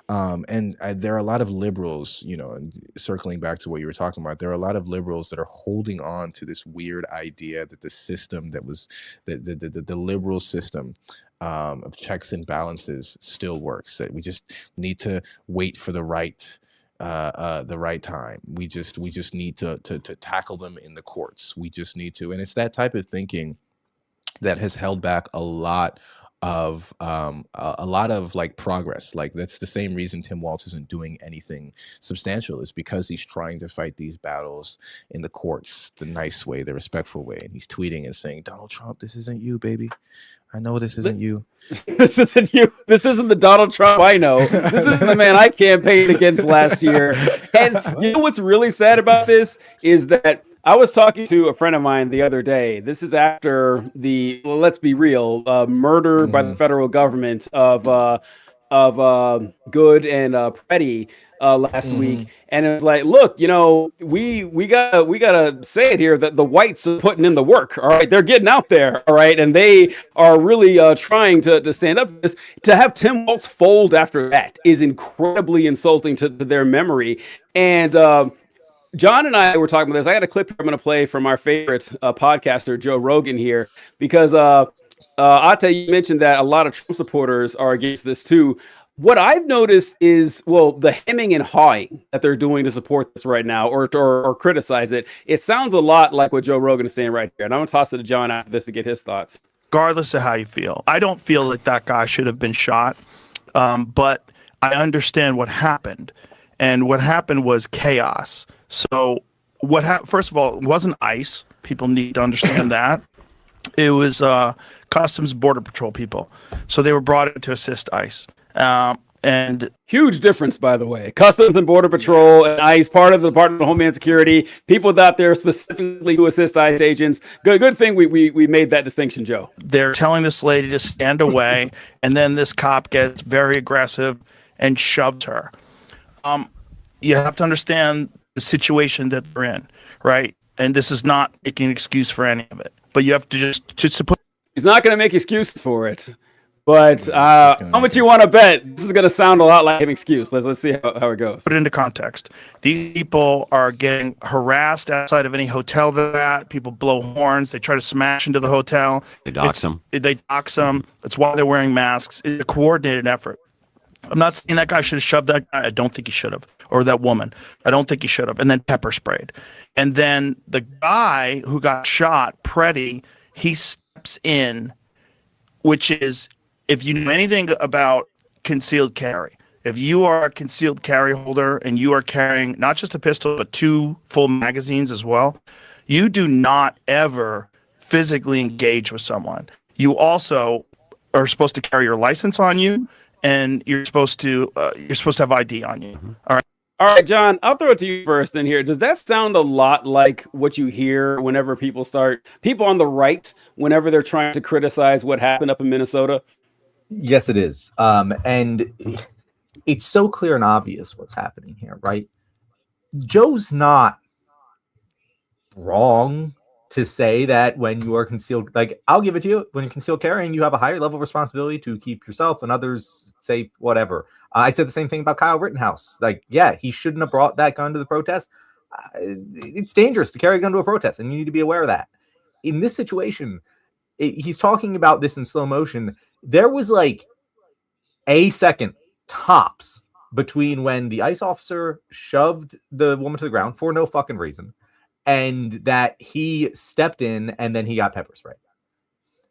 And there are a lot of liberals, and circling back to what you were talking about, there are a lot of liberals that are holding on to this weird idea that the system that was the liberal system of checks and balances still works, that we just need to wait for the right time. We just need to tackle them in the courts. We just need to, and it's that type of thinking that has held back a lot of progress. That's the same reason Tim Walz isn't doing anything substantial, is because he's trying to fight these battles in the courts the nice way, the respectful way, and he's tweeting and saying, Donald Trump, this isn't you, baby. I know this isn't you. This isn't you. This isn't the Donald Trump I know. This isn't the man I campaigned against last year. And you know what's really sad about this is that I was talking to a friend of mine the other day. This is after let's be real, murder by the federal government of Good and Pretti last week, and it was like, look, we gotta say it here that the whites are putting in the work. All right, they're getting out there. All right, and they are really trying to stand up to this. To have Tim Walz fold after that is incredibly insulting to their memory. And John and I were talking about this. I got a clip I'm going to play from our favorite podcaster, Joe Rogan, here, because Ate, you mentioned that a lot of Trump supporters are against this too. What I've noticed is, the hemming and hawing that they're doing to support this right now, or criticize it. It sounds a lot like what Joe Rogan is saying right here. And I'm going to toss it to John after this to get his thoughts. Regardless of how you feel, I don't feel that guy should have been shot, but I understand what happened. And what happened was chaos. So first of all, it wasn't ICE. People need to understand that. It was Customs Border Patrol people. So they were brought in to assist ICE. And huge difference, by the way. Customs and Border Patrol and ICE, part of the Department of Homeland Security, people out there specifically to assist ICE agents. Good thing we made that distinction, Joe. They're telling this lady to stand away, and then this cop gets very aggressive and shoves her. You have to understand the situation that they're in, right? And this is not making an excuse for any of it. But you have to just put. He's not going to make excuses for it. But how much you want to bet? This is going to sound a lot like an excuse. Let's see how it goes. Put it into context. These people are getting harassed outside of any hotel they're at. People blow horns. They try to smash into the hotel. They dox them. That's why they're wearing masks. It's a coordinated effort. I'm not saying that guy should have shoved that guy. I don't think he should have. Or that woman. I don't think he should have. And then pepper sprayed. And then the guy who got shot, Pretti, he steps in, which is, if you know anything about concealed carry, if you are a concealed carry holder and you are carrying not just a pistol, but 2 full magazines as well, You do not ever physically engage with someone. You also are supposed to carry your license on you, and you're supposed to have ID on you. All right, John, I'll throw it to you first in here. Does that sound a lot like what you hear whenever people on the right, whenever they're trying to criticize what happened up in Minnesota? Yes, it is. And it's so clear and obvious what's happening here, right? Joe's not wrong to say that when you are concealed, like, I'll give it to you, when you're concealed carrying, you have a higher level of responsibility to keep yourself and others safe, whatever. I said the same thing about Kyle Rittenhouse. Like, yeah, he shouldn't have brought that gun to the protest. It's dangerous to carry a gun to a protest, and you need to be aware of that. In this situation, he's talking about this in slow motion. There was like a second tops between when the ICE officer shoved the woman to the ground for no fucking reason and that he stepped in and then he got pepper sprayed.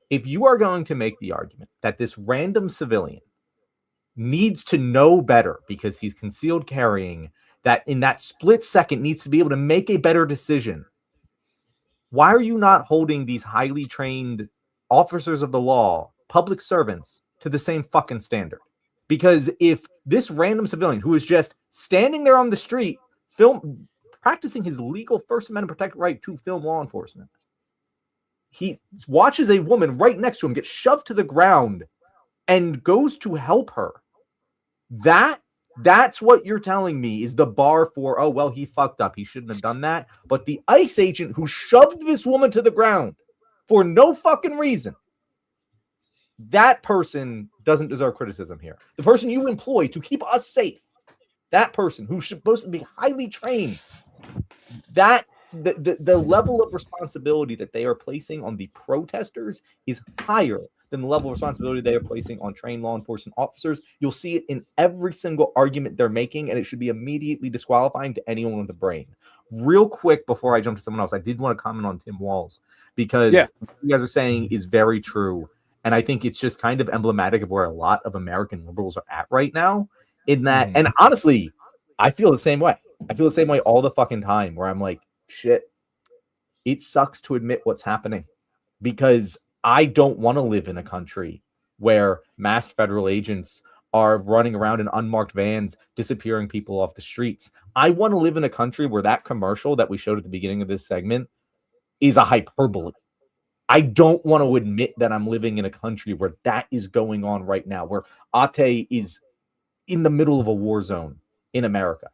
If you are going to make the argument that this random civilian needs to know better because he's concealed carrying, that in that split second needs to be able to make a better decision, why are you not holding these highly trained officers of the law, public servants, to the same fucking standard? Because if this random civilian who is just standing there on the street, practicing his legal First Amendment protected right to film law enforcement, he watches a woman right next to him get shoved to the ground and goes to help her. That's what you're telling me is the bar for, oh, well, he fucked up, he shouldn't have done that. But the ICE agent who shoved this woman to the ground for no fucking reason, that person doesn't deserve criticism here. The person you employ to keep us safe, that person who's supposed to be highly trained, that the level of responsibility that they are placing on the protesters is higher than the level of responsibility they are placing on trained law enforcement officers. You'll see it in every single argument they're making, and it should be immediately disqualifying to anyone with a brain. Real quick, before I jump to someone else, I did want to comment on Tim Walz, because what you guys are saying is very true. And I think it's just kind of emblematic of where a lot of American liberals are at right now. In that, and honestly, I feel the same way. I feel the same way all the fucking time, where I'm like, shit, it sucks to admit what's happening, because I don't want to live in a country where masked federal agents are running around in unmarked vans, disappearing people off the streets. I want to live in a country where that commercial that we showed at the beginning of this segment is a hyperbole. I don't want to admit that I'm living in a country where that is going on right now, where Ate is in the middle of a war zone in America.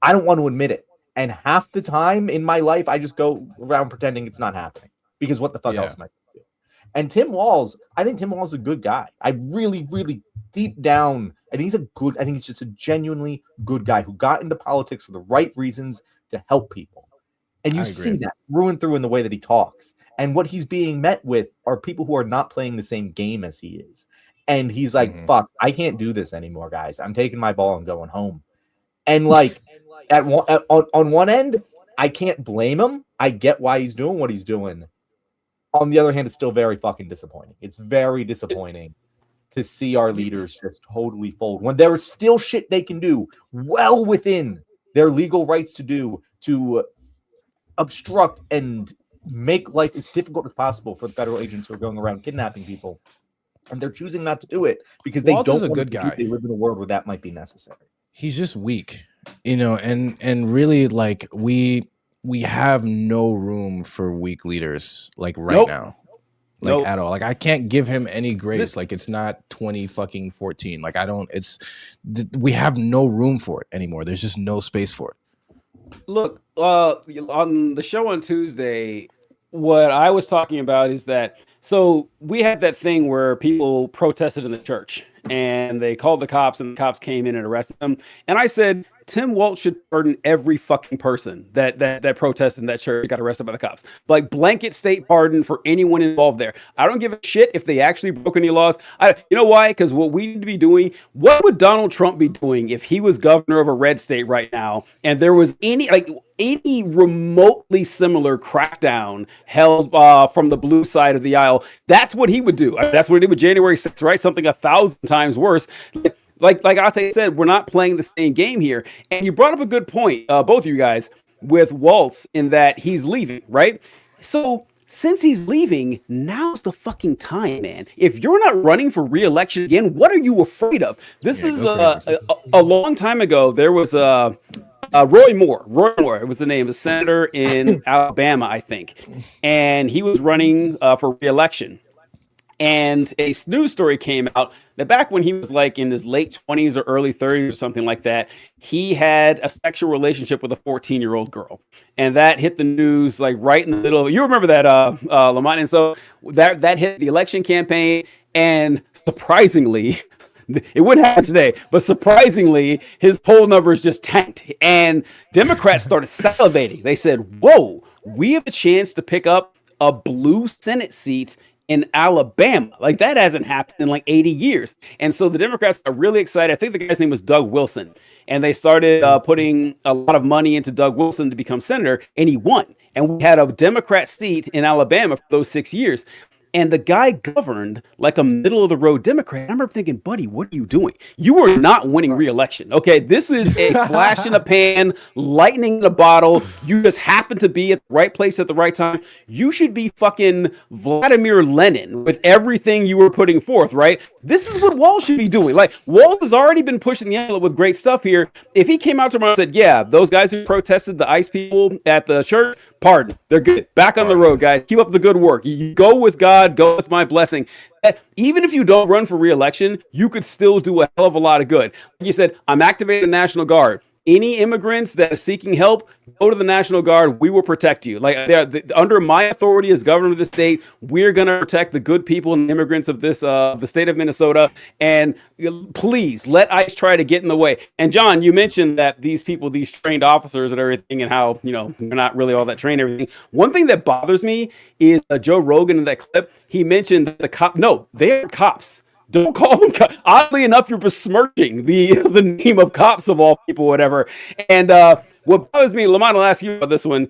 I don't want to admit it. And half the time in my life, I just go around pretending it's not happening, because what the fuck else am I going to do? And Tim Walz, I think Tim Walz is a good guy. I really, really deep down, I think he's just a genuinely good guy who got into politics for the right reasons to help people. And you see that through and through in the way that he talks. And what he's being met with are people who are not playing the same game as he is. And he's like, fuck, I can't do this anymore, guys. I'm taking my ball and going home. And like, on one end, I can't blame him. I get why he's doing what he's doing. On the other hand, it's still very fucking disappointing. It's very disappointing to see our leaders just totally fold when there is still shit they can do well within their legal rights to do to obstruct and make life as difficult as possible for the federal agents who are going around kidnapping people. And they're choosing not to do it because they don't want to. They live in a world where that might be necessary. He's just weak, and really, like, we have no room for weak leaders, like, right now, like, at all. Like, I can't give him any grace. Like, it's not 2014. Like, we have no room for it anymore. There's just no space for it. Look, on the show on Tuesday, what I was talking about is that, so we had that thing where people protested in the church and they called the cops and the cops came in and arrested them. And I said, Tim Walz should pardon every fucking person that protested in that church got arrested by the cops. Like, blanket state pardon for anyone involved there. I don't give a shit if they actually broke any laws. You know why? Because what we need to be doing, what would Donald Trump be doing if he was governor of a red state right now and there was any remotely similar crackdown held from the blue side of the aisle? That's what he would do. That's what he did with January 6th, right? Something 1,000 times worse. Like Ate said, we're not playing the same game here. And you brought up a good point, both of you guys. with Waltz in that he's leaving, right? So since he's leaving, now's the fucking time, man. If you're not running for re-election again, what are you afraid of? This is a long time ago. There was Roy Moore. Roy Moore, it was the name, a senator in Alabama, I think, and he was running for re-election. And a news story came out that back when he was like in his late 20s or early 30s or something like that, he had a sexual relationship with a 14-year-old girl. And that hit the news like right in the middle of, you remember that, Lamont? And so that hit the election campaign. And surprisingly, it wouldn't happen today, but surprisingly, his poll numbers just tanked. And Democrats started salivating. They said, whoa, we have a chance to pick up a blue Senate seat in Alabama. Like that hasn't happened in like 80 years. And so the Democrats are really excited. I think the guy's name was Doug Wilson. And they started putting a lot of money into Doug Wilson to become senator, and he won. And we had a Democrat seat in Alabama for those 6 years. And the guy governed like a middle of the road Democrat. I remember thinking, buddy, what are you doing? You are not winning re-election. Okay, this is a flash in a pan, lightning in a bottle. You just happen to be at the right place at the right time. You should be fucking Vladimir Lenin with everything you were putting forth, right? This is what Walz should be doing. Like, Walz has already been pushing the envelope with great stuff here. If he came out tomorrow and said, yeah, those guys who protested the ICE people at the church, pardon, they're good. Back on the road, guys. Keep up the good work. You go with God, go with my blessing. Even if you don't run for re-election, you could still do a hell of a lot of good. Like you said, I'm activating the National Guard. Any immigrants that are seeking help, go to the National Guard. We will protect you. Like under my authority as governor of the state, we're going to protect the good people and immigrants of this the state of Minnesota. And please let ICE try to get in the way. And John, you mentioned that these people, these trained officers and everything, and how they're not really all that trained. And everything. One thing that bothers me is Joe Rogan in that clip. He mentioned that the cop. No, they are cops. Don't call them cops. Oddly enough, you're besmirching the name of cops of all people, whatever. And what bothers me, Lamont, I'll ask you about this one.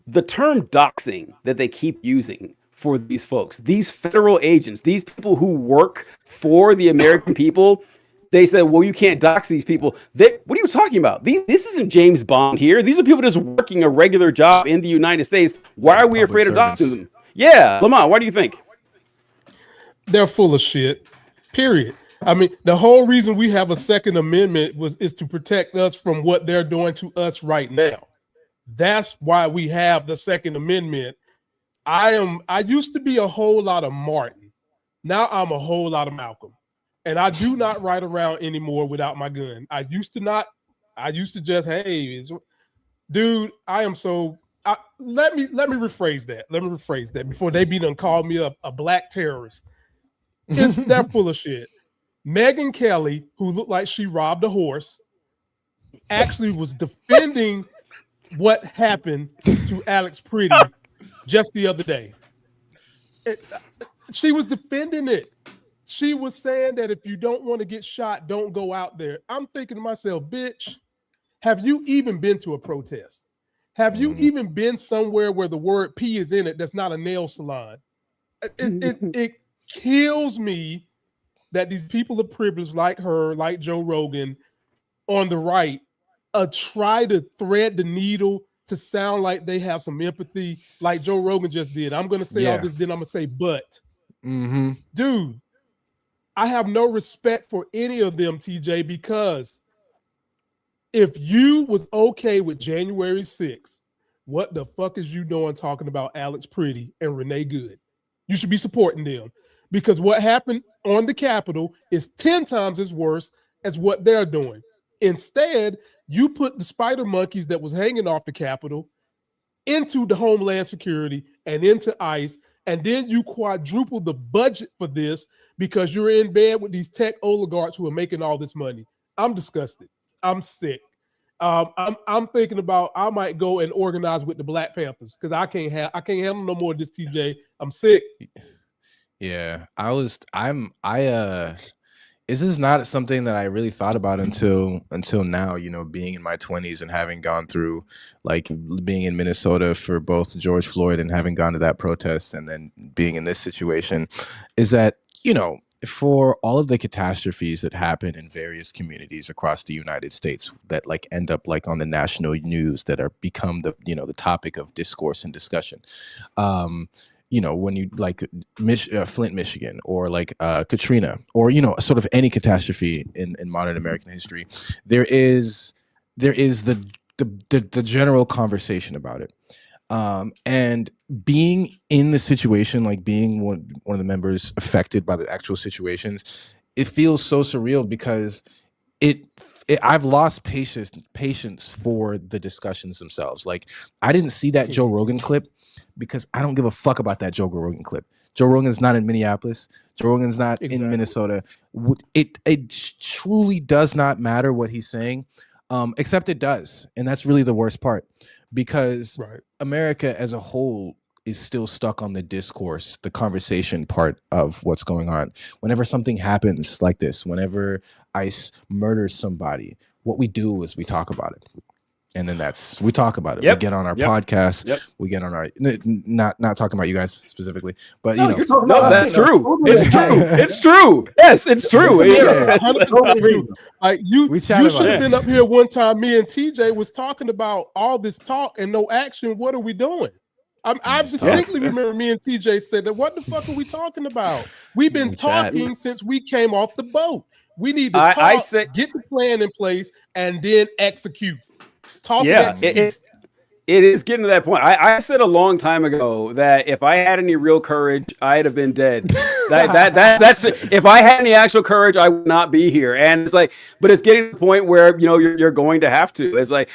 The term doxing that they keep using for these folks, these federal agents, these people who work for the American people, they said, well, you can't dox these people. What are you talking about? This isn't James Bond here. These are people just working a regular job in the United States. Why are we afraid of doxing them? Yeah, Lamont, what do you think? They're full of shit. Period. I mean, the whole reason we have a Second Amendment is to protect us from what they're doing to us right now. That's why we have the Second Amendment. I used to be a whole lot of Martin. Now I'm a whole lot of Malcolm. And I do not ride around anymore without my gun. I used to just, hey, dude, I am so let me rephrase that. Let me rephrase that before they done call me a black terrorist. They're full of shit. Megyn Kelly, who looked like she robbed a horse, actually was defending what happened to Alex Pretti just the other day. She was defending it. She was saying that if you don't want to get shot, don't go out there. I'm thinking to myself, bitch, have you even been to a protest? Have you even been somewhere where the word P is in it that's not a nail salon? It kills me that these people of privilege like her, like Joe Rogan, on the right, try to thread the needle to sound like they have some empathy, like Joe Rogan just did. I'm going to say all this, then I'm going to say but. Dude, I have no respect for any of them, TJ, because if you was okay with January 6th, what the fuck is you doing talking about Alex Pretti and Renee Good? You should be supporting them. Because what happened on the Capitol is 10 times as worse as what they're doing. Instead, you put the spider monkeys that was hanging off the Capitol into the Homeland Security and into ICE, and then you quadruple the budget for this because you're in bed with these tech oligarchs who are making all this money. I'm disgusted. I'm sick. I'm thinking about I might go and organize with the Black Panthers because I can't handle no more of this, TJ. I'm sick. Yeah, this is not something that I really thought about until now, being in my 20s and having gone through like being in Minnesota for both George Floyd and having gone to that protest and then being in this situation is that, for all of the catastrophes that happen in various communities across the United States that like end up like on the national news that are become the the topic of discourse and discussion. When you like Flint, Michigan, or like Katrina, or sort of any catastrophe in modern American history, there is the general conversation about it. And being in the situation, like being one of the members affected by the actual situations, it feels so surreal because I've lost patience for the discussions themselves. Like, I didn't see that Joe Rogan clip because I don't give a fuck about that Joe Rogan clip. Joe Rogan's not in Minneapolis. Joe Rogan's not in Minnesota. It truly does not matter what he's saying, except it does, and that's really the worst part, because America as a whole is still stuck on the discourse, the conversation part of what's going on. Whenever something happens like this, whenever ICE murders somebody, what we do is we talk about it. And then we talk about it. We get on our podcast. We get on our not talking about you guys specifically, but you're talking about that's true. It's true. It's true. Yes, it's true. Like you should have been up here one time. Me and TJ was talking about all this talk and no action. What are we doing? I distinctly remember me and TJ said that. What the fuck are we talking about? We've been talking since we came off the boat. We need to talk, get the plan in place, and then execute. It is getting to that point. I said a long time ago that if I had any real courage, I'd have been dead. That's if I had any actual courage, I would not be here. And it's like, but it's getting to the point where you're going to have to. It's like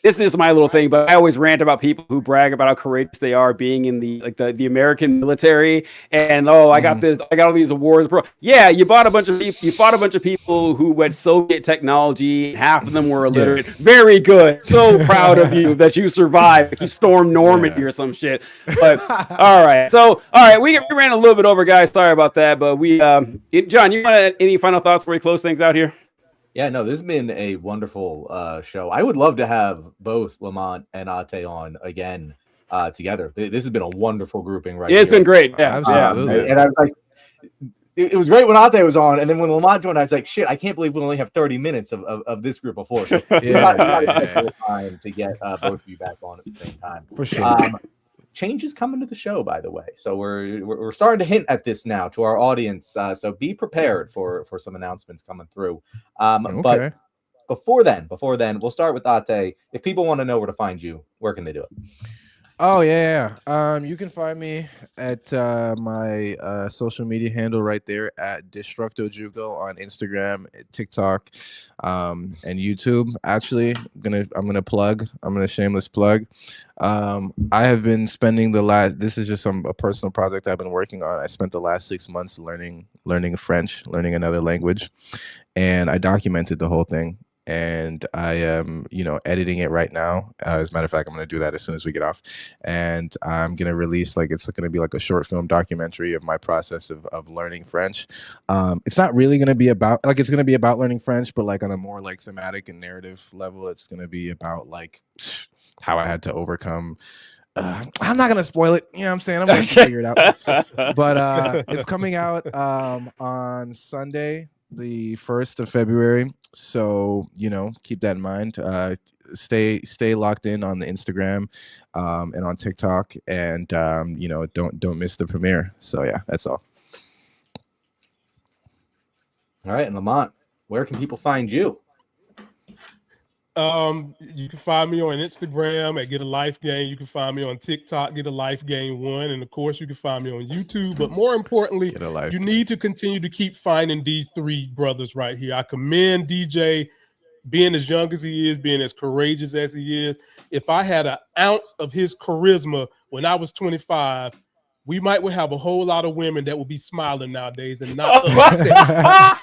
this is my little thing, but I always rant about people who brag about how courageous they are being in the American military. And I got all these awards, bro. Yeah, you fought a bunch of people who had Soviet technology. Half of them were illiterate. Very good. So proud of you that you survived. Like you stormed Normandy or some shit. But all right. So we ran a little bit over, guys. Sorry about that. But John, you want any final thoughts before we close things out here? Yeah, no, this has been a wonderful show. I would love to have both Lamont and Ate on again together. This has been a wonderful grouping, right? It's been great. Yeah, absolutely. And I was like, it was great when Ate was on, and then when Lamont joined, I was like, shit, I can't believe we only have 30 minutes of this group of four. So time to get both of you back on at the same time. For sure. Change is coming to the show, by the way. So we're starting to hint at this now to our audience. So be prepared for some announcements coming through. But before then, we'll start with Ate. If people want to know where to find you, where can they do it? Oh yeah. You can find me at my social media handle right there at DestructoJugo on Instagram, TikTok, and YouTube. Actually, I'm gonna shameless plug. I have been spending this is just a personal project I've been working on. I spent the last 6 months learning French, learning another language, and I documented the whole thing. And I am, editing it right now. As a matter of fact, I'm going to do that as soon as we get off. And I'm going to release, it's going to be like a short film documentary of my process of learning French. It's not really going to be about, it's going to be about learning French, but on a more thematic and narrative level, it's going to be about how I had to overcome. I'm not going to spoil it. You know what I'm saying? I'm going to figure it out. But it's coming out on Sunday, the 1st of February. So, keep that in mind. Stay locked in on the Instagram and on TikTok, and don't miss the premiere. So yeah, that's all. All right, and Lamont, where can people find you? You can find me on Instagram at Get a Life Game. You can find me on TikTok, Get a Life Game 1. And of course, you can find me on YouTube. But more importantly, you need to continue to keep finding these three brothers right here. I commend DJ being as young as he is, being as courageous as he is. If I had an ounce of his charisma when I was 25, we might have a whole lot of women that will be smiling nowadays and not upset.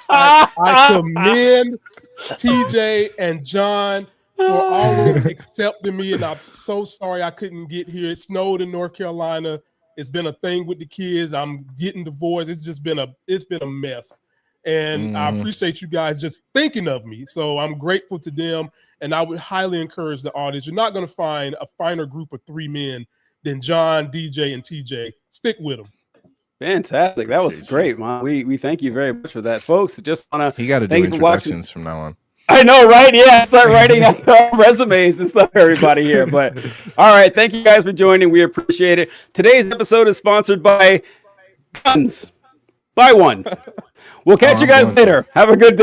I commend TJ and John for always accepting me, and I'm so sorry I couldn't get here. It snowed in North Carolina. It's been a thing with the kids. I'm getting divorced. It's been a mess. And I appreciate you guys just thinking of me. So I'm grateful to them, and I would highly encourage the audience. You're not going to find a finer group of three men than John, DJ, and TJ. Stick with them. Fantastic. That was Appreciate great, man. We thank you very much for that, folks. Just want He got to to do thank you for watching. introductions from now on. I know, right? Yeah, start writing resumes and stuff, everybody here. But all right, thank you guys for joining. We appreciate it. Today's episode is sponsored by Guns. Buy one. We'll catch you I'm guys going to. later. Have a good day.